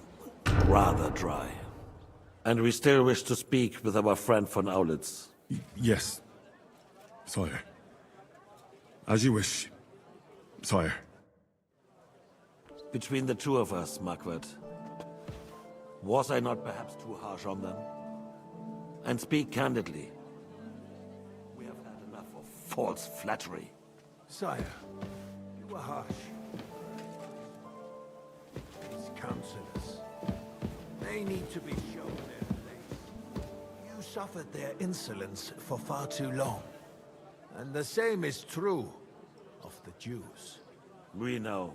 [SPEAKER 3] rather dry. And we still wish to speak with our friend von Aulitz.
[SPEAKER 7] Yes, sire. As you wish, sire.
[SPEAKER 3] Between the two of us, Marquardt, was I not perhaps too harsh on them? And speak candidly. We have had enough of false flattery.
[SPEAKER 21] Sire, you were harsh. These councillors, they need to be shown their place. You suffered their insolence for far too long. And the same is true of the Jews.
[SPEAKER 3] We know.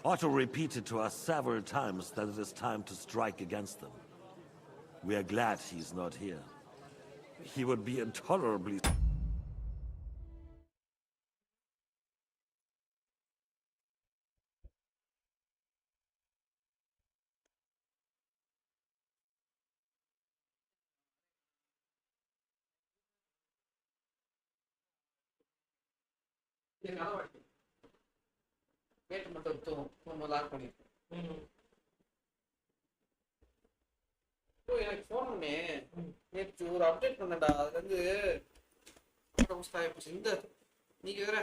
[SPEAKER 3] Otto repeated to us several times that it is time to strike against them. We are glad he's not here. He would be intolerably...
[SPEAKER 1] எனக்கு phone பண்ணு நேற்று ஒரு update பண்ணடா அதுல இருந்து இந்த நீங்க வேற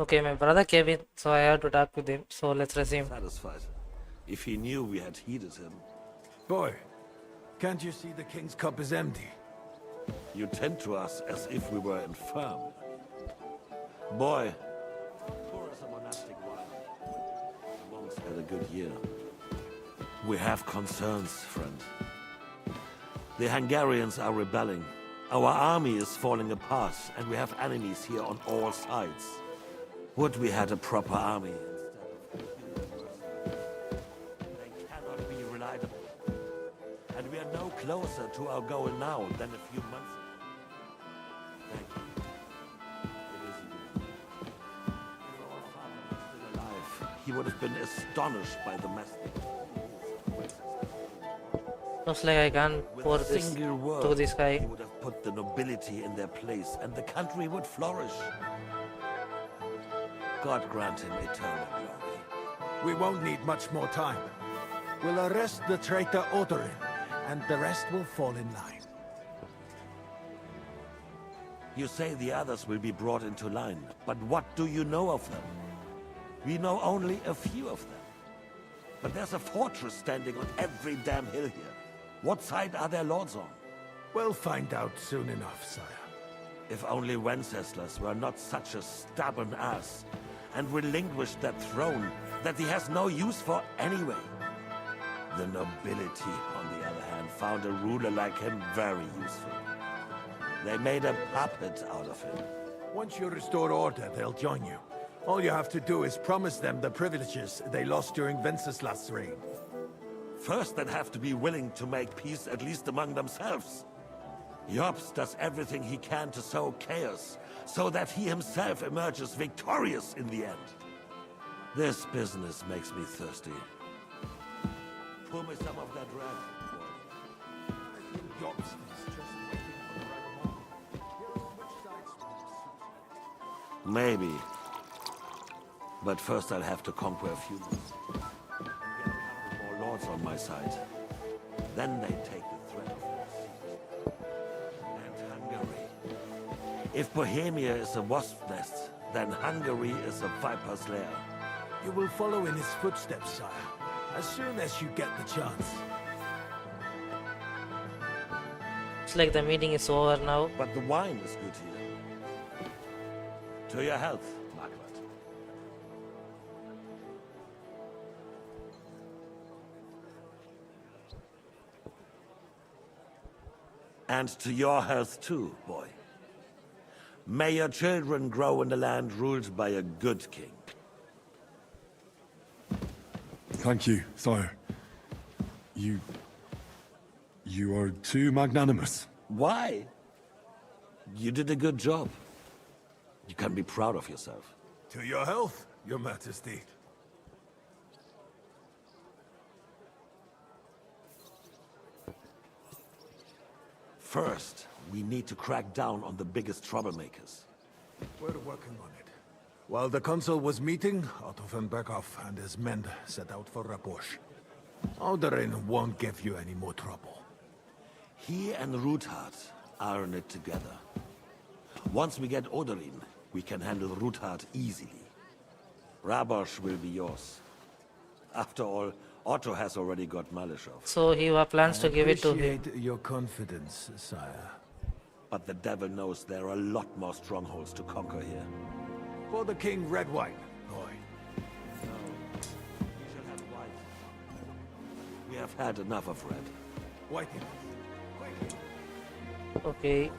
[SPEAKER 1] Okay, my brother came in, so I had to talk with him. So let's resume.
[SPEAKER 3] Satisfied. If he knew we had heeded him.
[SPEAKER 21] Boy, can't you see the king's cup is empty?
[SPEAKER 3] You tend to us as if we were infirm. Boy, poor as a monastic wild. The monks had a good year. We have concerns, friend. The Hungarians are rebelling. Our army is falling apart, and we have enemies here on all sides. Would we had a proper army instead of... They cannot be relied upon. And we are no closer to our goal now than a few months ago. would have been astonished by the message.
[SPEAKER 1] Looks like I can't
[SPEAKER 3] With
[SPEAKER 1] pour
[SPEAKER 3] a
[SPEAKER 1] this
[SPEAKER 3] single word,
[SPEAKER 1] to this guy.
[SPEAKER 3] he would have put the nobility in their place, and the country would flourish. God grant him eternal glory.
[SPEAKER 21] We won't need much more time. We'll arrest the traitor Odorin, and the rest will fall in line.
[SPEAKER 3] You say the others will be brought into line, but what do you know of them? We know only a few of them. But there's a fortress standing on every damn hill here. What side are their lords on?
[SPEAKER 21] We'll find out soon enough, sire.
[SPEAKER 3] If only Wenceslas were not such a stubborn ass, and relinquished that throne that he has no use for anyway. The nobility, on the other hand, found a ruler like him very useful. They made a puppet out of him.
[SPEAKER 21] Once you restore order, they'll join you. All you have to do is promise them the privileges they lost during Wenceslas' reign.
[SPEAKER 3] First, they'd have to be willing to make peace at least among themselves. Jobs does everything he can to sow chaos, so that he himself emerges victorious in the end. This business makes me thirsty. Pour me some of that red. Maybe. But first I'll have to conquer a few more. Get a couple more lords on my side. Then they take the threat of war. And Hungary. If Bohemia is a wasp's nest, then Hungary is a viper's lair.
[SPEAKER 21] You will follow in his footsteps, sire, as soon as you get the chance.
[SPEAKER 1] Looks like the meeting is over now.
[SPEAKER 3] But the wine is good here. To your health, Margaret. And to your health too, boy. May your children grow in a land ruled by a good king.
[SPEAKER 7] Thank you, sire. You are too magnanimous.
[SPEAKER 3] Why? You did a good job. You can be proud of yourself.
[SPEAKER 21] To your health, your majesty.
[SPEAKER 3] First, we need to crack down on the biggest troublemakers.
[SPEAKER 21] We're working on it. While the consul was meeting, Otto von Berghoff and his men set out for Rabosch. Odorin won't give you any more trouble.
[SPEAKER 3] He and Ruthard are in it together. Once we get Odorin, we can handle Ruthard easily. Rabosch will be yours. After all, Otto has already got Malishov.
[SPEAKER 1] So he plans to give it to him.
[SPEAKER 21] I appreciate your confidence, sire.
[SPEAKER 3] But the devil knows there are a lot more strongholds to conquer here.
[SPEAKER 21] For the king, red wine, boy.
[SPEAKER 3] No, we shall have white. We have had enough of red.
[SPEAKER 21] White.
[SPEAKER 1] Okay.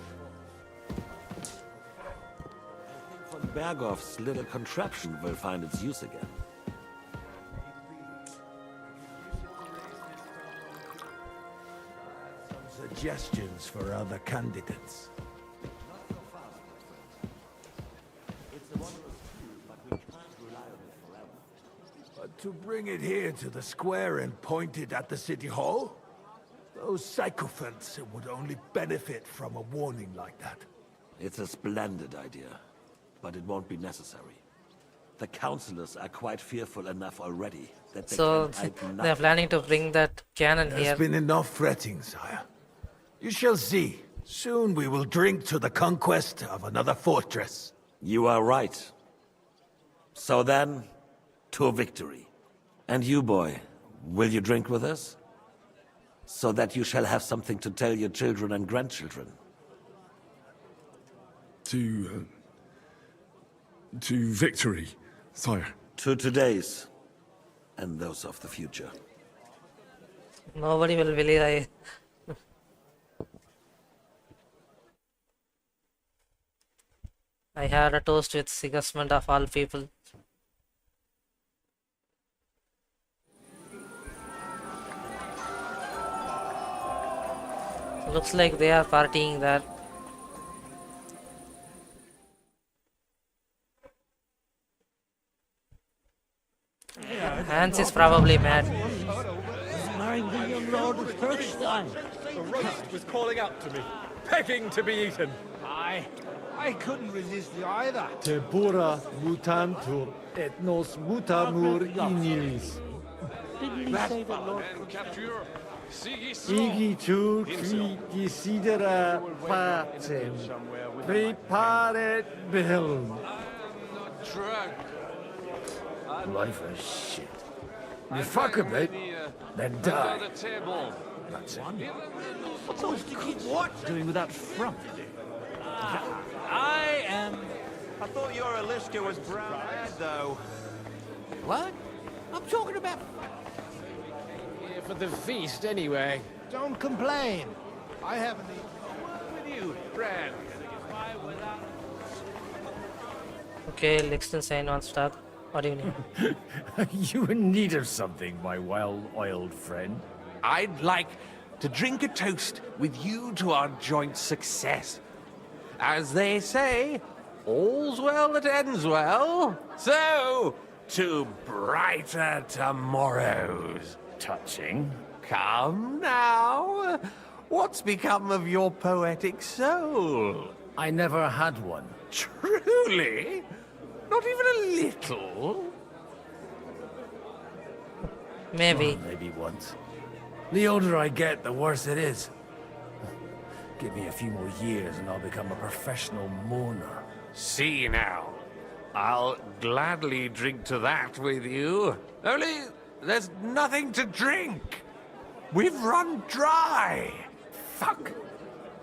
[SPEAKER 3] Von Berghoff's little contraption will find its use again.
[SPEAKER 21] Some suggestions for other candidates.
[SPEAKER 3] It's a wondrous tool, but we can't rely on it forever.
[SPEAKER 21] But to bring it here to the square and point it at the city hall? Those sycophants would only benefit from a warning like that.
[SPEAKER 3] It's a splendid idea, but it won't be necessary. The councillors are quite fearful enough already that they
[SPEAKER 1] So
[SPEAKER 3] can hide
[SPEAKER 1] they're planning to bring that cannon
[SPEAKER 21] There's
[SPEAKER 1] here.
[SPEAKER 21] been enough fretting, sire. You shall see. Soon we will drink to the conquest of another fortress.
[SPEAKER 3] You are right. So then, to victory. And you, boy, will you drink with us? So that you shall have something to tell your children and grandchildren.
[SPEAKER 7] To victory, sire.
[SPEAKER 3] To today's, and those of the future.
[SPEAKER 1] Nobody will believe I. I had a toast with Sigismund of all people. Looks like they are partying there. Hans is probably mad.
[SPEAKER 23] Marrying the young lord of Kirkstein.
[SPEAKER 20] The roast was calling out to me, begging to be eaten.
[SPEAKER 14] I couldn't resist you either.
[SPEAKER 12] Tebura mutantur et nos mutamur inis.
[SPEAKER 23] Didn't he say that Lord
[SPEAKER 12] Igi tu qui desidera pacem, preparet bellum.
[SPEAKER 6] Life is shit. You fuck a bit, then die. That's it.
[SPEAKER 14] What's those what? Doing without front? I am.
[SPEAKER 13] I thought your Aliska was brown-eyed, though.
[SPEAKER 14] What? I'm talking about.
[SPEAKER 20] Here for the feast, anyway.
[SPEAKER 14] Don't complain. I haven't eaten.
[SPEAKER 20] With you, friend.
[SPEAKER 1] Okay, Liechtenstein wants to talk. What do you need?
[SPEAKER 6] You in need of something, my well-oiled friend?
[SPEAKER 5] I'd like to drink a toast with you to our joint success. As they say, all's well that ends well. So, to brighter tomorrows.
[SPEAKER 6] Touching.
[SPEAKER 5] Come now. What's become of your poetic soul?
[SPEAKER 6] I never had one.
[SPEAKER 5] Truly? Not even a little?
[SPEAKER 1] Maybe.
[SPEAKER 6] Well, maybe once. The older I get, the worse it is. Give me a few more years and I'll become a professional mourner.
[SPEAKER 5] See now. I'll gladly drink to that with you. Only there's nothing to drink. We've run dry.
[SPEAKER 6] Fuck.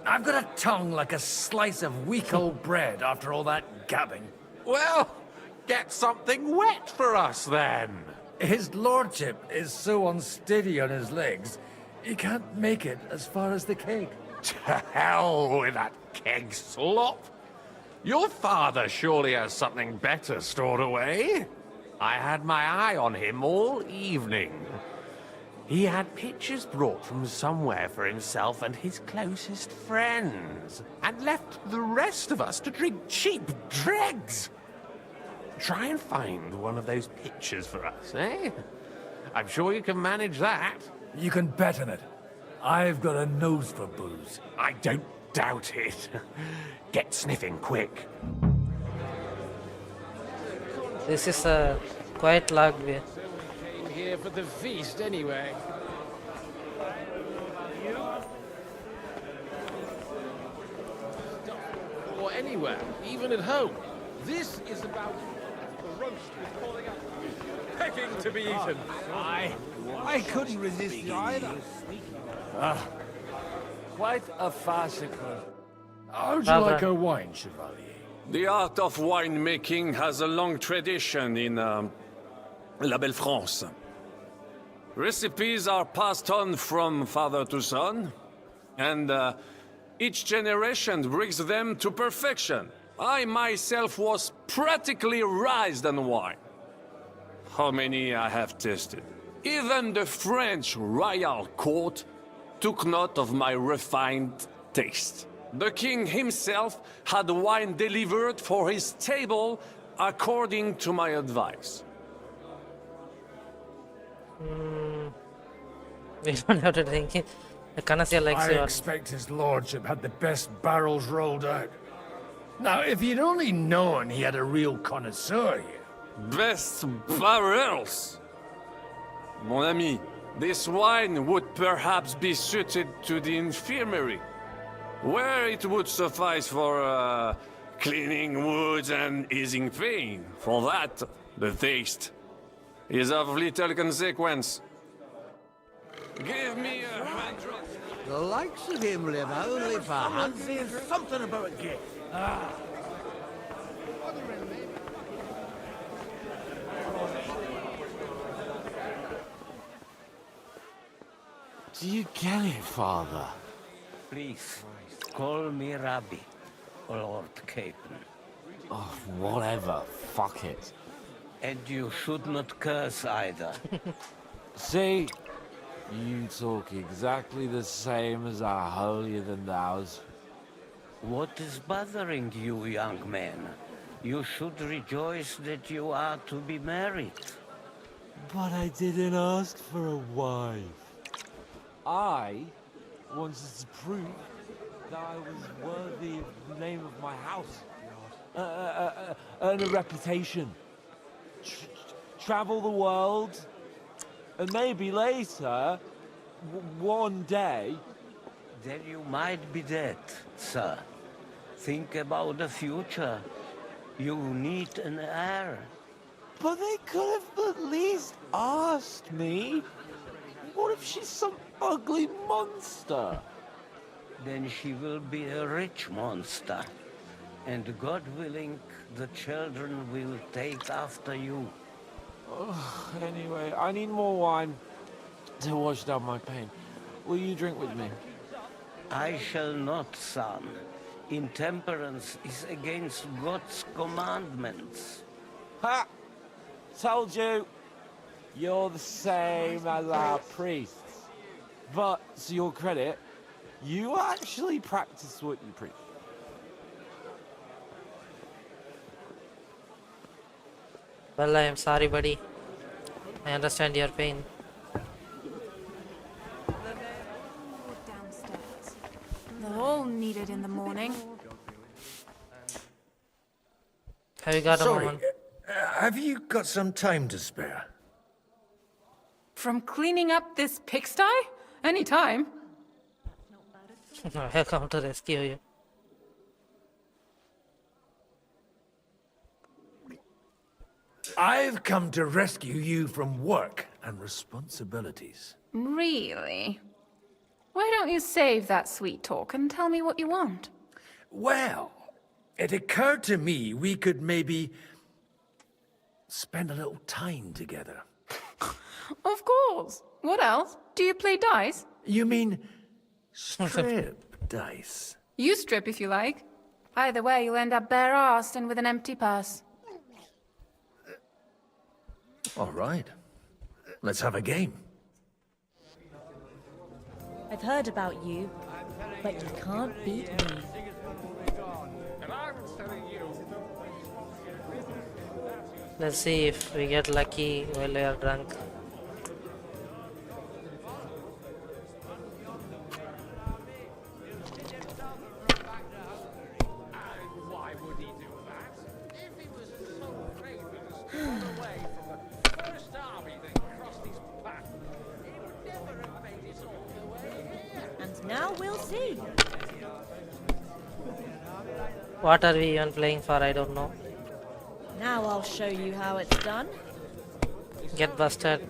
[SPEAKER 6] I've got a tongue like a slice of week-old bread after all that gabbing.
[SPEAKER 5] Well, get something wet for us then.
[SPEAKER 6] His lordship is so unsteady on his legs, he can't make it as far as the keg.
[SPEAKER 5] To hell with that keg slop. Your father surely has something better stored away. I had my eye on him all evening. He had pictures brought from somewhere for himself and his closest friends, and left the rest of us to drink cheap dregs. Try and find one of those pictures for us, eh? I'm sure you can manage that.
[SPEAKER 6] You can bet on it. I've got a nose for booze.
[SPEAKER 5] I don't doubt it. Get sniffing quick.
[SPEAKER 1] This is a quite logged way.
[SPEAKER 20] Came here for the feast, anyway. Or anywhere, even at home. This is about the roast was calling out to me, begging to be eaten.
[SPEAKER 14] I couldn't resist you either.
[SPEAKER 6] Quite a farcical. How'd you like a wine, Chevalier?
[SPEAKER 9] The art of winemaking has a long tradition in La Belle France. Recipes are passed on from father to son, and each generation brings them to perfection. I myself was practically raised on wine. How many I have tasted. Even the French royal court took note of my refined taste. The king himself had wine delivered for his table according to my advice.
[SPEAKER 1] We don't have to drink it. The Kanasya likes
[SPEAKER 6] I
[SPEAKER 1] you.
[SPEAKER 6] expect his lordship had the best barrels rolled out. Now, if you'd only known he had a real connoisseur here.
[SPEAKER 9] Best barrels! Mon ami, this wine would perhaps be suited to the infirmary, where it would suffice for cleaning wounds and easing pain. For that, the taste is of little consequence. Give me a hand drop.
[SPEAKER 13] The likes of him live only for hunting. Something about a gift.
[SPEAKER 5] Do you get it, Father?
[SPEAKER 4] Please, call me Rabbi, Lord KRAKEN.
[SPEAKER 5] Oh, whatever. Fuck it.
[SPEAKER 4] And you should not curse either.
[SPEAKER 5] See? You talk exactly the same as our holier-than-thous.
[SPEAKER 4] What is bothering you, young man? You should rejoice that you are to be married.
[SPEAKER 25] But I didn't ask for a wife. I wanted to prove that I was worthy of the name of my house. Earn a reputation. Travel the world. And maybe later, one day...
[SPEAKER 4] Then you might be dead, sir. Think about the future. You need an heir.
[SPEAKER 25] But they could have at least asked me. What if she's some ugly monster?
[SPEAKER 4] Then she will be a rich monster. And God willing, the children will take after you.
[SPEAKER 25] Anyway, I need more wine to wash down my pain. Will you drink with me?
[SPEAKER 4] I shall not, son. Intemperance is against God's commandments.
[SPEAKER 25] Ha! Told you! You're the same as our priests. But, to your credit, you actually practice what you preach.
[SPEAKER 1] Well, I am sorry, buddy. I understand your pain.
[SPEAKER 8] They're all needed in the morning.
[SPEAKER 1] Have you got a
[SPEAKER 6] Sorry,
[SPEAKER 1] moment?
[SPEAKER 6] have you got some time to spare?
[SPEAKER 8] From cleaning up this pigsty? Any time.
[SPEAKER 1] I'll come to rescue you.
[SPEAKER 6] I've come to rescue you from work and responsibilities.
[SPEAKER 8] Really? Why don't you save that sweet talk and tell me what you want?
[SPEAKER 6] Well, it occurred to me we could maybe spend a little time together.
[SPEAKER 8] Of course. What else? Do you play dice?
[SPEAKER 6] You mean strip dice?
[SPEAKER 8] You strip if you like. Either way, you'll end up bare-arsed and with an empty purse.
[SPEAKER 6] All right. Let's have a game.
[SPEAKER 15] I've heard about you, but you can't beat me.
[SPEAKER 1] Let's see if we get lucky while we are drunk.
[SPEAKER 5] Why would he do that? If he was so famous, run away from the first army that crossed his path, he would never have made it all the way here.
[SPEAKER 15] And now we'll see.
[SPEAKER 1] What are we even playing for? I don't know.
[SPEAKER 15] Now I'll show you how it's done.
[SPEAKER 1] Get busted.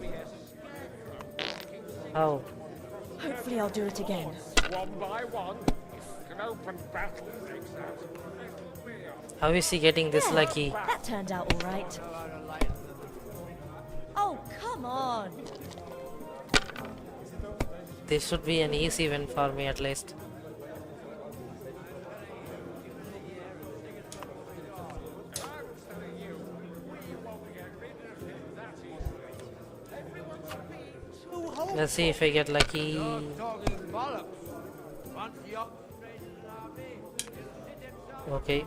[SPEAKER 1] Oh.
[SPEAKER 15] Hopefully I'll do it again.
[SPEAKER 5] One by one, an open battle breaks out.
[SPEAKER 1] How is he getting this lucky?
[SPEAKER 15] That turned out all right. Oh, come on.
[SPEAKER 1] This should be an easy win for me at least. Let's see if I get lucky. Okay,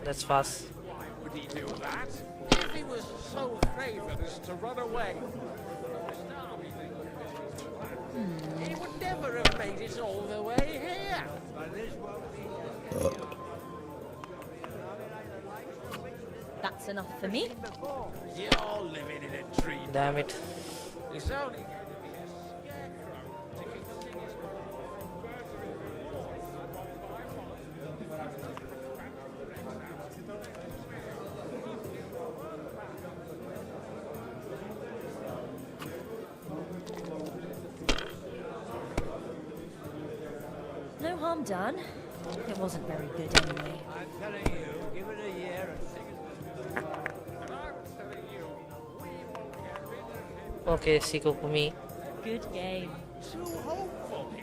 [SPEAKER 1] that's fast.
[SPEAKER 5] Why would he do that? If he was so favored as to run away from the first army that he would never have made it all the way here.
[SPEAKER 15] That's enough for me.
[SPEAKER 5] You're living in a dream.
[SPEAKER 1] Damn it.
[SPEAKER 5] It's only going to be a scarecrow to continue his
[SPEAKER 15] No harm done. It wasn't very good anyway.
[SPEAKER 14] I'm telling you, give it a year and sing it.
[SPEAKER 1] Okay, Sikokumi.
[SPEAKER 15] Good game.
[SPEAKER 14] Too hopeful.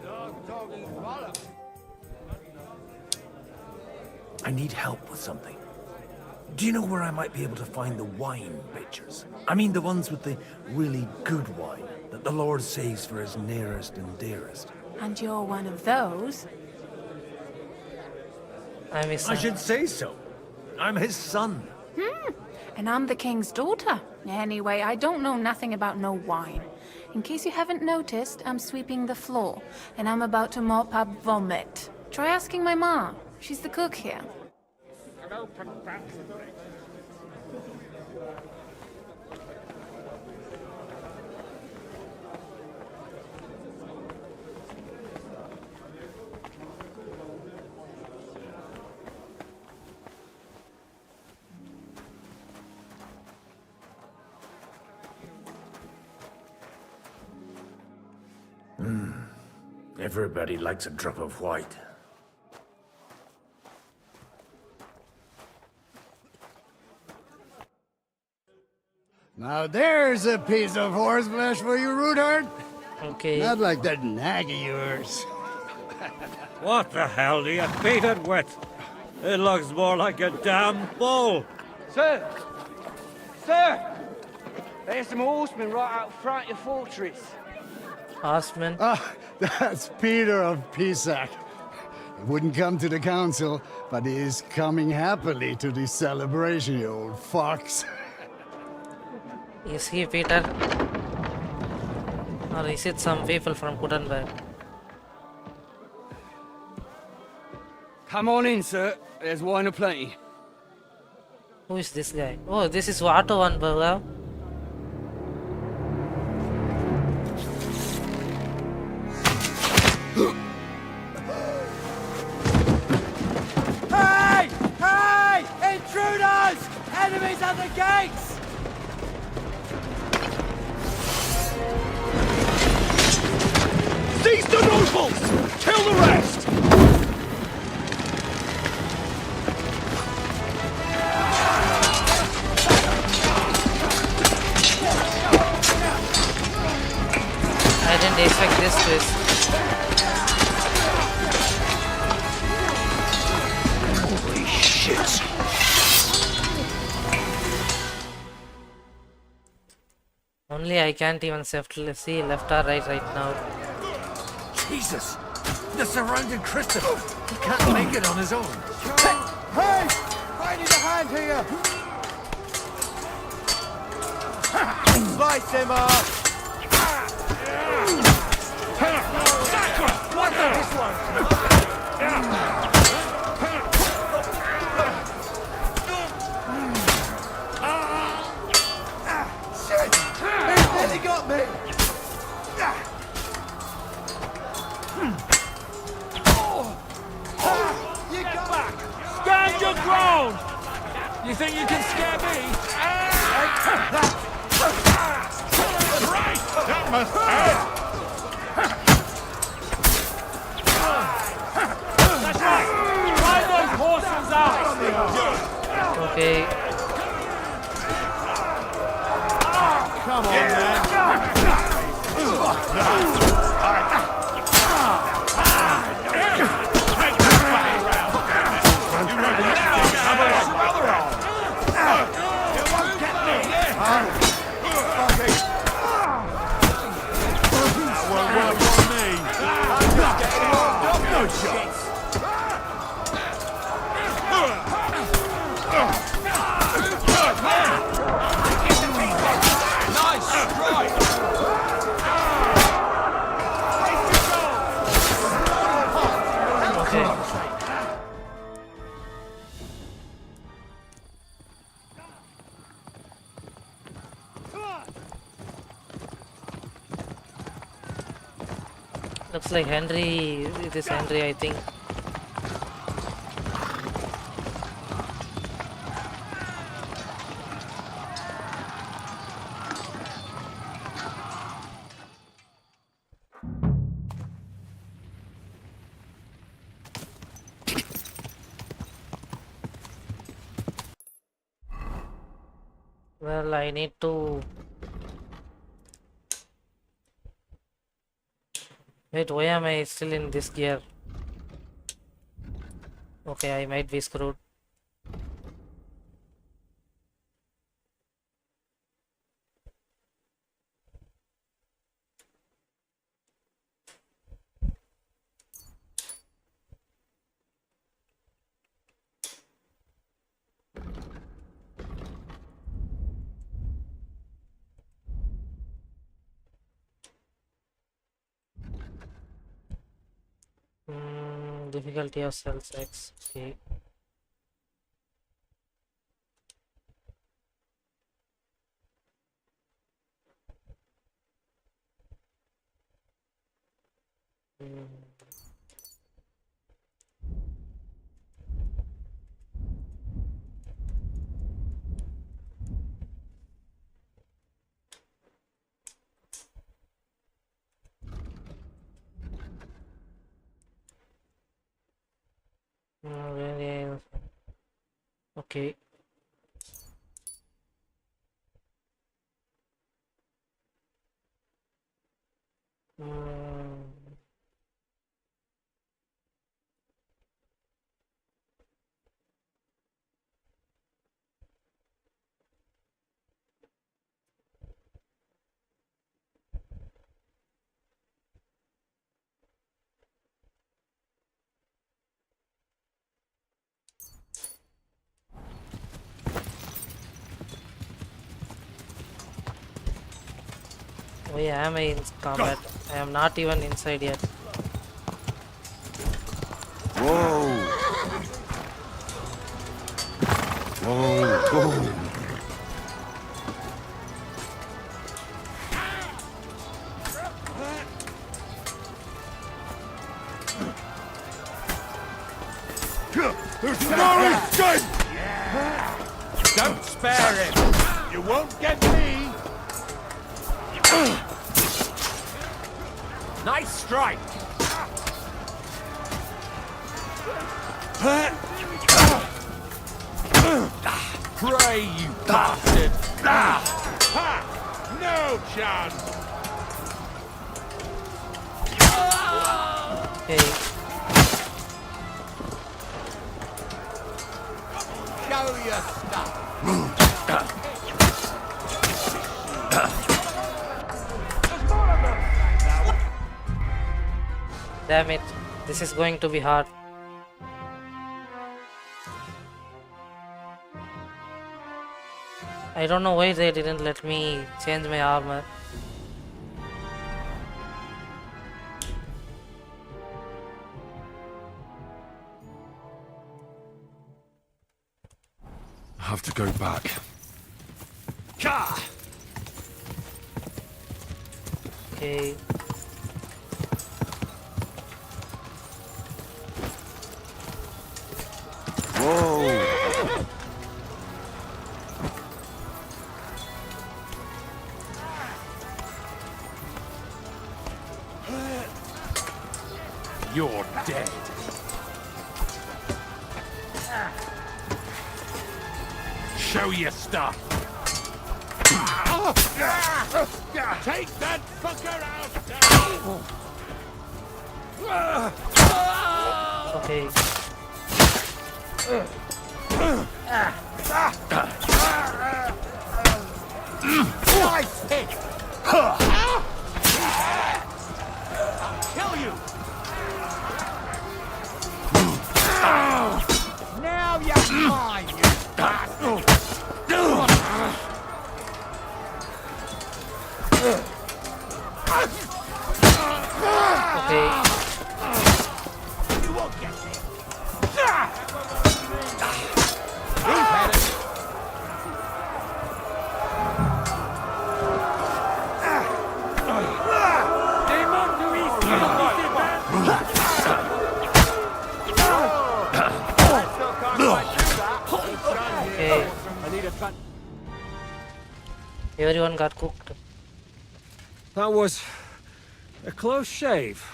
[SPEAKER 14] Dog-dogging bollocks.
[SPEAKER 6] I need help with something. Do you know where I might be able to find the wine bitchers? I mean the ones with the really good wine that the Lord saves for his nearest and dearest.
[SPEAKER 8] And you're one of those?
[SPEAKER 1] I'm his
[SPEAKER 6] I
[SPEAKER 1] son.
[SPEAKER 6] should say so. I'm his son.
[SPEAKER 8] And I'm the king's daughter. Anyway, I don't know nothing about no wine. In case you haven't noticed, I'm sweeping the floor, and I'm about to mop up vomit. Try asking my ma. She's the cook here.
[SPEAKER 6] Everybody likes a drop of white.
[SPEAKER 18] Now there's a piece of horseflesh for you, Rudard.
[SPEAKER 1] Okay.
[SPEAKER 18] Not like that nag of yours.
[SPEAKER 23] What the hell do you beat it with? It looks more like a damn bull.
[SPEAKER 2] Sir! Sir! There's some horsemen right out front of your fortress.
[SPEAKER 1] Horsemen?
[SPEAKER 18] Ah, that's Peter of Pisac. He wouldn't come to the council, but he is coming happily to the celebration, you old fox.
[SPEAKER 1] Is he Peter? Or is it some people from Gutenberg?
[SPEAKER 2] Come on in, sir. There's wine aplenty.
[SPEAKER 1] Who is this guy? Oh, this is Otto one, Burger.
[SPEAKER 14] Hey! Hey! Intruders! Enemies at the gates!
[SPEAKER 9] Seize the nobles! Kill the rest!
[SPEAKER 1] I didn't expect this twist.
[SPEAKER 9] Holy shit!
[SPEAKER 1] Only I can't even see left or right now.
[SPEAKER 6] Jesus! The surrounded Christopher! He can't make it on his own.
[SPEAKER 14] Hey! I need a hand here! Slice him up! What the? This one! Shit! He's nearly got me! You got back!
[SPEAKER 9] Stand your ground! You think you can scare me? Right! That must hurt! That's right! Drive those horses out!
[SPEAKER 1] Okay.
[SPEAKER 14] Come on, man!
[SPEAKER 1] Looks like Henry. It is Henry, I think. Well, I need to. Wait, why am I still in this gear? Okay, I might be screwed. Difficulty of cells X. Okay. Really? Okay. Why am I in combat? I am not even inside yet.
[SPEAKER 3] Whoa! Whoa! Whoa!
[SPEAKER 21] There's no escape! Don't spare him! You won't get me!
[SPEAKER 2] Nice strike!
[SPEAKER 21] Pray, you bastard! Ha! No chance!
[SPEAKER 1] Okay.
[SPEAKER 13] Show your stuff!
[SPEAKER 1] Damn it. This is going to be hard. I don't know why they didn't let me change my armor.
[SPEAKER 7] I have to go back.
[SPEAKER 1] Okay.
[SPEAKER 3] Whoa!
[SPEAKER 21] You're dead. Show your stuff. Take that fucker out!
[SPEAKER 1] Okay.
[SPEAKER 2] Nice hit! I'll kill you! Now you're mine, you bastard!
[SPEAKER 1] Okay.
[SPEAKER 2] You won't get me! He's had it!
[SPEAKER 1] Okay. Everyone got cooked.
[SPEAKER 10] That was a close shave.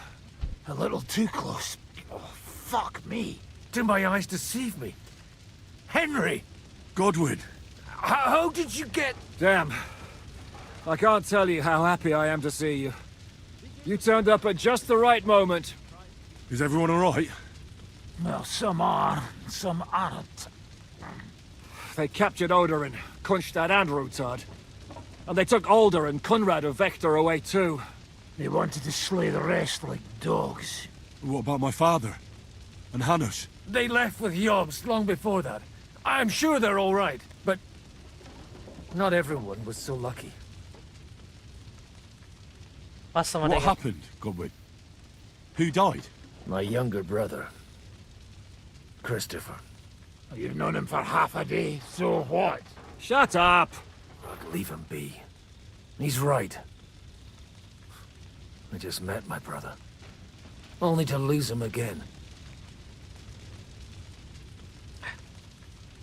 [SPEAKER 21] A little too close. Oh, fuck me. Did my eyes deceive me? Henry!
[SPEAKER 7] Godwin!
[SPEAKER 21] How did you get...
[SPEAKER 10] Damn. I can't tell you how happy I am to see you. You turned up at just the right moment.
[SPEAKER 7] Is everyone alright?
[SPEAKER 21] Well, some are, some aren't.
[SPEAKER 10] They captured Oder and Kunstad and Rutard. And they took Alder and Conrad of Vector away too.
[SPEAKER 21] They wanted to slay the rest like dogs.
[SPEAKER 7] What about my father? And Hanush?
[SPEAKER 21] They left with Yobs long before that. I'm sure they're all right, but not everyone was so lucky.
[SPEAKER 7] What happened, Godwin? Who died?
[SPEAKER 21] My younger brother.
[SPEAKER 6] Christopher.
[SPEAKER 21] You've known him for half a day, so what?
[SPEAKER 14] Shut up!
[SPEAKER 6] Look, leave him be. He's right. I just met my brother. Only to lose him again.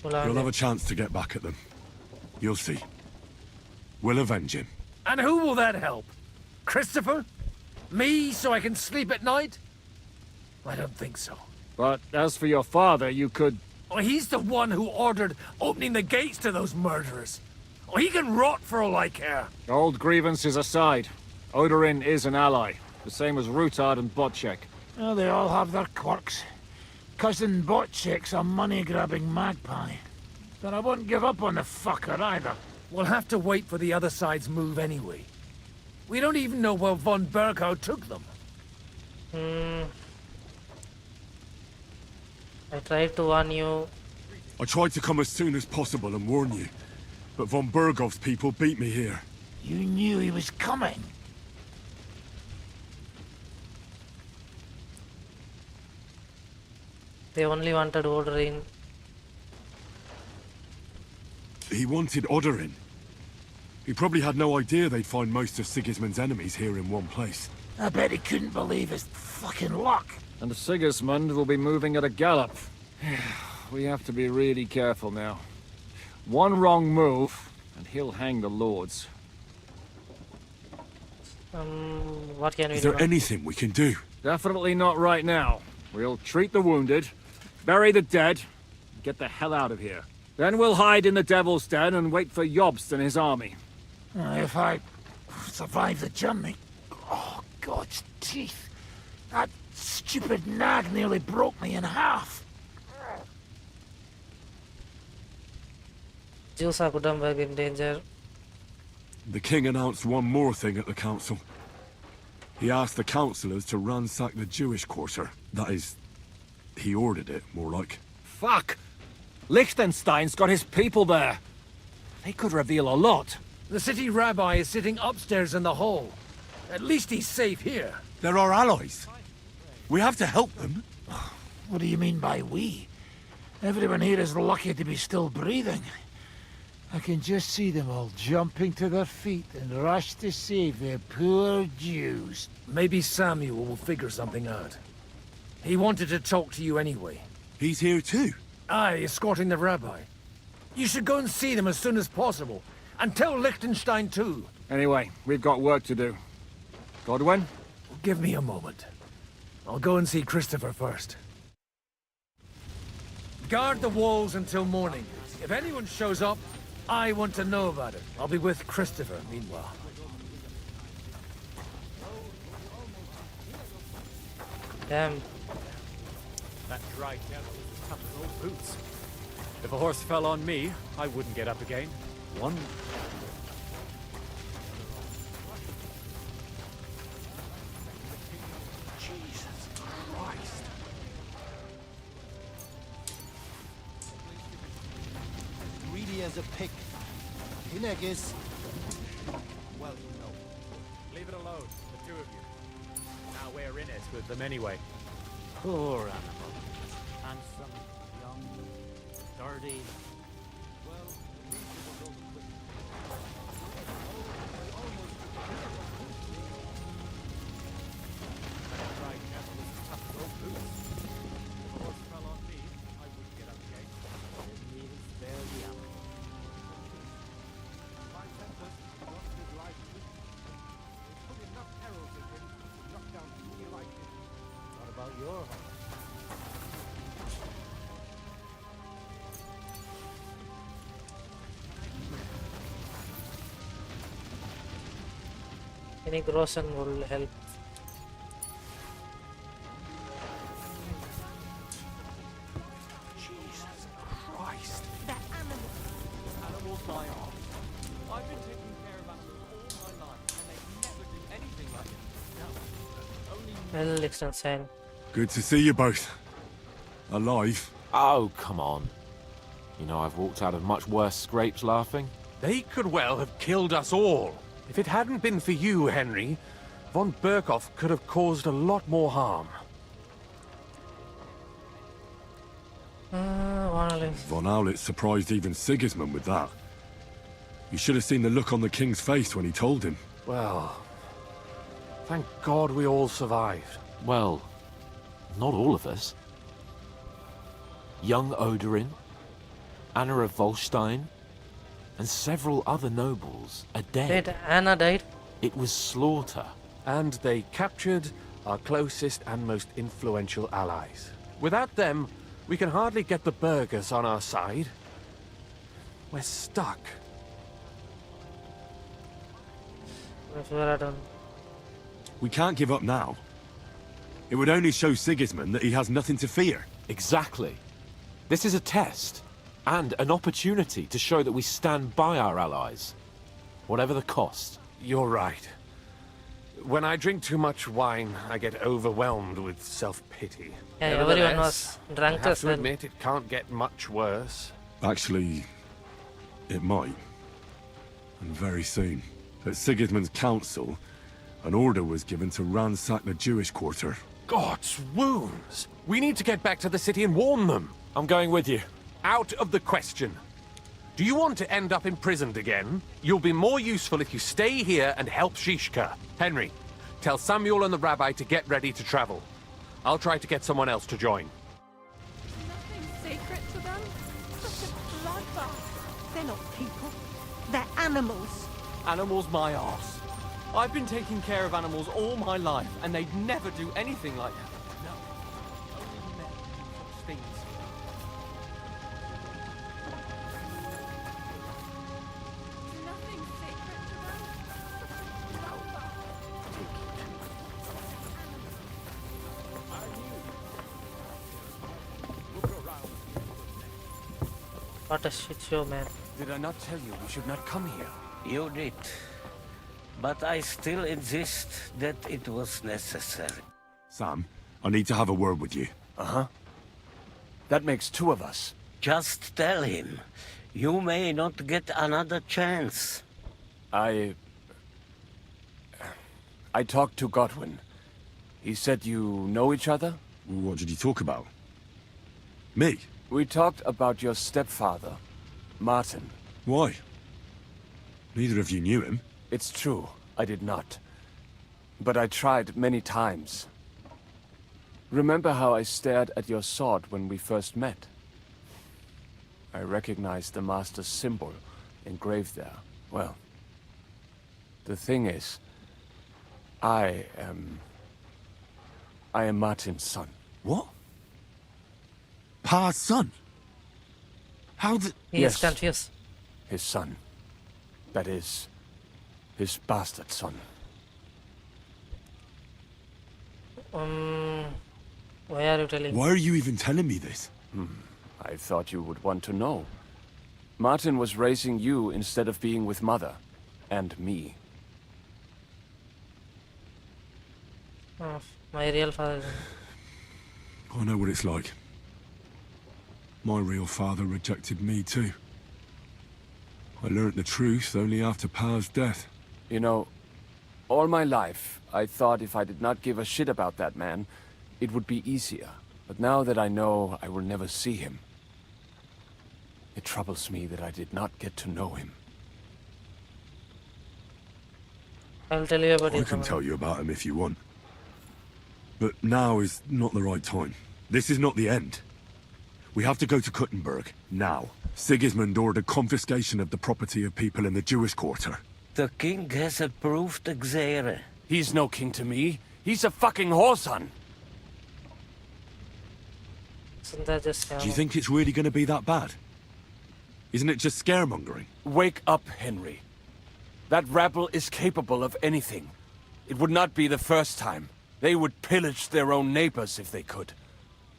[SPEAKER 7] You'll have a chance to get back at them. You'll see. We'll avenge him.
[SPEAKER 6] And who will that help? Christopher? Me, so I can sleep at night? I don't think so.
[SPEAKER 20] But as for your father, you could...
[SPEAKER 6] Oh, he's the one who ordered opening the gates to those murderers. Oh, he can rot for all I care.
[SPEAKER 20] Old grievances aside, Odorin is an ally. The same as Rutard and Botchek.
[SPEAKER 21] Oh, they all have their quirks. Cousin Botchek's a money-grabbing magpie. But I won't give up on the fucker either.
[SPEAKER 6] We'll have to wait for the other side's move anyway. We don't even know where von Berkow took them.
[SPEAKER 1] I tried to warn you.
[SPEAKER 7] I tried to come as soon as possible and warn you, but von Bergov's people beat me here.
[SPEAKER 21] You knew he was coming.
[SPEAKER 1] They only wanted Odorin.
[SPEAKER 7] He wanted Odorin. He probably had no idea they'd find most of Sigismund's enemies here in one place.
[SPEAKER 21] I bet he couldn't believe his fucking luck.
[SPEAKER 20] And Sigismund will be moving at a gallop. We have to be really careful now. One wrong move, and he'll hang the lords.
[SPEAKER 1] What can we do?
[SPEAKER 7] Is there anything we can do?
[SPEAKER 20] Definitely not right now. We'll treat the wounded, bury the dead, and get the hell out of here. Then we'll hide in the Devil's Den and wait for Jobst and his army.
[SPEAKER 21] If I survive the journey... Oh, God's teeth. That stupid nag nearly broke me in half.
[SPEAKER 1] Jusa Kudambag in danger.
[SPEAKER 7] The king announced one more thing at the council. He asked the councillors to ransack the Jewish quarter. That is, he ordered it, more like.
[SPEAKER 20] Fuck! Liechtenstein's got his people there. They could reveal a lot.
[SPEAKER 6] The city rabbi is sitting upstairs in the hall. At least he's safe here.
[SPEAKER 7] They're our allies. We have to help them.
[SPEAKER 21] What do you mean by we? Everyone here is lucky to be still breathing. I can just see them all jumping to their feet and rush to save their poor Jews.
[SPEAKER 6] Maybe Samuel will figure something out. He wanted to talk to you anyway.
[SPEAKER 7] He's here too?
[SPEAKER 6] Aye, escorting the rabbi. You should go and see them as soon as possible. And tell Liechtenstein too.
[SPEAKER 20] Anyway, we've got work to do. Godwin?
[SPEAKER 6] Give me a moment. I'll go and see Christopher first. Guard the walls until morning. If anyone shows up, I want to know about it. I'll be with Christopher meanwhile.
[SPEAKER 1] Damn.
[SPEAKER 16] That dry devil is tough as old boots. If a horse fell on me, I wouldn't get up again. One...
[SPEAKER 21] Jesus Christ.
[SPEAKER 17] Greedy as a pig. Hineggis. Well, you know.
[SPEAKER 16] Leave it alone, the two of you. Now we're in it with them anyway.
[SPEAKER 23] Poor animal. Handsome, young, sturdy.
[SPEAKER 1] Any Grossen will help.
[SPEAKER 21] Jesus Christ.
[SPEAKER 17] That animal.
[SPEAKER 16] Animals die off. I've been taking care of animals all my life, and they never do anything like it. No. Only
[SPEAKER 1] Well, Liechtenstein.
[SPEAKER 7] Good to see you both. Alive.
[SPEAKER 25] Oh, come on. You know, I've walked out of much worse scrapes laughing.
[SPEAKER 5] They could well have killed us all. If it hadn't been for you, Henry, von Berkow could have caused a lot more harm.
[SPEAKER 7] Von Aulitz surprised even Sigismund with that. You should have seen the look on the king's face when he told him.
[SPEAKER 5] Well, thank God we all survived.
[SPEAKER 25] Well, not all of us. Young Odorin, Anna of Volstein, and several other nobles are dead.
[SPEAKER 1] Did Anna died?
[SPEAKER 25] It was slaughter.
[SPEAKER 5] And they captured our closest and most influential allies. Without them, we can hardly get the burghers on our side. We're stuck.
[SPEAKER 7] We can't give up now. It would only show Sigismund that he has nothing to fear.
[SPEAKER 25] Exactly. This is a test, and an opportunity to show that we stand by our allies, whatever the cost.
[SPEAKER 5] You're right. When I drink too much wine, I get overwhelmed with self-pity.
[SPEAKER 1] Yeah, everyone
[SPEAKER 5] Nevertheless,
[SPEAKER 1] was drunk
[SPEAKER 5] I have
[SPEAKER 1] as
[SPEAKER 5] to
[SPEAKER 1] well.
[SPEAKER 5] admit it can't get much worse.
[SPEAKER 7] Actually, it might. And very soon. At Sigismund's council, an order was given to ransack the Jewish quarter.
[SPEAKER 5] God's wounds! We need to get back to the city and warn them.
[SPEAKER 25] I'm going with you.
[SPEAKER 5] Out of the question. Do you want to end up imprisoned again? You'll be more useful if you stay here and help Shishka. Henry, tell Samuel and the rabbi to get ready to travel. I'll try to get someone else to join.
[SPEAKER 11] Nothing sacred to them? Such a bloodbath. They're not people. They're animals.
[SPEAKER 16] Animals my arse. I've been taking care of animals all my life, and they'd never do anything like that. No. Only men do such things.
[SPEAKER 11] Nothing sacred to them? Such a bloodbath.
[SPEAKER 1] What a shit show, man.
[SPEAKER 9] Did I not tell you we should not come here?
[SPEAKER 4] You did. But I still insist that it was necessary.
[SPEAKER 7] Sam, I need to have a word with you.
[SPEAKER 9] Uh-huh. That makes two of us.
[SPEAKER 4] Just tell him. You may not get another chance.
[SPEAKER 9] I talked to Godwin. He said you know each other?
[SPEAKER 7] What did you talk about? Me?
[SPEAKER 9] We talked about your stepfather, Martin.
[SPEAKER 7] Why? Neither of you knew him.
[SPEAKER 9] It's true, I did not. But I tried many times. Remember how I stared at your sword when we first met? I recognized the Master's symbol engraved there. Well, the thing is, I am Martin's son.
[SPEAKER 7] What? Pa's son? How the...
[SPEAKER 1] He is confused.
[SPEAKER 9] His son. That is, his bastard son.
[SPEAKER 1] Why are you telling?
[SPEAKER 7] Why are you even telling me this?
[SPEAKER 9] I thought you would want to know. Martin was raising you instead of being with Mother. And me.
[SPEAKER 1] Oh, my real father.
[SPEAKER 7] I know what it's like. My real father rejected me too. I learned the truth only after Pa's death.
[SPEAKER 9] You know, all my life, I thought if I did not give a shit about that man, it would be easier. But now that I know I will never see him, it troubles me that I did not get to know him.
[SPEAKER 1] I'll tell you about
[SPEAKER 7] I
[SPEAKER 1] it.
[SPEAKER 7] can tell you about him if you want. But now is not the right time. This is not the end. We have to go to Kuttenberg, now. Sigismund ordered confiscation of the property of people in the Jewish quarter.
[SPEAKER 4] The king has approved Xere.
[SPEAKER 9] He's no king to me. He's a fucking whoreson.
[SPEAKER 1] Isn't that just
[SPEAKER 7] Do you think it's really going to be that bad? Isn't it just scaremongering?
[SPEAKER 9] Wake up, Henry. That rabble is capable of anything. It would not be the first time. They would pillage their own neighbors if they could.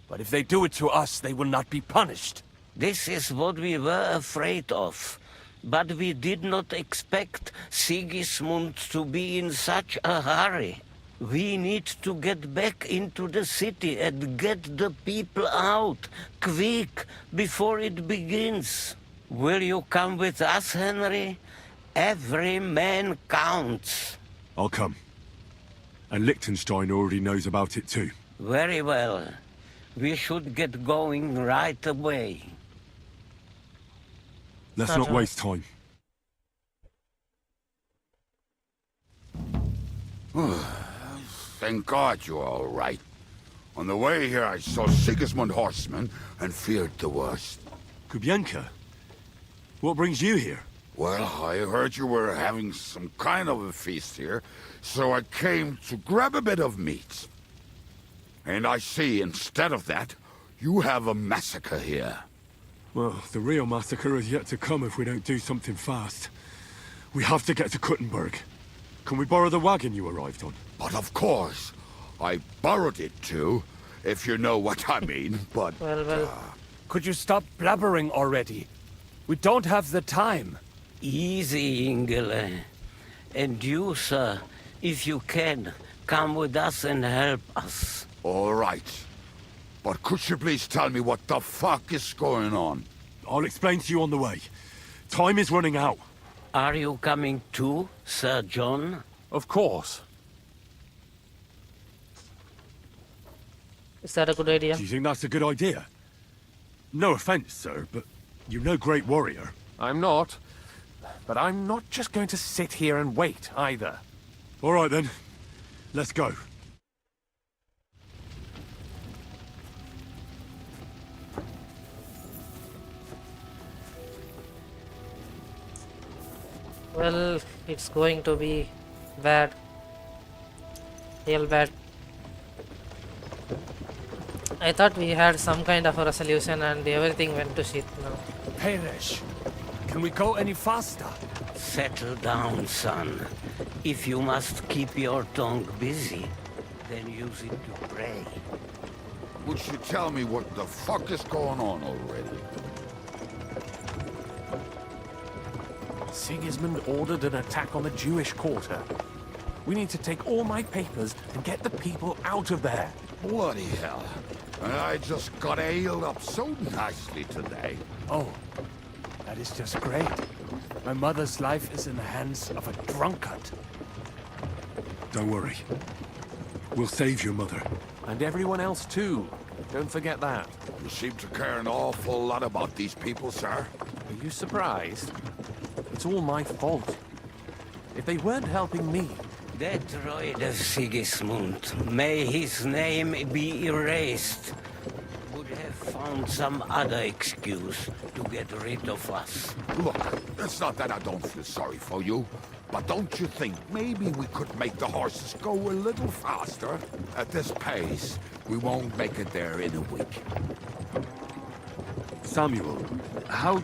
[SPEAKER 9] But if they do it to us, they will not be punished.
[SPEAKER 4] This is what we were afraid of. But we did not expect Sigismund to be in such a hurry. We need to get back into the city and get the people out, quick, before it begins. Will you come with us, Henry? Every man counts.
[SPEAKER 7] I'll come. And Liechtenstein already knows about it too.
[SPEAKER 4] Very well. We should get going right away.
[SPEAKER 7] Let's not waste time.
[SPEAKER 12] Thank God you're all right. On the way here, I saw Sigismund horsemen and feared the worst.
[SPEAKER 7] Kubienka? What brings you here?
[SPEAKER 12] Well, I heard you were having some kind of a feast here, so I came to grab a bit of meat. And I see, instead of that, you have a massacre here.
[SPEAKER 7] Well, the real massacre is yet to come if we don't do something fast. We have to get to Kuttenberg. Can we borrow the wagon you arrived on?
[SPEAKER 12] But of course. I borrowed it too, if you know what I mean, but...
[SPEAKER 1] Well.
[SPEAKER 9] Could you stop blabbering already? We don't have the time.
[SPEAKER 4] Easy, Ingele. And you, sir, if you can, come with us and help us.
[SPEAKER 12] All right. But could you please tell me what the fuck is going on?
[SPEAKER 7] I'll explain to you on the way. Time is running out.
[SPEAKER 4] Are you coming too, Sir John?
[SPEAKER 5] Of course.
[SPEAKER 1] Is that a good idea?
[SPEAKER 7] Do you think that's a good idea? No offense, sir, but you're no great warrior.
[SPEAKER 5] I'm not. But I'm not just going to sit here and wait, either.
[SPEAKER 7] All right, then. Let's go.
[SPEAKER 1] Well, it's going to be bad. Real bad. I thought we had some kind of a resolution and everything went to shit now.
[SPEAKER 9] Peresh, can we go any faster?
[SPEAKER 4] Settle down, son. If you must keep your tongue busy, then use it to pray.
[SPEAKER 12] Would you tell me what the fuck is going on already?
[SPEAKER 5] Sigismund ordered an attack on the Jewish quarter. We need to take all my papers and get the people out of there.
[SPEAKER 12] Bloody hell. And I just got ailed up so nicely today.
[SPEAKER 9] Oh, that is just great. My mother's life is in the hands of a drunkard.
[SPEAKER 7] Don't worry. We'll save your mother.
[SPEAKER 5] And everyone else too. Don't forget that.
[SPEAKER 12] You seem to care an awful lot about these people, sir.
[SPEAKER 5] Are you surprised? It's all my fault. If they weren't helping me...
[SPEAKER 4] That Reuter Sigismund, may his name be erased, would have found some other excuse to get rid of us.
[SPEAKER 12] Look, it's not that I don't feel sorry for you, but don't you think maybe we could make the horses go a little faster? At this pace, we won't make it there in a week.
[SPEAKER 7] Samuel, how...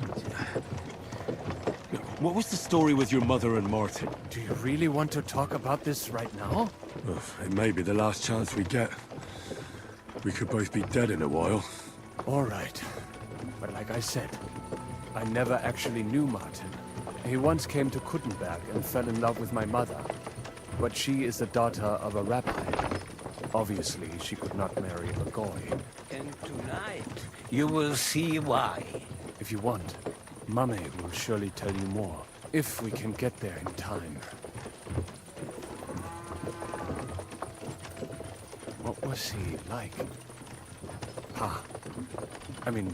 [SPEAKER 7] What was the story with your mother and Martin?
[SPEAKER 9] Do you really want to talk about this right now?
[SPEAKER 7] Well, it may be the last chance we get. We could both be dead in a while.
[SPEAKER 9] All right. But like I said, I never actually knew Martin. He once came to Kuttenberg and fell in love with my mother. But she is the daughter of a rabbi. Obviously, she could not marry a goy.
[SPEAKER 4] And tonight, you will see why.
[SPEAKER 9] If you want, Mame will surely tell you more, if we can get there in time. What was he like? I mean,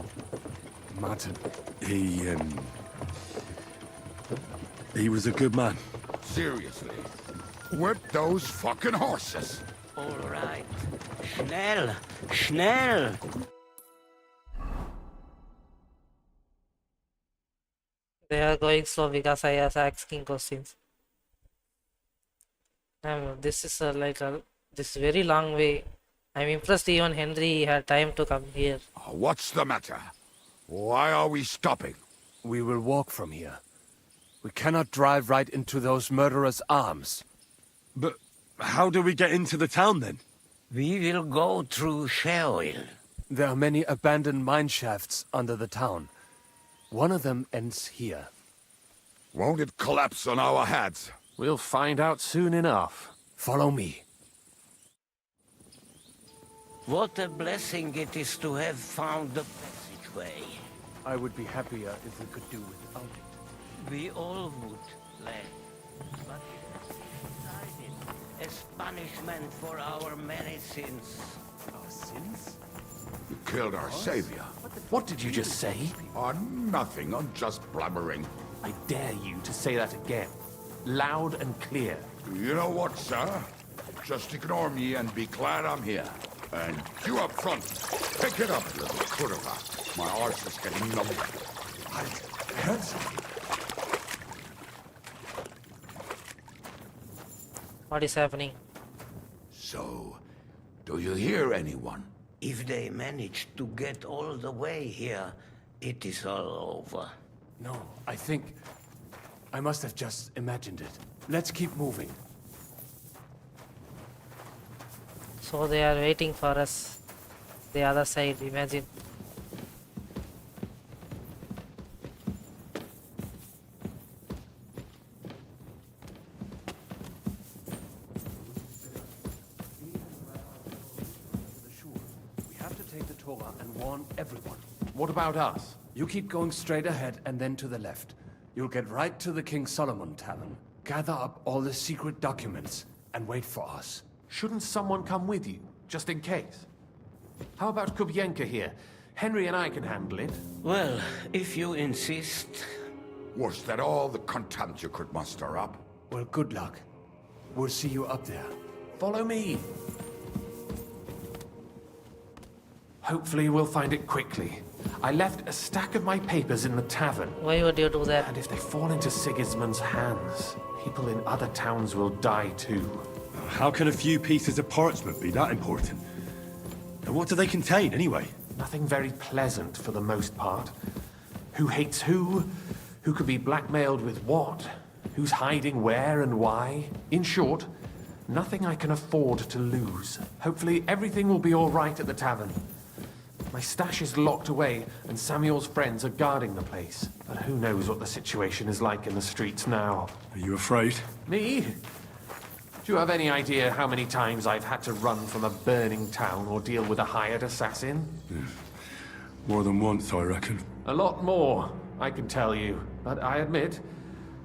[SPEAKER 9] Martin.
[SPEAKER 7] He was a good man.
[SPEAKER 12] Seriously. Whip those fucking horses.
[SPEAKER 4] All right. Schnell! Schnell!
[SPEAKER 1] They are going slow because I was asking questions. This is this very long way. I'm impressed even Henry had time to come here.
[SPEAKER 12] What's the matter? Why are we stopping?
[SPEAKER 9] We will walk from here. We cannot drive right into those murderers' arms.
[SPEAKER 7] But how do we get into the town then?
[SPEAKER 4] We will go through Sheol.
[SPEAKER 9] There are many abandoned mine shafts under the town. One of them ends here.
[SPEAKER 12] Won't it collapse on our heads?
[SPEAKER 5] We'll find out soon enough.
[SPEAKER 9] Follow me.
[SPEAKER 4] What a blessing it is to have found the passageway.
[SPEAKER 9] I would be happier if we could do without it.
[SPEAKER 4] We all would, lad. But it has been decided as punishment for our many sins.
[SPEAKER 9] Our sins?
[SPEAKER 12] You killed our savior.
[SPEAKER 5] What did you just say?
[SPEAKER 12] Nothing. I'm just blabbering.
[SPEAKER 5] I dare you to say that again. Loud and clear.
[SPEAKER 12] You know what, sir? Just ignore me and be glad I'm here. And you up front, pick it up, little curva. My arse is getting numb.
[SPEAKER 21] I heard something.
[SPEAKER 1] What is happening?
[SPEAKER 12] So, do you hear anyone?
[SPEAKER 4] If they manage to get all the way here, it is all over.
[SPEAKER 5] No, I think... I must have just imagined it. Let's keep moving.
[SPEAKER 1] So they are waiting for us. The other side, imagine.
[SPEAKER 8] We have to take the Torah and warn everyone.
[SPEAKER 5] What about us?
[SPEAKER 8] You keep going straight ahead and then to the left. You'll get right to the King Solomon Tavern. Gather up all the secret documents and wait for us.
[SPEAKER 5] Shouldn't someone come with you, just in case? How about Kubyenka here? Henry and I can handle it.
[SPEAKER 4] Well, if you insist.
[SPEAKER 12] Was that all the contempt you could muster up?
[SPEAKER 8] Well, good luck. We'll see you up there.
[SPEAKER 5] Follow me. Hopefully we'll find it quickly. I left a stack of my papers in the tavern.
[SPEAKER 1] Why would you do that?
[SPEAKER 5] And if they fall into Sigismund's hands, people in other towns will die too.
[SPEAKER 7] How can a few pieces of parchment be that important? And what do they contain, anyway?
[SPEAKER 5] Nothing very pleasant for the most part. Who hates who? Who could be blackmailed with what? Who's hiding where and why? In short, nothing I can afford to lose. Hopefully everything will be all right at the tavern. My stash is locked away, and Samuel's friends are guarding the place. But who knows what the situation is like in the streets now?
[SPEAKER 7] Are you afraid?
[SPEAKER 5] Me? Do you have any idea how many times I've had to run from a burning town or deal with a hired assassin?
[SPEAKER 7] More than once, I reckon.
[SPEAKER 5] A lot more, I can tell you. But I admit,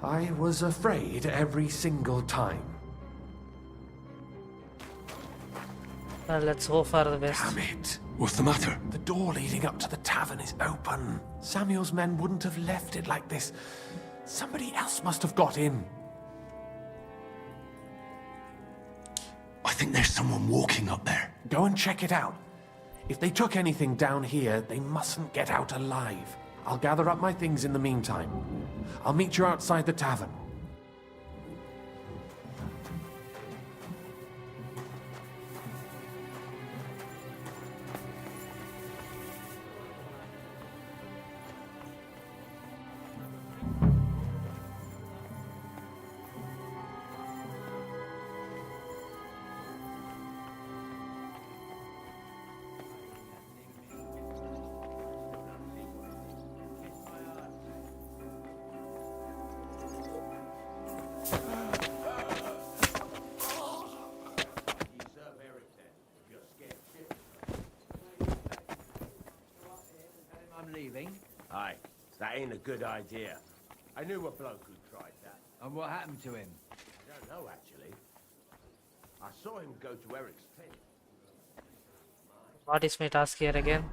[SPEAKER 5] I was afraid every single time.
[SPEAKER 1] Let's go for the best.
[SPEAKER 5] Damn it.
[SPEAKER 7] What's the matter?
[SPEAKER 5] The door leading up to the tavern is open. Samuel's men wouldn't have left it like this. Somebody else must have got in.
[SPEAKER 7] I think there's someone walking up there.
[SPEAKER 5] Go and check it out. If they took anything down here, they mustn't get out alive. I'll gather up my things in the meantime. I'll meet you outside the tavern.
[SPEAKER 4] Aye, that ain't a good idea. I knew a bloke who tried that.
[SPEAKER 8] And what happened to him?
[SPEAKER 4] I don't know, actually. I saw him go to Eric's tent.
[SPEAKER 1] What is my task here again?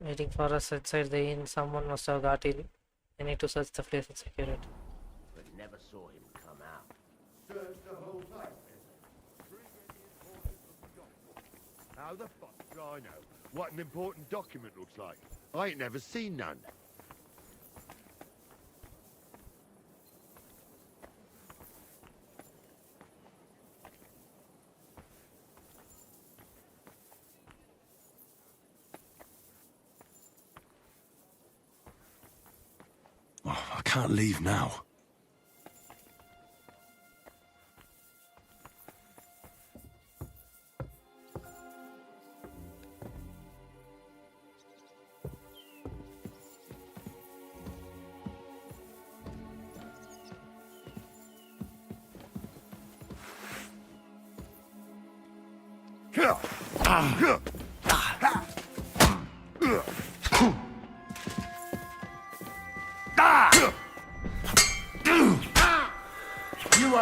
[SPEAKER 1] Waiting for us outside the inn. Someone must have got in. I need to search the place and secure it.
[SPEAKER 4] But never saw him come out.
[SPEAKER 15] How the fuck do I know what an important document looks like? I ain't never seen none.
[SPEAKER 7] Oh, I can't leave now.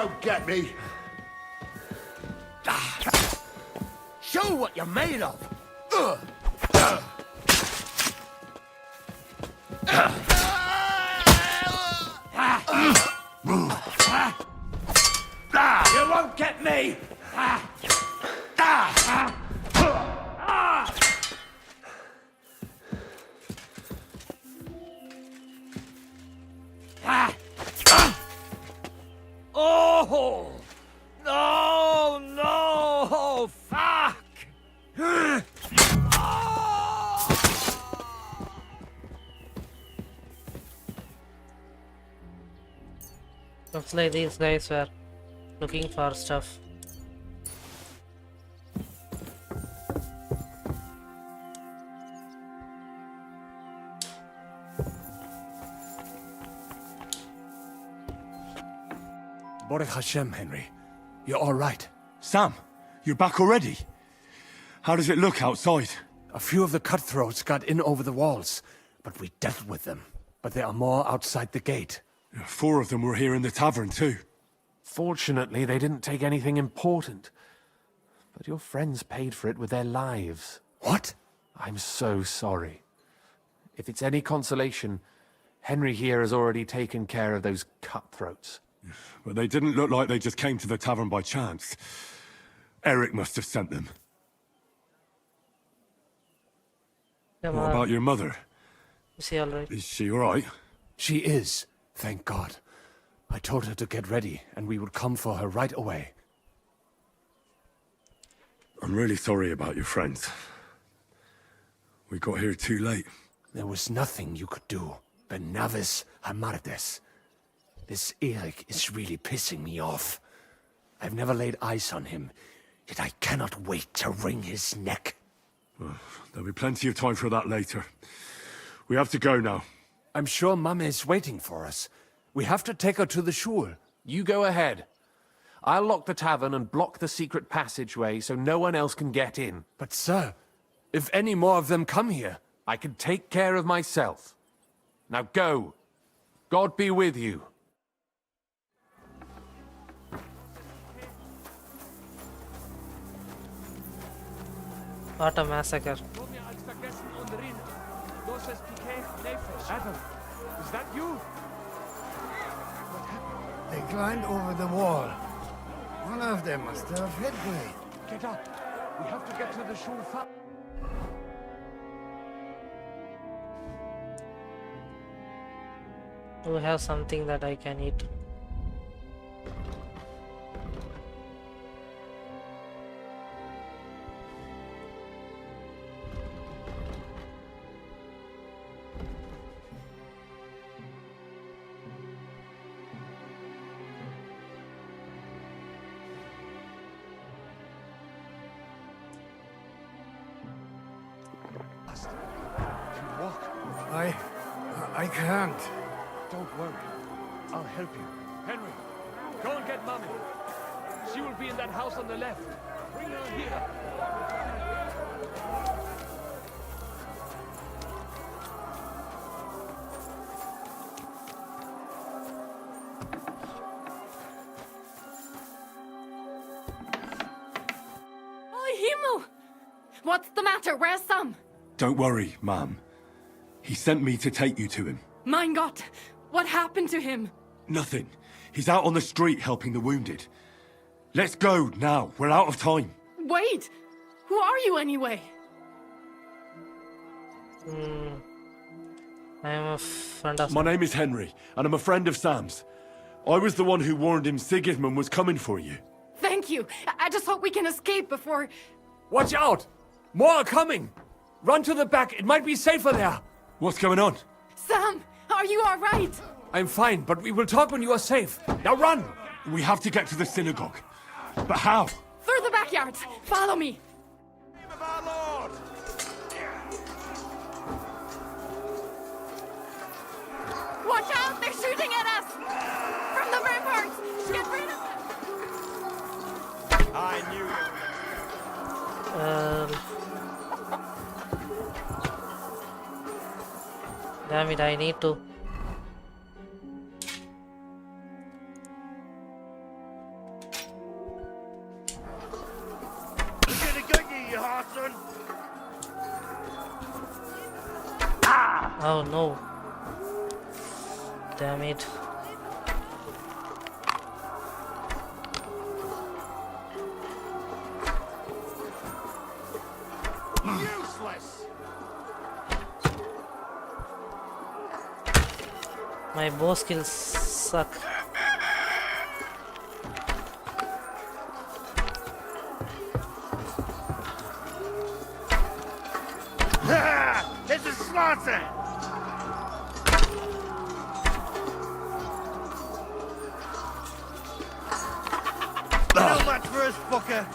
[SPEAKER 21] won't get me. Show what you're made of.
[SPEAKER 2] You won't get me!
[SPEAKER 21] Oh! No, no! Fuck!
[SPEAKER 1] Looks like these guys were looking for stuff.
[SPEAKER 8] Baruch Hashem, Henry. You're all right.
[SPEAKER 7] Sam, you're back already? How does it look outside?
[SPEAKER 8] A few of the cutthroats got in over the walls, but we dealt with them. But there are more outside the gate.
[SPEAKER 7] 4 of them were here in the tavern too.
[SPEAKER 5] Fortunately, they didn't take anything important. But your friends paid for it with their lives.
[SPEAKER 8] What?
[SPEAKER 5] I'm so sorry. If it's any consolation, Henry here has already taken care of those cutthroats.
[SPEAKER 7] But they didn't look like they just came to the tavern by chance. Eric must have sent them.
[SPEAKER 1] Come
[SPEAKER 7] What
[SPEAKER 1] on.
[SPEAKER 7] about your mother?
[SPEAKER 1] Is she alright?
[SPEAKER 7] Is she alright?
[SPEAKER 8] She is, thank God. I told her to get ready, and we would come for her right away.
[SPEAKER 7] I'm really sorry about your friends. We got here too late.
[SPEAKER 8] There was nothing you could do. Ben Navis Hamardes. This Eric is really pissing me off. I've never laid eyes on him, yet I cannot wait to wring his neck.
[SPEAKER 7] Well, there'll be plenty of time for that later. We have to go now.
[SPEAKER 8] I'm sure Mama is waiting for us. We have to take her to the shul.
[SPEAKER 5] You go ahead. I'll lock the tavern and block the secret passageway so no one else can get in.
[SPEAKER 8] But sir, if any more of them come here...
[SPEAKER 5] I can take care of myself. Now go. God be with you.
[SPEAKER 1] What a massacre.
[SPEAKER 8] Adam, is that you?
[SPEAKER 21] They climbed over the wall. One of them must have hit me.
[SPEAKER 8] Get up. We have to get to the shul fast.
[SPEAKER 1] Do we have something that I can eat?
[SPEAKER 21] I can't.
[SPEAKER 8] Don't worry. I'll help you. Henry, go and get Mommy. She will be in that house on the left. Bring her here.
[SPEAKER 13] Oh, Himmel! What's the matter? Where's Sam?
[SPEAKER 7] Don't worry, ma'am. He sent me to take you to him.
[SPEAKER 13] Mein Gott! What happened to him?
[SPEAKER 7] Nothing. He's out on the street helping the wounded. Let's go now. We're out of time.
[SPEAKER 13] Wait! Who are you anyway?
[SPEAKER 1] I am a friend of...
[SPEAKER 7] My name is Henry, and I'm a friend of Sam's. I was the one who warned him Sigismund was coming for you.
[SPEAKER 13] Thank you. I just hope we can escape before...
[SPEAKER 8] Watch out! More are coming! Run to the back. It might be safer there.
[SPEAKER 7] What's going on?
[SPEAKER 13] Sam, are you all right?
[SPEAKER 8] I'm fine, but we will talk when you are safe. Now run!
[SPEAKER 7] We have to get to the synagogue. But how?
[SPEAKER 13] Through the backyard. Follow me. Watch out! They're shooting at us! From the ramparts! Get rid of them!
[SPEAKER 15] I knew
[SPEAKER 1] Damn it, I need to... Oh no. Damn it.
[SPEAKER 2] Useless!
[SPEAKER 1] My bow skills suck.
[SPEAKER 2] It's a slaughter! No match for us, fucker!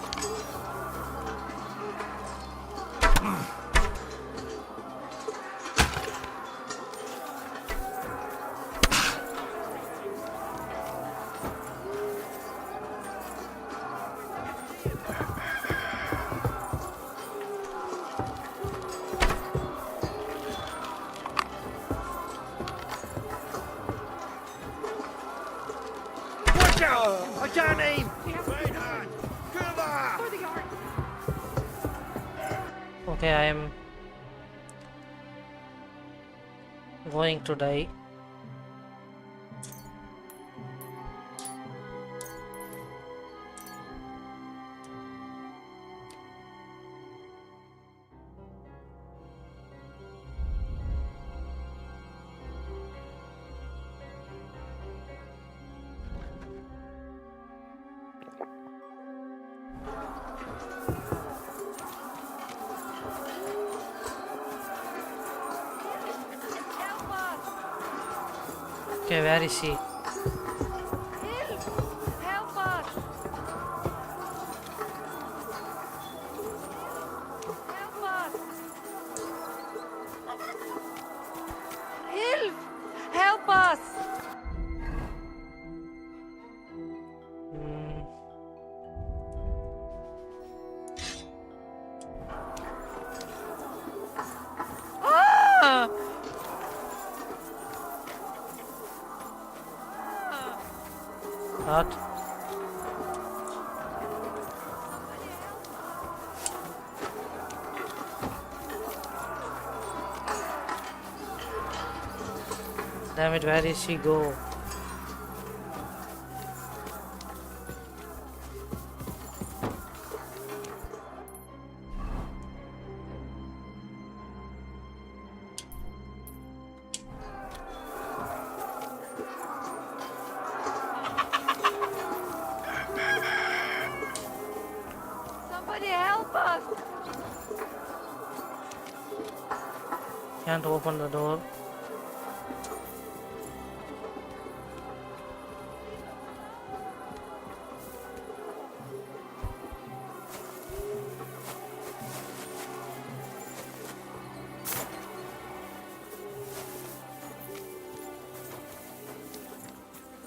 [SPEAKER 2] Watch out! I can't aim! Right on! Come on!
[SPEAKER 1] Okay, I am going to die. Okay, where is she?
[SPEAKER 13] Help us! Help us! Hilf! Help us! Ah!
[SPEAKER 1] What? Damn it, where did she go?
[SPEAKER 13] Somebody help us!
[SPEAKER 1] Can't open the door.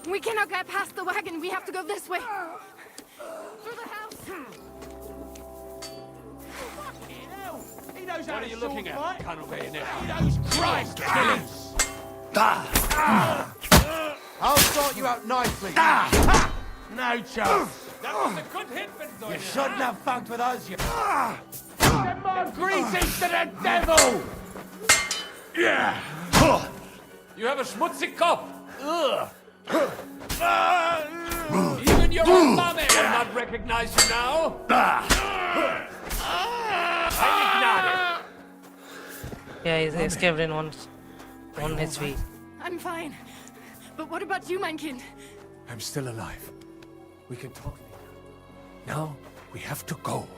[SPEAKER 13] We cannot get past the wagon. We have to go this way. Through the house.
[SPEAKER 2] What
[SPEAKER 14] are you looking at?
[SPEAKER 2] Can't obey now. Christ, killers!
[SPEAKER 17] I'll sort you out nicely.
[SPEAKER 2] No chance.
[SPEAKER 14] That was a good hit, Vincenzo.
[SPEAKER 17] You shouldn't have fucked with us, you...
[SPEAKER 2] Send more greasy to the devil! Yeah!
[SPEAKER 14] You have a schmutzig Kopf. Ugh. Even your own mommy will not recognize you now.
[SPEAKER 1] Yeah, he's escaped in one HP.
[SPEAKER 13] I'm fine. But what about you, mein Kind?
[SPEAKER 8] I'm still alive. We can talk later. Now, we have to go.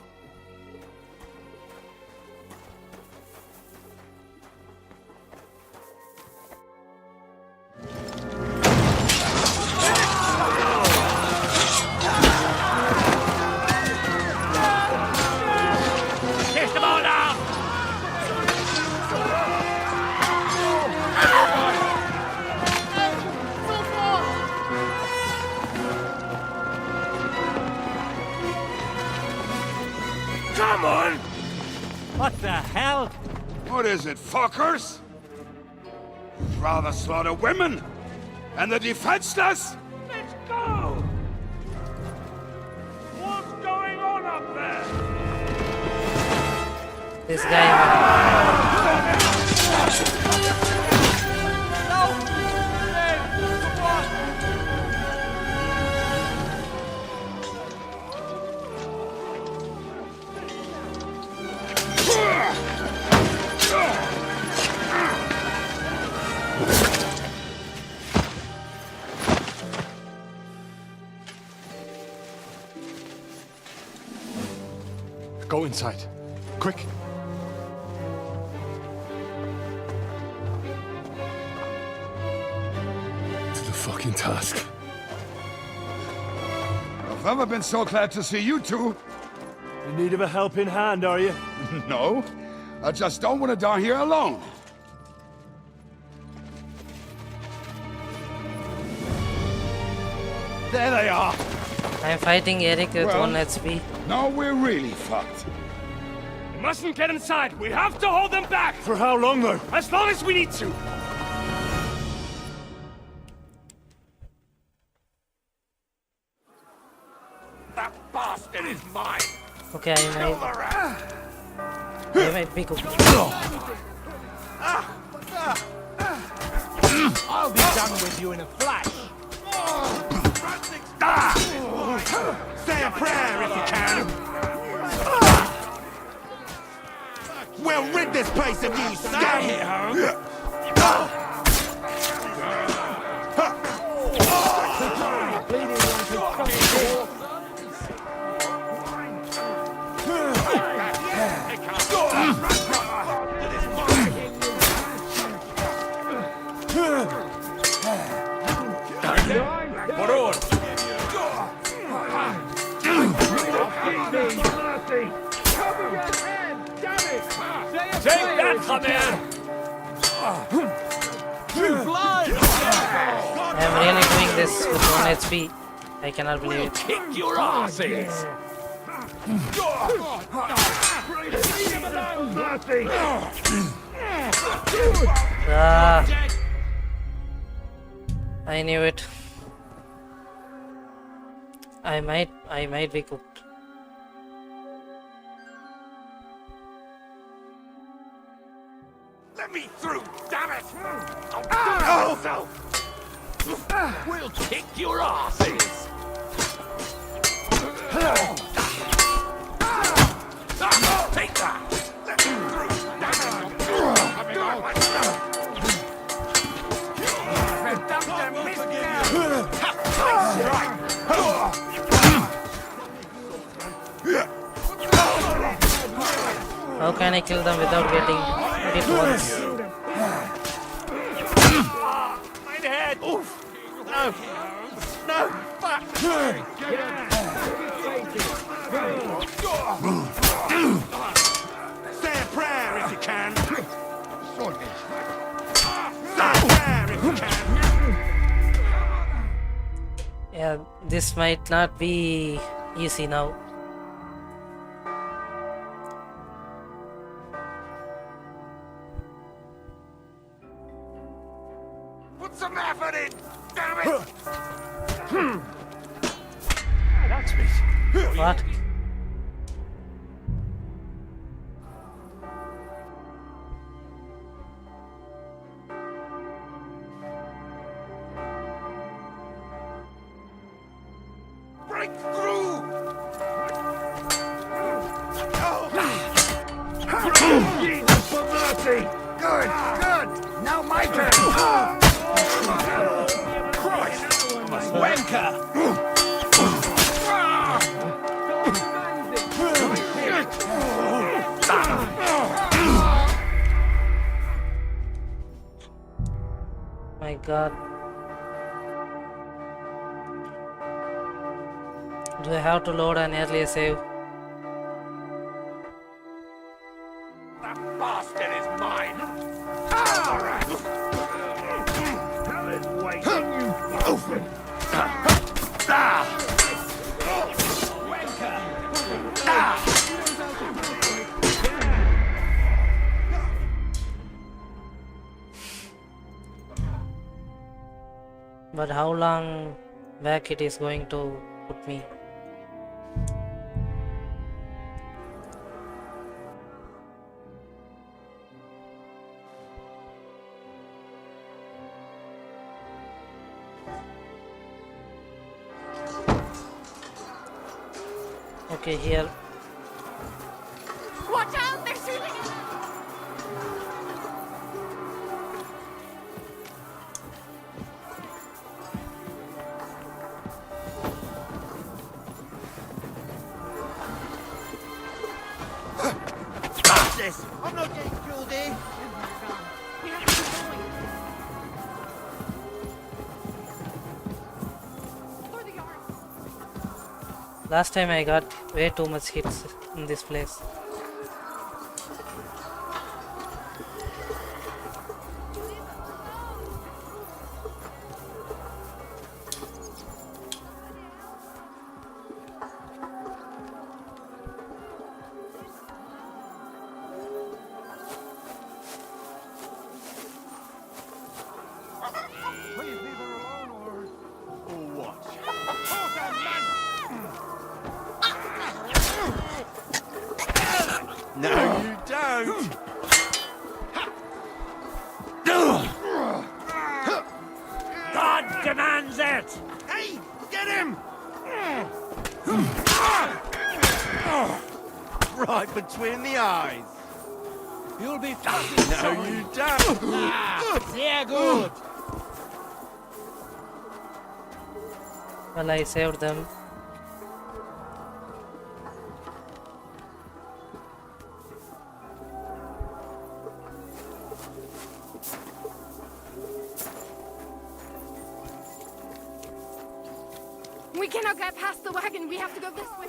[SPEAKER 2] Kiss them all down! Come on!
[SPEAKER 23] What the hell?
[SPEAKER 12] What is it, fuckers? Rather slaughter women and the defenseless?
[SPEAKER 2] Let's go! What's going on up there?
[SPEAKER 1] This guy.
[SPEAKER 15] Go inside. Quick. To the fucking task.
[SPEAKER 12] I've never been so glad to see you two.
[SPEAKER 15] In need of a helping hand, are you?
[SPEAKER 12] No, I just don't want to die here alone.
[SPEAKER 15] There they are.
[SPEAKER 1] I'm fighting Eric with
[SPEAKER 12] Well,
[SPEAKER 1] 1 HP.
[SPEAKER 12] Now we're really fucked.
[SPEAKER 15] We mustn't get inside. We have to hold them back. For how long, though? As long as we need to.
[SPEAKER 5] That bastard is mine!
[SPEAKER 1] Okay, I might be cooked.
[SPEAKER 17] I'll be done with you in a flash.
[SPEAKER 8] Say a prayer if you can. We'll rid this place of you, scum!
[SPEAKER 15] Take that, come here!
[SPEAKER 1] I'm really doing this with 1 HP. I cannot believe it.
[SPEAKER 5] Kick your asses!
[SPEAKER 1] Ah, I knew it. I might be cooked.
[SPEAKER 5] Let me through, damn it! We'll kick your asses! Take that! Let me through, damn
[SPEAKER 1] How can I kill them without getting hit once?
[SPEAKER 5] My head! Oof! No! No! Fuck!
[SPEAKER 8] Say a prayer if you can. Say a prayer if you can.
[SPEAKER 1] Yeah, this might not be easy now.
[SPEAKER 5] Put some effort in! Damn it!
[SPEAKER 15] That's me.
[SPEAKER 1] What?
[SPEAKER 5] Break through!
[SPEAKER 15] Jesus for mercy!
[SPEAKER 5] Good, good! Now my turn! Christ!
[SPEAKER 17] Wanker!
[SPEAKER 1] My God. Do I have to load an earlier save?
[SPEAKER 5] That bastard is mine! All right!
[SPEAKER 15] Hell is waiting, you bastard!
[SPEAKER 1] But how long back it is going to put me? Okay, here.
[SPEAKER 13] Watch out! They're shooting at us!
[SPEAKER 17] this. I'm not getting killed here.
[SPEAKER 11] We have to keep going. For the yard.
[SPEAKER 1] Last time I got way too much hits in this place.
[SPEAKER 17] No, you don't.
[SPEAKER 23] God demands it!
[SPEAKER 17] Hey, get him! Right between the eyes. You'll be fucking No, you don't. Yeah, good.
[SPEAKER 1] Well, I saved them.
[SPEAKER 13] We cannot get past the wagon. We have to go this way.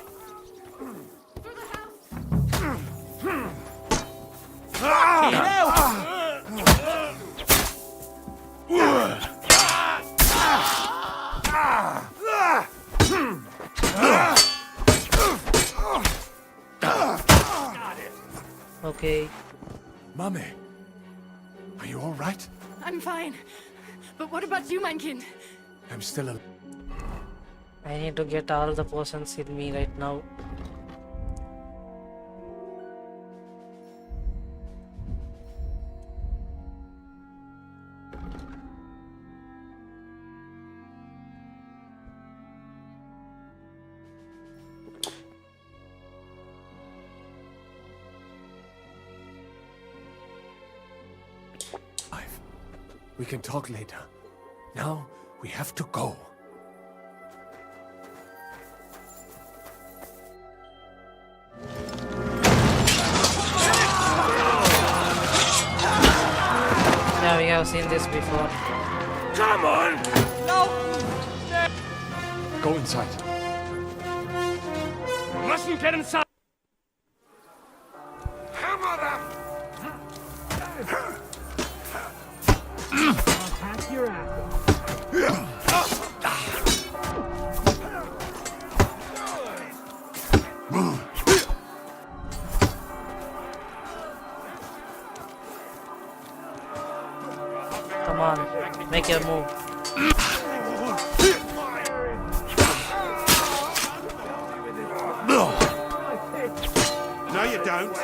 [SPEAKER 13] Through the house.
[SPEAKER 1] Okay.
[SPEAKER 8] Mummy, are you all right?
[SPEAKER 13] I'm fine. But what about you, Mankin?
[SPEAKER 8] I'm still alive.
[SPEAKER 1] I need to get all the potions in me right now.
[SPEAKER 8] We can talk later. Now, we have to go.
[SPEAKER 1] Yeah, we have seen this before.
[SPEAKER 17] Come on! No!
[SPEAKER 8] Go inside.
[SPEAKER 17] You mustn't get inside! Come on up!
[SPEAKER 14] Pack your ass.
[SPEAKER 1] Come on, make your move.
[SPEAKER 17] No, you don't.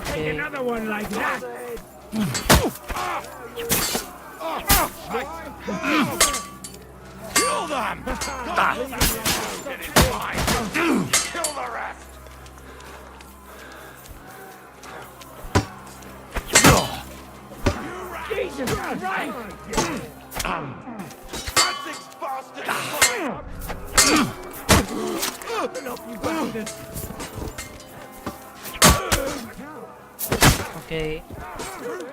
[SPEAKER 14] Take another one like that.
[SPEAKER 17] Kill them! Kill the rest!
[SPEAKER 14] Jesus Christ!
[SPEAKER 17] Six bastards!
[SPEAKER 1] Okay.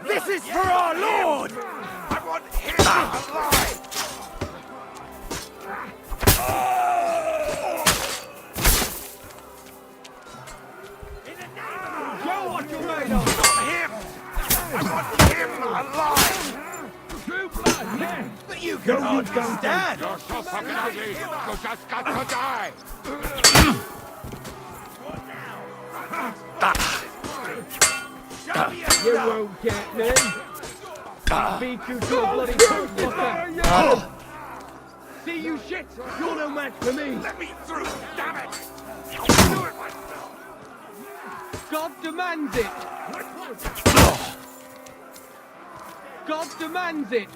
[SPEAKER 17] This is for our Lord! I want him alive! Show what you're made of! Not him! I want him alive! True blood, yeah! But you can understand! You're so fucking ugly! You just got to die!
[SPEAKER 14] You won't get me. I'll beat you to a bloody pulp, fucker. See you shit? You're no match for me.
[SPEAKER 17] Let me through, damn it! I'll do it myself!
[SPEAKER 14] God demands it. God demands it!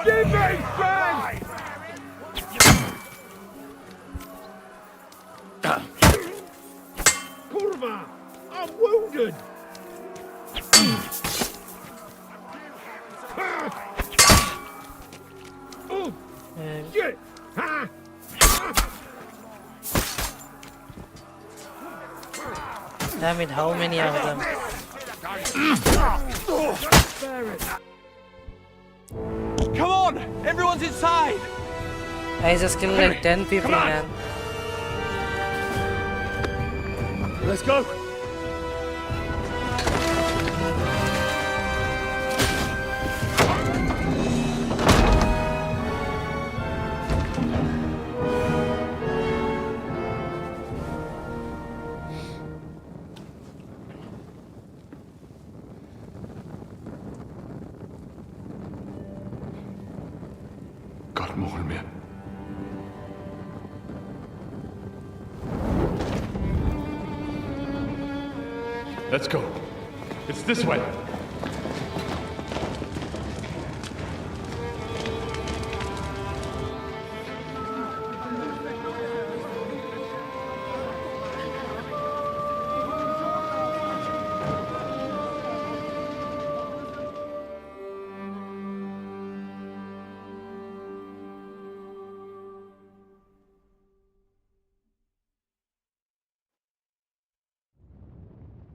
[SPEAKER 14] Give me strength! Kurva! I'm wounded! Oh! Shit! Ha!
[SPEAKER 1] Damn it, how many of them?
[SPEAKER 14] Come on! Everyone's inside!
[SPEAKER 1] I just killed like 10 people, man.
[SPEAKER 15] Let's go!
[SPEAKER 7] Gott mogen mir.
[SPEAKER 15] Let's go. It's this way.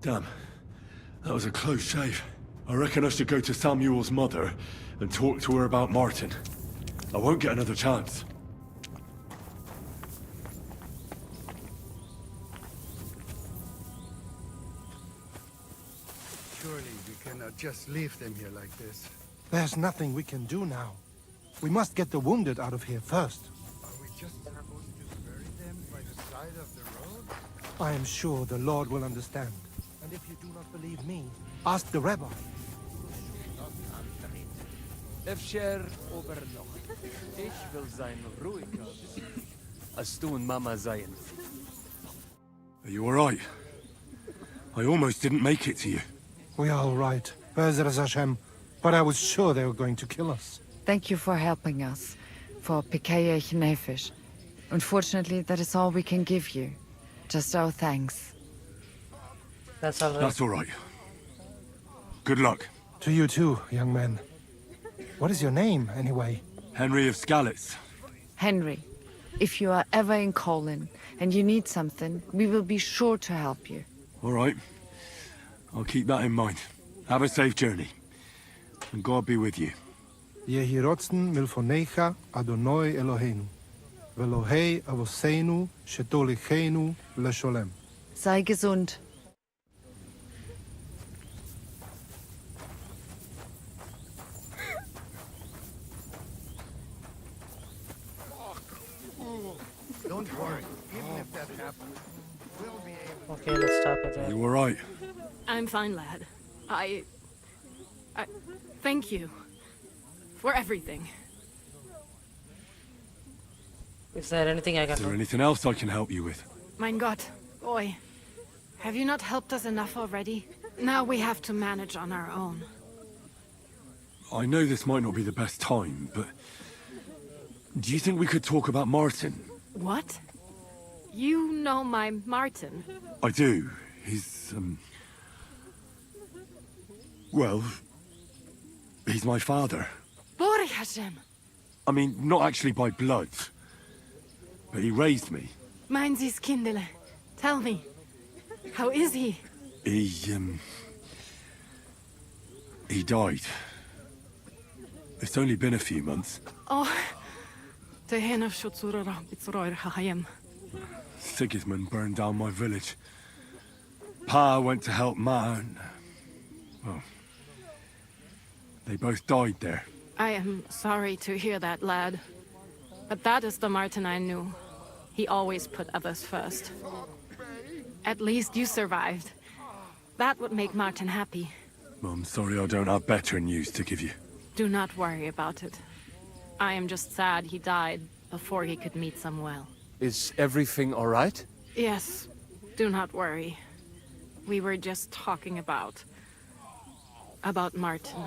[SPEAKER 7] Damn. That was a close shave. I reckon I should go to Samuel's mother and talk to her about Martin. I won't get another chance.
[SPEAKER 21] Surely we cannot just leave them here like this. There's nothing we can do now. We must get the wounded out of here first. Are we just supposed to bury them by the side of the road? I am sure the Lord will understand. And if you do not believe me, ask the rabbi.
[SPEAKER 16] Efsher Oberloch. Ich will sein ruhiger. Als du und Mama seien.
[SPEAKER 7] Are you alright? I almost didn't make it to you.
[SPEAKER 21] We are all right. Be'ezras Hashem. But I was sure they were going to kill us.
[SPEAKER 3] Thank you for helping us. For Pikeyech Nefesh. Unfortunately, that is all we can give you. Just our thanks.
[SPEAKER 1] That's all right.
[SPEAKER 7] That's all right. Good luck.
[SPEAKER 21] To you too, young man. What is your name, anyway?
[SPEAKER 7] Henry of Skalitz.
[SPEAKER 3] Henry, if you are ever in Colin and you need something, we will be sure to help you.
[SPEAKER 7] All right. I'll keep that in mind. Have a safe journey. And God be with you.
[SPEAKER 21] Yehi rotzen milfonecha Adonai Eloheinu. Velohei avoseinu shetolichenu lesholem.
[SPEAKER 3] Sei gesund.
[SPEAKER 21] Don't worry. Even if that happens, we'll be able.
[SPEAKER 1] Okay, let's stop it there.
[SPEAKER 7] You all right?
[SPEAKER 18] I'm fine, lad. I thank you for everything.
[SPEAKER 1] Is there anything I can
[SPEAKER 7] Is there
[SPEAKER 1] do?
[SPEAKER 7] anything else I can help you with?
[SPEAKER 18] Mein Gott, boy. Have you not helped us enough already? Now we have to manage on our own.
[SPEAKER 7] I know this might not be the best time, but do you think we could talk about Martin?
[SPEAKER 18] What? You know my Martin?
[SPEAKER 7] I do. He's, well, he's my father.
[SPEAKER 18] Borich Hashem.
[SPEAKER 7] I mean, not actually by blood, but he raised me.
[SPEAKER 18] Mein Sis Kindele. Tell me, how is he?
[SPEAKER 7] He died. It's only been a few months.
[SPEAKER 18] Oh, Tehenaf Shutzurara Bitzroir Hahayem.
[SPEAKER 7] Sigismund burned down my village. Pa went to help Ma and... well, they both died there.
[SPEAKER 18] I am sorry to hear that, lad. But that is the Martin I knew. He always put others first. At least you survived. That would make Martin happy.
[SPEAKER 7] Well, I'm sorry I don't have better news to give you.
[SPEAKER 18] Do not worry about it. I am just sad he died before he could meet Samuel.
[SPEAKER 10] Is everything all right?
[SPEAKER 18] Yes, do not worry. We were just talking about Martin.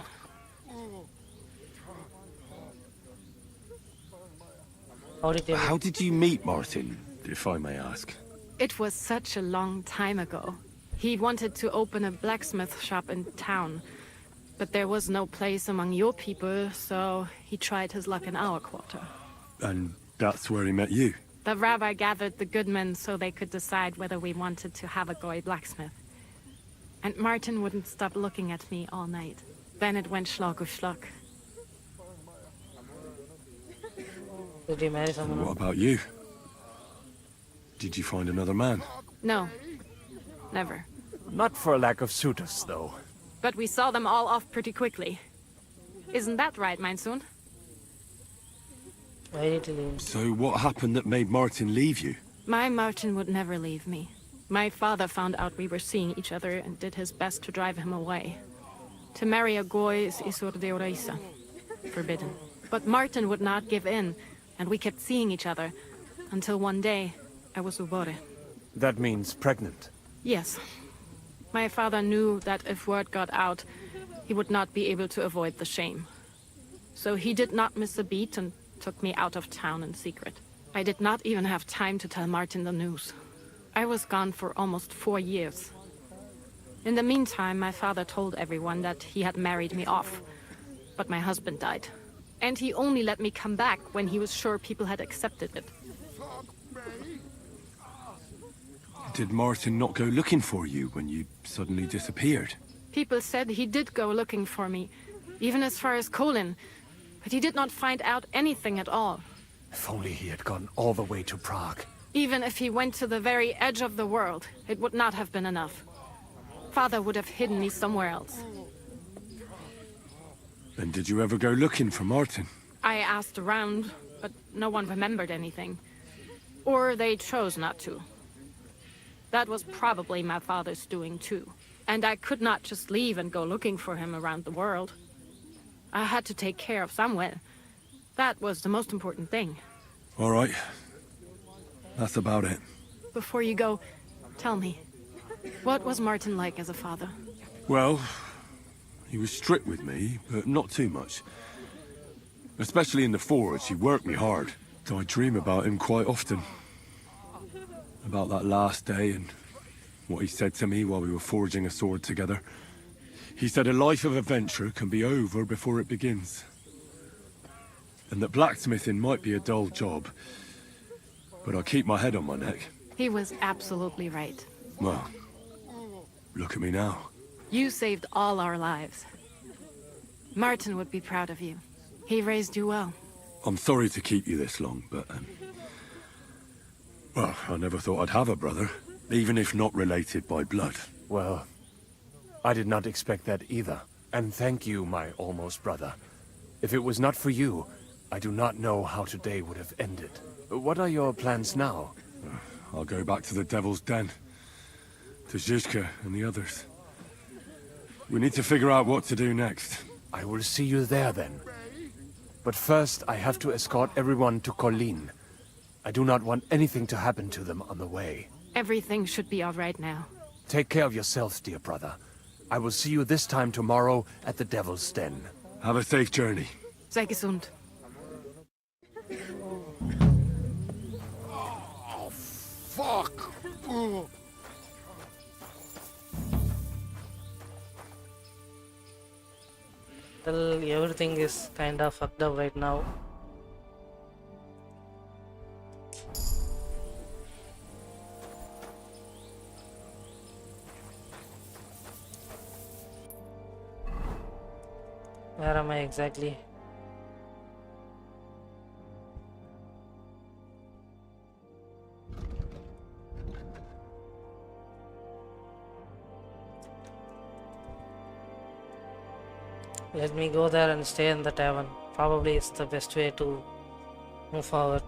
[SPEAKER 7] How did you meet Martin, if I may ask?
[SPEAKER 18] It was such a long time ago. He wanted to open a blacksmith shop in town, but there was no place among your people, so he tried his luck in our quarter.
[SPEAKER 7] And that's where he met you?
[SPEAKER 18] The rabbi gathered the good men so they could decide whether we wanted to have a goy blacksmith. And Martin wouldn't stop looking at me all night. Then it went schlock auf schlock.
[SPEAKER 1] Did you marry someone?
[SPEAKER 7] What about you? Did you find another man?
[SPEAKER 18] No. Never.
[SPEAKER 8] Not for a lack of suitors, though.
[SPEAKER 18] But we saw them all off pretty quickly. Isn't that right, mein Sohn?
[SPEAKER 1] Why did he leave?
[SPEAKER 7] So what happened that made Martin leave you?
[SPEAKER 18] My Martin would never leave me. My father found out we were seeing each other and did his best to drive him away. To marry a goy is isur deoraisa. Forbidden. But Martin would not give in, and we kept seeing each other. Until one day, I was ubore.
[SPEAKER 8] That means pregnant.
[SPEAKER 18] Yes. My father knew that if word got out, he would not be able to avoid the shame. So he did not miss a beat and took me out of town in secret. I did not even have time to tell Martin the news. I was gone for almost 4 years. In the meantime, my father told everyone that he had married me off. But my husband died. And he only let me come back when he was sure people had accepted it.
[SPEAKER 7] Did Martin not go looking for you when you suddenly disappeared?
[SPEAKER 18] People said he did go looking for me, even as far as Colin. But he did not find out anything at all.
[SPEAKER 8] If only he had gone all the way to Prague.
[SPEAKER 18] Even if he went to the very edge of the world, it would not have been enough. Father would have hidden me somewhere else.
[SPEAKER 7] And did you ever go looking for Martin?
[SPEAKER 18] I asked around, but no one remembered anything. Or they chose not to. That was probably my father's doing too. And I could not just leave and go looking for him around the world. I had to take care of Samuel. That was the most important thing.
[SPEAKER 7] All right. That's about it.
[SPEAKER 18] Before you go, tell me, what was Martin like as a father?
[SPEAKER 7] Well, he was strict with me, but not too much. Especially in the forge, he worked me hard. So I dream about him quite often. About that last day and what he said to me while we were forging a sword together. He said a life of adventure can be over before it begins. And that blacksmithing might be a dull job, but I keep my head on my neck.
[SPEAKER 18] He was absolutely right.
[SPEAKER 7] Well, look at me now.
[SPEAKER 18] You saved all our lives. Martin would be proud of you. He raised you well.
[SPEAKER 7] I'm sorry to keep you this long, but... well, I never thought I'd have a brother, even if not related by blood.
[SPEAKER 8] Well, I did not expect that either. And thank you, my almost brother. If it was not for you, I do not know how today would have ended. What are your plans now?
[SPEAKER 7] I'll go back to the Devil's Den. To Zizka and the others. We need to figure out what to do next.
[SPEAKER 8] I will see you there then. But first, I have to escort everyone to Colleen. I do not want anything to happen to them on the way.
[SPEAKER 18] Everything should be all right now.
[SPEAKER 8] Take care of yourselves, dear brother. I will see you this time tomorrow at the Devil's Den.
[SPEAKER 7] Have a safe journey.
[SPEAKER 18] Sei gesund.
[SPEAKER 12] Oh, fuck! Ugh.
[SPEAKER 1] Well, everything is kind of fucked up right now. Where am I exactly? Let me go there and stay in the tavern. Probably it's the best way to move forward.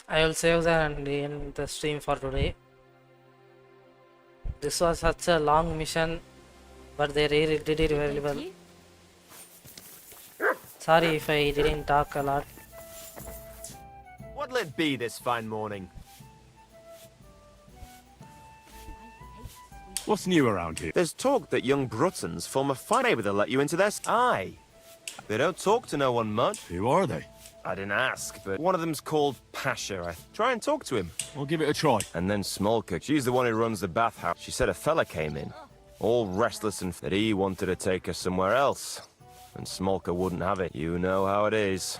[SPEAKER 1] I will save that and end the stream for today. This was such a long mission, but they really did it very well. Sorry if I didn't talk a lot.
[SPEAKER 6] What'll it be this fine morning?
[SPEAKER 7] What's new around here?
[SPEAKER 6] There's talk that young Bruttons form a fight. Maybe they'll let you into their... Aye. They don't talk to no one much.
[SPEAKER 7] Who are they?
[SPEAKER 6] I didn't ask, but one of them's called Pasha. I try and talk to him.
[SPEAKER 7] I'll give it a try.
[SPEAKER 6] And then Smolka. She's the one who runs the bathhouse. She said a fella came in, all restless and that he wanted to take her somewhere else. And Smolka wouldn't have it. You know how it is.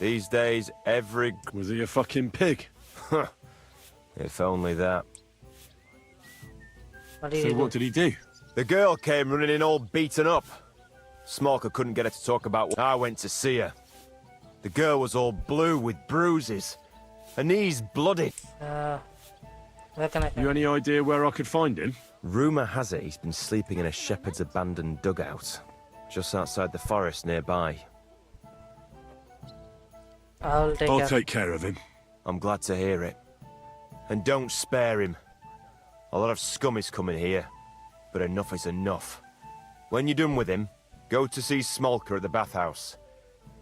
[SPEAKER 6] These days, every...
[SPEAKER 7] Was he a fucking pig?
[SPEAKER 6] If only that.
[SPEAKER 1] What did
[SPEAKER 7] he do?
[SPEAKER 6] The girl came running in all beaten up. Smolka couldn't get her to talk about... I went to see her. The girl was all blue with bruises. Her knees bloody.
[SPEAKER 1] Where can I...
[SPEAKER 7] You any idea where I could find him?
[SPEAKER 6] Rumour has it he's been sleeping in a shepherd's abandoned dugout, just outside the forest nearby.
[SPEAKER 1] I'll
[SPEAKER 7] take care of him.
[SPEAKER 6] I'm glad to hear it. And don't spare him. A lot of scum is coming here, but enough is enough. When you're done with him, go to see Smolka at the bathhouse.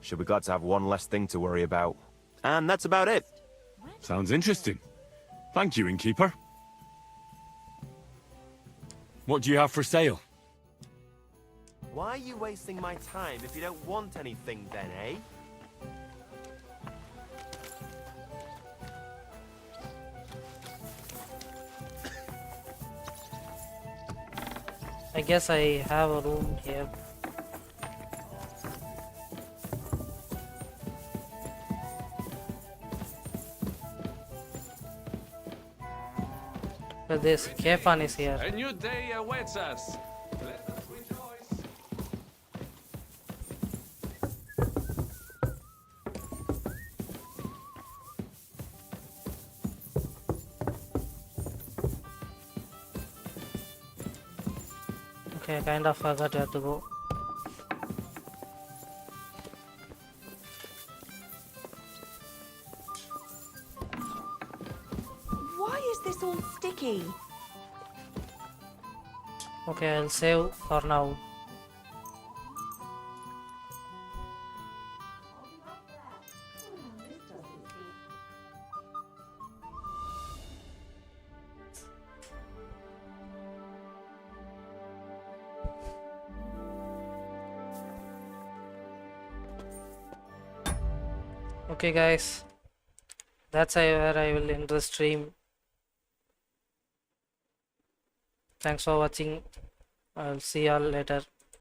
[SPEAKER 6] She'll be glad to have one less thing to worry about. And that's about it.
[SPEAKER 7] Sounds interesting. Thank you, innkeeper. What do you have for sale?
[SPEAKER 6] Why are you wasting my time if you don't want anything then, eh?
[SPEAKER 1] I guess I have a room here. But this Kefan is here.
[SPEAKER 9] A new day awaits us. Let us rejoice.
[SPEAKER 1] Okay, I kind of forgot where to go.
[SPEAKER 13] Why is this all sticky?
[SPEAKER 1] Okay, I'll save for now. Okay guys, that's where I will end the stream. Thanks for watching. I'll see y'all later.